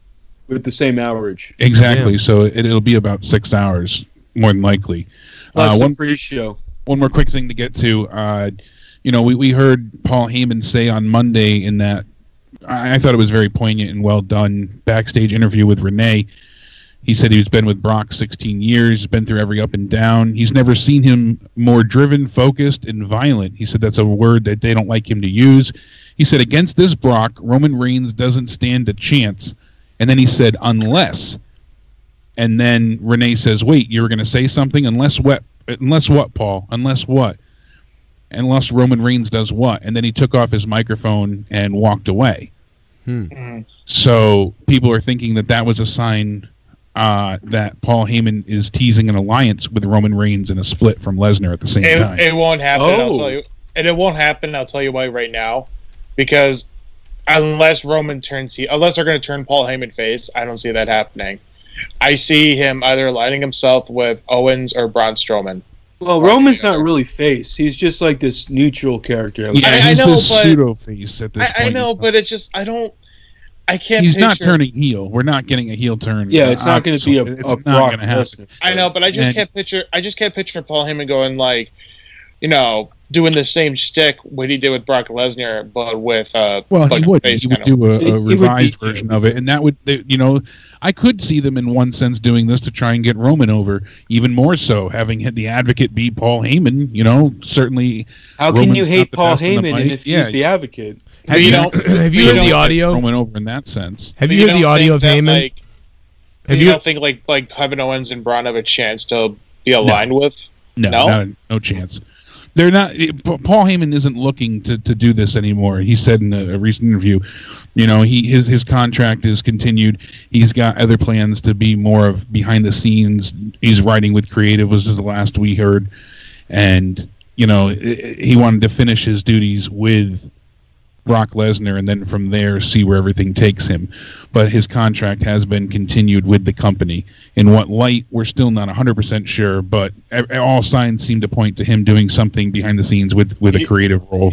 with the same average. Exactly. So it'll be about 6 hours more than likely. One pre-show. One more quick thing to get to. We heard Paul Heyman say on Monday in that, I thought it was very poignant and well done, backstage interview with Renee. He said he's been with Brock 16 years, been through every up and down. He's never seen him more driven, focused, and violent. He said that's a word that they don't like him to use. He said, against this Brock, Roman Reigns doesn't stand a chance. And then he said, unless. And then Renee says, wait, you were going to say something? Unless what, Paul? Unless what? Unless Roman Reigns does what? And then he took off his microphone and walked away. So people are thinking that was a sign that Paul Heyman is teasing an alliance with Roman Reigns and a split from Lesnar at the same time. It won't happen. I'll tell you, and it won't happen. I'll tell you why right now, because unless Roman turns unless they're going to turn Paul Heyman face, I don't see that happening. I see him either aligning himself with Owens or Braun Strowman. Well, Roman's not really face. He's just like this neutral character. Yeah, he's this pseudo face at this point. I know, but it's just I can't. He's not turning heel. We're not getting a heel turn. Yeah, it's not going to be a It's not Brock going to happen. Lesnar. I know, but I just can't picture. I just can't picture Paul Heyman going like, doing the same shtick what he did with Brock Lesnar, but with well, like he would do a revised version of it, and that would I could see them in one sense doing this to try and get Roman over, even more so having had the advocate be Paul Heyman. Certainly. How can you hate Paul Heyman and if he's the advocate? Have you heard the audio? Roman over in that sense. Have you heard the audio of Heyman? You don't think like Kevin Owens and Braun have a chance to be aligned with? No chance. They're not. Paul Heyman isn't looking to do this anymore. He said in a recent interview, his contract is continued. He's got other plans to be more of behind the scenes. He's writing with creative, was the last we heard, and he wanted to finish his duties with Brock Lesnar and then from there see where everything takes him. But his contract has been continued with the company. In what light, we're still not 100% sure, but all signs seem to point to him doing something behind the scenes with a creative role.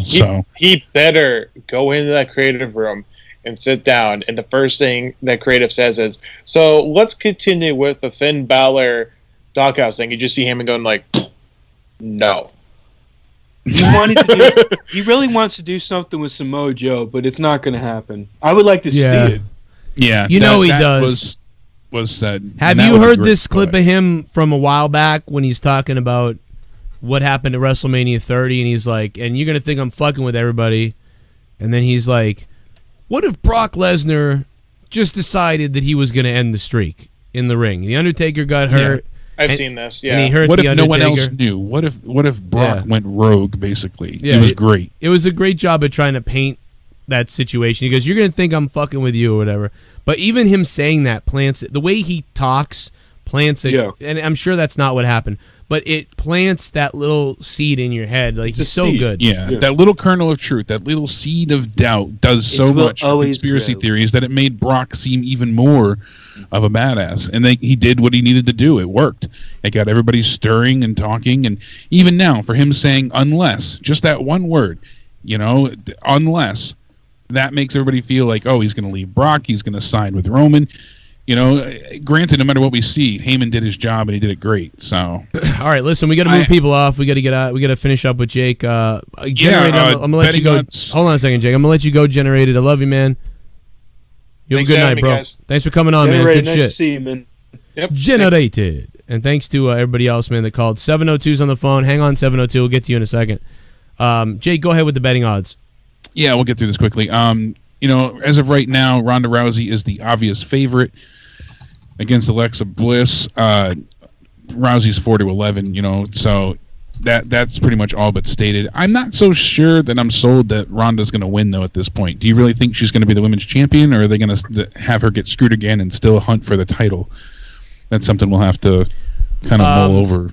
He better go into that creative room and sit down, and the first thing that creative says is, so let's continue with the Finn Balor doghouse thing. You just see him and going like, no. He really wants to do something with Samoa Joe, but it's not going to happen. I would like to see it. Yeah, he does. Was said. Have you heard this clip of him from a while back when he's talking about what happened at WrestleMania 30, and he's like, and you're going to think I'm fucking with everybody, and then he's like, what if Brock Lesnar just decided that he was going to end the streak in the ring? The Undertaker got hurt. Yeah. I've seen this, yeah. And he hurt what the if Undertaker. No one else knew? What if Brock went rogue, basically? Yeah, it was great. It was a great job at trying to paint that situation. He goes, you're going to think I'm fucking with you or whatever. But even him saying that plants it. The way he talks plants it. Yeah. And I'm sure that's not what happened. But it plants that little seed in your head. Like, it's so good. Yeah, that little kernel of truth, that little seed of doubt does so much for conspiracy theories that it made Brock seem even more of a badass. And he did what he needed to do. It worked. It got everybody stirring and talking. And even now, for him saying unless, just that one word, unless, that makes everybody feel like, oh, he's going to leave Brock, he's going to sign with Roman. Granted, no matter what we see, Heyman did his job and he did it great. So, all right, listen, we got to move people off. We got to get out. We got to finish up with Jake. Generated, I'm gonna let you go. Hold on a second, Jake. I'm gonna let you go. Generated. I love you, man. You have a good night, bro. Thanks for coming on, man. Good nice shit. To see you, man. Yep. Generated. And thanks to everybody else, man, that called. 702's on the phone. Hang on, 702. We'll get to you in a second. Jake, go ahead with the betting odds. Yeah, we'll get through this quickly. As of right now, Ronda Rousey is the obvious favorite against Alexa Bliss. Rousey's 4-11, so that's pretty much all but stated. I'm not so sure that I'm sold that Ronda's going to win, though, at this point. Do you really think she's going to be the women's champion, or are they going to have her get screwed again and still hunt for the title? That's something we'll have to kind of mull over.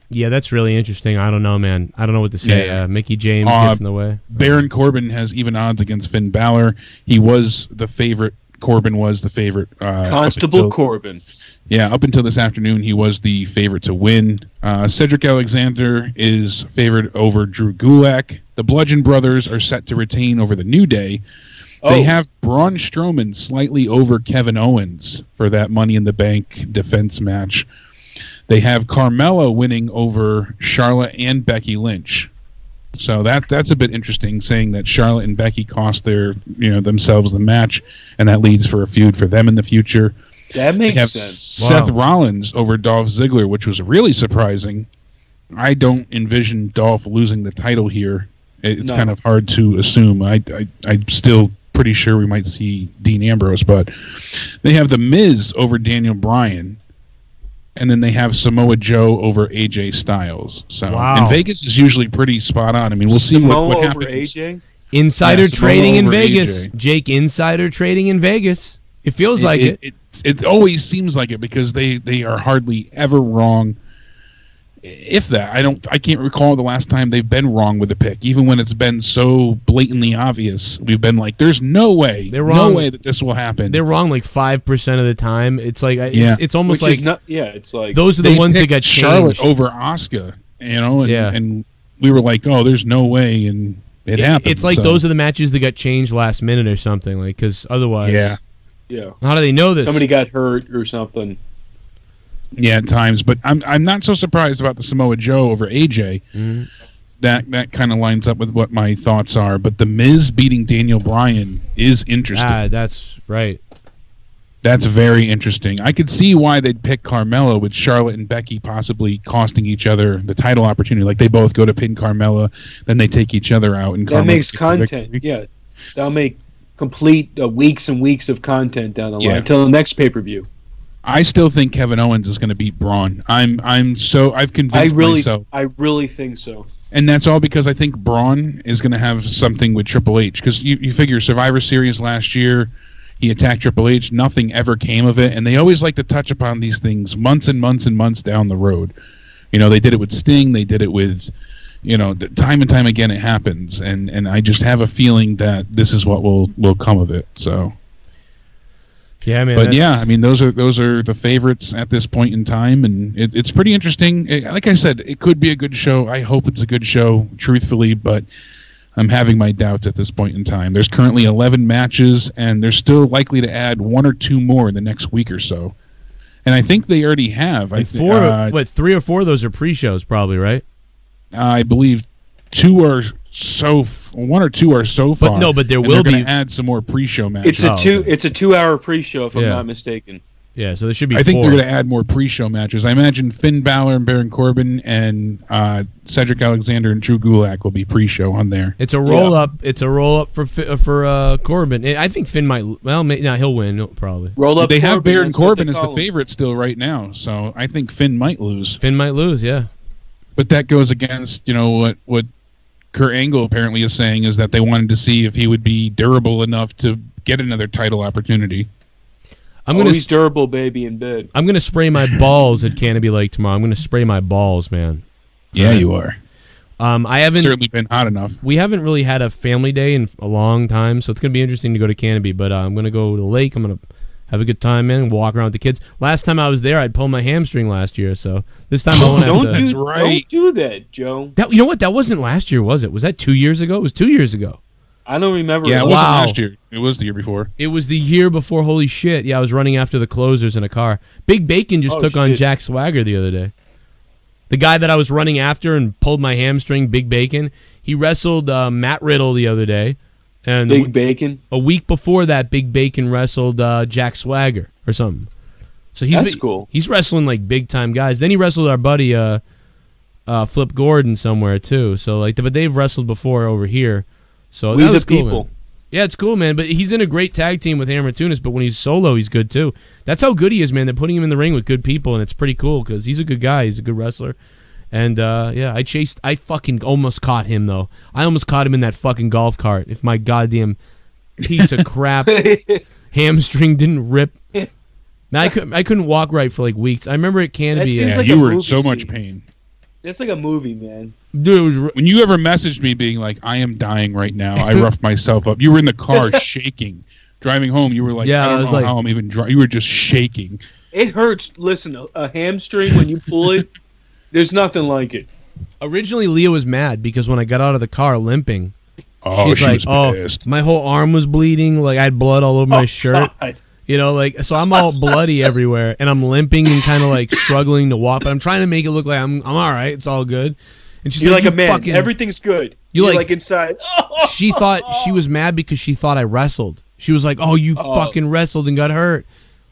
Yeah, that's really interesting. I don't know, man. I don't know what to say. Yeah. Mickey James gets in the way. Baron Corbin has even odds against Finn Balor. He was the favorite. Corbin was the favorite. Constable Corbin. Yeah, up until this afternoon, he was the favorite to win. Cedric Alexander is favored over Drew Gulak. The Bludgeon Brothers are set to retain over the New Day. They have Braun Strowman slightly over Kevin Owens for that Money in the Bank defense match. They have Carmella winning over Charlotte and Becky Lynch. So that's a bit interesting, saying that Charlotte and Becky cost themselves the match, and that leads for a feud for them in the future. That makes sense. Seth Rollins over Dolph Ziggler, which was really surprising. I don't envision Dolph losing the title here. It's kind of hard to assume. I'm still pretty sure we might see Dean Ambrose, but they have The Miz over Daniel Bryan. And then they have Samoa Joe over AJ Styles. So, and Vegas is usually pretty spot on. I mean, we'll see what happens. AJ? Insider trading in Vegas. AJ. Jake, insider trading in Vegas. It feels like it. It always seems like it because they are hardly ever wrong. If that, I can't recall the last time they've been wrong with a pick. Even when it's been so blatantly obvious, we've been like, "There's no way, no way that this will happen." They're wrong like 5% of the time. It's like it's almost Which like is not, it's like those are the ones that got Charlotte changed. over Asuka, and we were like, "Oh, there's no way," and it happened. It's like those are the matches that got changed last minute or something, like because otherwise, yeah. How do they know this? Somebody got hurt or something. Yeah, at times, but I'm not so surprised about the Samoa Joe over AJ. Mm-hmm. That kind of lines up with what my thoughts are. But the Miz beating Daniel Bryan is interesting. That's right. That's very interesting. I could see why they'd pick Carmella with Charlotte and Becky possibly costing each other the title opportunity. Like they both go to pin Carmella, then they take each other out. And that Carmella makes content. Yeah, that'll make complete weeks and weeks of content down the line until the next pay-per-view. I still think Kevin Owens is going to beat Braun. I've convinced myself. I really think so. And that's all because I think Braun is going to have something with Triple H. Because you figure Survivor Series last year, he attacked Triple H. Nothing ever came of it. And they always like to touch upon these things months and months and months down the road. You know, they did it with Sting. They did it with, time and time again it happens. And I just have a feeling that this is what will come of it. So... Yeah, man. But I mean, those are the favorites at this point in time, and it's pretty interesting. Like I said, it could be a good show. I hope it's a good show, truthfully, but I'm having my doubts at this point in time. There's currently 11 matches, and they're still likely to add 1 or 2 more in the next week or so. And I think they already have. Like 3 or 4 of those are pre-shows, probably, right? I believe 1 or 2 are so far. But there and will they're be gonna add some more pre-show matches. It's a 2-hour pre-show, if I'm not mistaken. Yeah, so there should be. I think they're going to add more pre-show matches. I imagine Finn Balor and Baron Corbin and Cedric Alexander and Drew Gulak will be pre-show on there. It's a roll-up. It's a roll-up for Corbin. I think Finn might. Well, he'll win probably. Roll up. They have Baron Corbin as the favorite still right now, so I think Finn might lose. Finn might lose, yeah. But that goes against what Kurt Angle apparently is saying is that they wanted to see if he would be durable enough to get another title opportunity. He's durable, baby, in bed. I'm gonna spray my balls at Canopy Lake tomorrow. I'm gonna spray my balls, man. Yeah, you are. I haven't certainly been hot enough. We haven't really had a family day in a long time, so it's gonna be interesting to go to Canopy. But I'm gonna go to the lake. I'm gonna have a good time, man. Walk around with the kids. Last time I was there, I'd pulled my hamstring last year, so this time I won't have to. That's right. Don't do that, Joe. You know what? That wasn't last year, was it? Was that 2 years ago? It was 2 years ago. I don't remember. Yeah, it wasn't last year. It was the year before. It was the year before. Holy shit! Yeah, I was running after the closers in a car. Big Bacon just took on Jack Swagger the other day. The guy that I was running after and pulled my hamstring, Big Bacon. He wrestled Matt Riddle the other day. And Big Bacon. A week before that, Big Bacon wrestled Jack Swagger or something. So that's cool. He's wrestling like big time guys. Then he wrestled our buddy Flip Gordon somewhere too. So but they've wrestled before over here. So that was cool, people. Man. Yeah, it's cool, man. But he's in a great tag team with Hammer Tunis. But when he's solo, he's good too. That's how good he is, man. They're putting him in the ring with good people, and it's pretty cool because he's a good guy. He's a good wrestler. And I fucking almost caught him though. I almost caught him in that fucking golf cart. If my goddamn piece of crap hamstring didn't rip. Man, I couldn't walk right for like weeks. I remember at Canopy. You were in so much pain. That's like a movie, man. Dude, when you ever messaged me being like, I am dying right now, I roughed myself up. You were in the car shaking. Driving home, you were like, I don't know how I'm even driving. You were just shaking. It hurts. Listen, a hamstring, when you pull it, there's nothing like it. Originally, Leah was mad because when I got out of the car limping, she's like, pissed. My whole arm was bleeding. Like I had blood all over my shirt. God. So I'm all bloody everywhere, and I'm limping and kind of like struggling to walk. But I'm trying to make it look like I'm all right. It's all good. And she's You're like a man. Everything's good. You're like inside. She thought she was mad because she thought I wrestled. She was like, "Oh, you fucking wrestled and got hurt."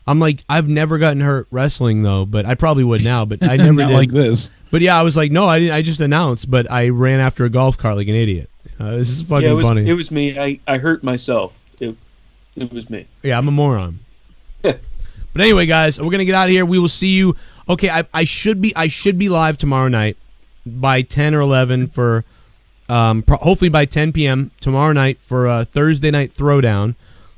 I'm like, I've never gotten hurt wrestling though, but I probably would now. But I never did. Like this. But yeah, I was like, no, I didn't. I just announced, but I ran after a golf cart like an idiot. This is fucking funny. It was me. I hurt myself. It was me. Yeah, I'm a moron. But anyway, guys, we're gonna get out of here. We will see you. Okay, I should be live tomorrow night by 10 or 11 for hopefully by 10 p.m. tomorrow night for Thursday Night Throwdown.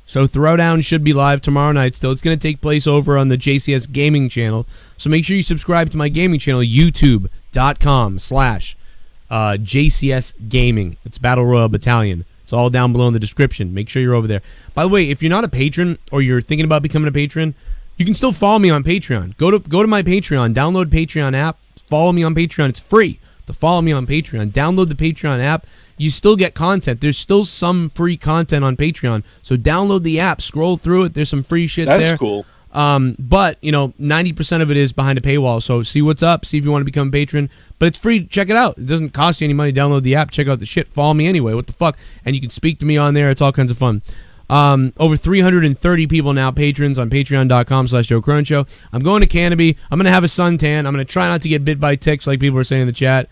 So Throwdown should be live tomorrow night still. It's going to take place over on the JCS Gaming channel. So make sure you subscribe to my gaming channel, youtube.com/JCS Gaming. It's Battle Royale Battalion. It's all down below in the description. Make sure you're over there. By the way, if you're not a patron or you're thinking about becoming a patron, you can still follow me on Patreon. Go to my Patreon. Download Patreon app. Follow me on Patreon. It's free to follow me on Patreon. Download the Patreon app. You still get content. There's still some free content on Patreon. So download the app. Scroll through it. There's some free shit there. That's cool. But, 90% of it is behind a paywall. So see what's up. See if you want to become a patron. But it's free. Check it out. It doesn't cost you any money. Download the app. Check out the shit. Follow me anyway. What the fuck? And you can speak to me on there. It's all kinds of fun. Over 330 people now, patrons on patreon.com/Joe Cronin Show. I'm going to Canopy. I'm going to have a suntan. I'm going to try not to get bit by ticks like people are saying in the chat.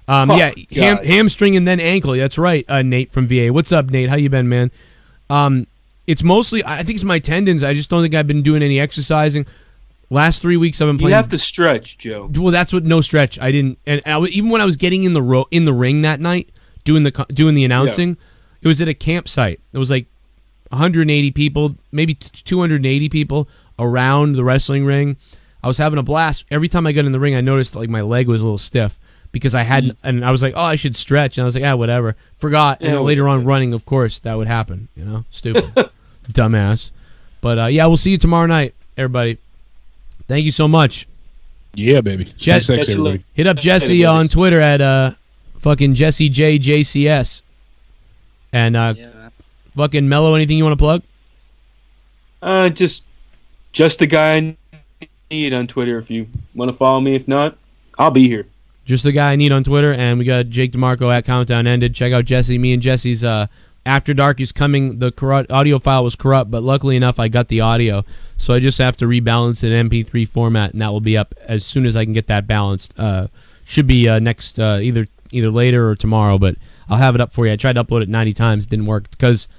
Hamstring and then ankle. That's right, Nate from VA. What's up, Nate? How you been, man? It's mostly, I think it's my tendons. I just don't think I've been doing any exercising. Last 3 weeks I've been playing. You have to stretch, Joe. Well, that's what. No stretch. I didn't. And even when I was getting in the ring that night, doing the announcing, it was at a campsite. It was like 180 people, maybe 280 people around the wrestling ring. I was having a blast. Every time I got in the ring, I noticed like my leg was a little stiff. Because I hadn't, and I was like, oh, I should stretch. And I was like, whatever. Forgot. And then later on running, of course, that would happen. Stupid. Dumbass. But, we'll see you tomorrow night, everybody. Thank you so much. Yeah, baby. Thanks, everybody. Hit up Jesse on Twitter at fucking JessieJJCS. And fucking Mello, anything you want to plug? Just the guy I need on Twitter if you want to follow me. If not, I'll be here. Just the guy I need on Twitter, and we got Jake DeMarco at Countdown Ended. Check out Jesse. Me and Jesse's After Dark is coming. The audio file was corrupt, but luckily enough, I got the audio. So I just have to rebalance it in MP3 format, and that will be up as soon as I can get that balanced. Should be next either later or tomorrow, but I'll have it up for you. I tried to upload it 90 times. It didn't work because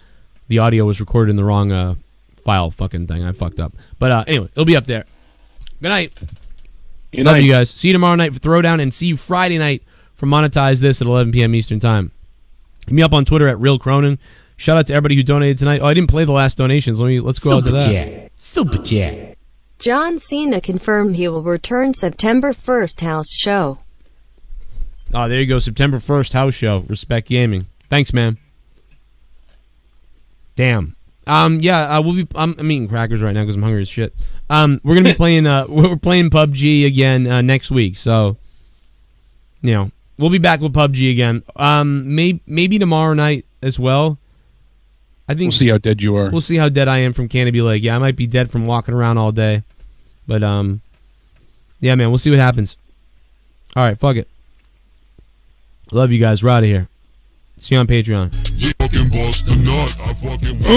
the audio was recorded in the wrong file fucking thing. I fucked up. But anyway, it'll be up there. Good night. Good Love night. you guys. See you tomorrow night for Throwdown, and see you Friday night for Monetize This at 11 p.m. Eastern Time. Hit me up on Twitter at Real Cronin. Shout out to everybody who donated tonight. Oh, I didn't play the last donations. Let's go out to that. Super chat. John Cena confirmed he will return September 1st house show. Oh, there you go. September 1st house show. Respect Gaming. Thanks, man. Damn. I'm eating crackers right now because I'm hungry as shit. We're gonna be playing. We're playing PUBG again next week. So, we'll be back with PUBG again. Maybe tomorrow night as well. I think we'll see how dead you are. We'll see how dead I am from Canopy Lake. Yeah, I might be dead from walking around all day. But yeah, man, we'll see what happens. All right, fuck it. Love you guys. We're out of here. See you on Patreon. You fucking bust a nut. I fucking went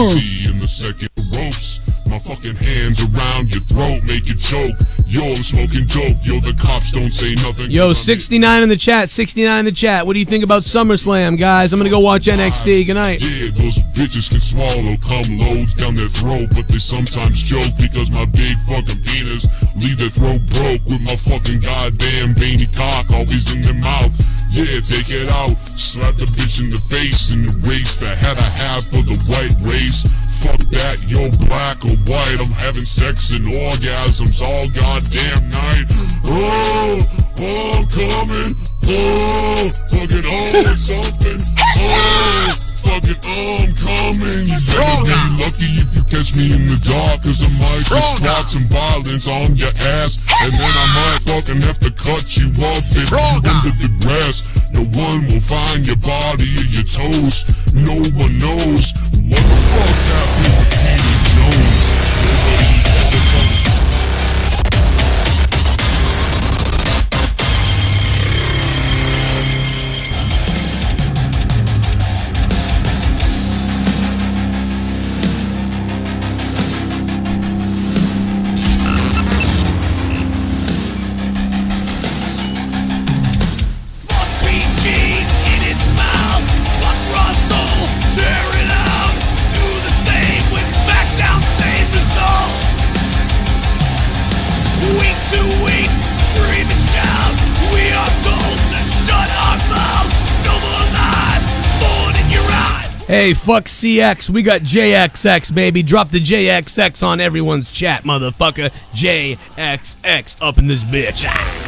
crazy in the second ropes. My fucking hands around your throat make you choke. Yo, I'm smoking dope. Yo, the cops don't say nothing. Yo, 69 in the chat. 69 in the chat. What do you think about SummerSlam, guys? I'm gonna go watch NXT. Good night. Yeah, those bitches can swallow cum loads down their throat, but they sometimes joke because my big fucking penis leave their throat broke with my fucking goddamn veiny cock always in their mouth. Yeah, take it out. Slap the bitch in the face and erase the head I have for the white race. Fuck that, yo, black or white. I'm having sex and orgasms all goddamn night. Oh, I'm coming. Oh, fucking it's something. Oh, fucking I'm coming. You better be lucky if you catch me in the dark, cause I might just spark some violence on your ass, and then I might fucking have to cut you up and under the grass. No one will find your body or your toes. No one knows what the fuck happened with Peter Jones. Nobody ever in its mouth. Fuck Russell, tear it out. Do the same. Hey, fuck CX. We got JXX, baby. Drop the JXX on everyone's chat, motherfucker. JXX up in this bitch.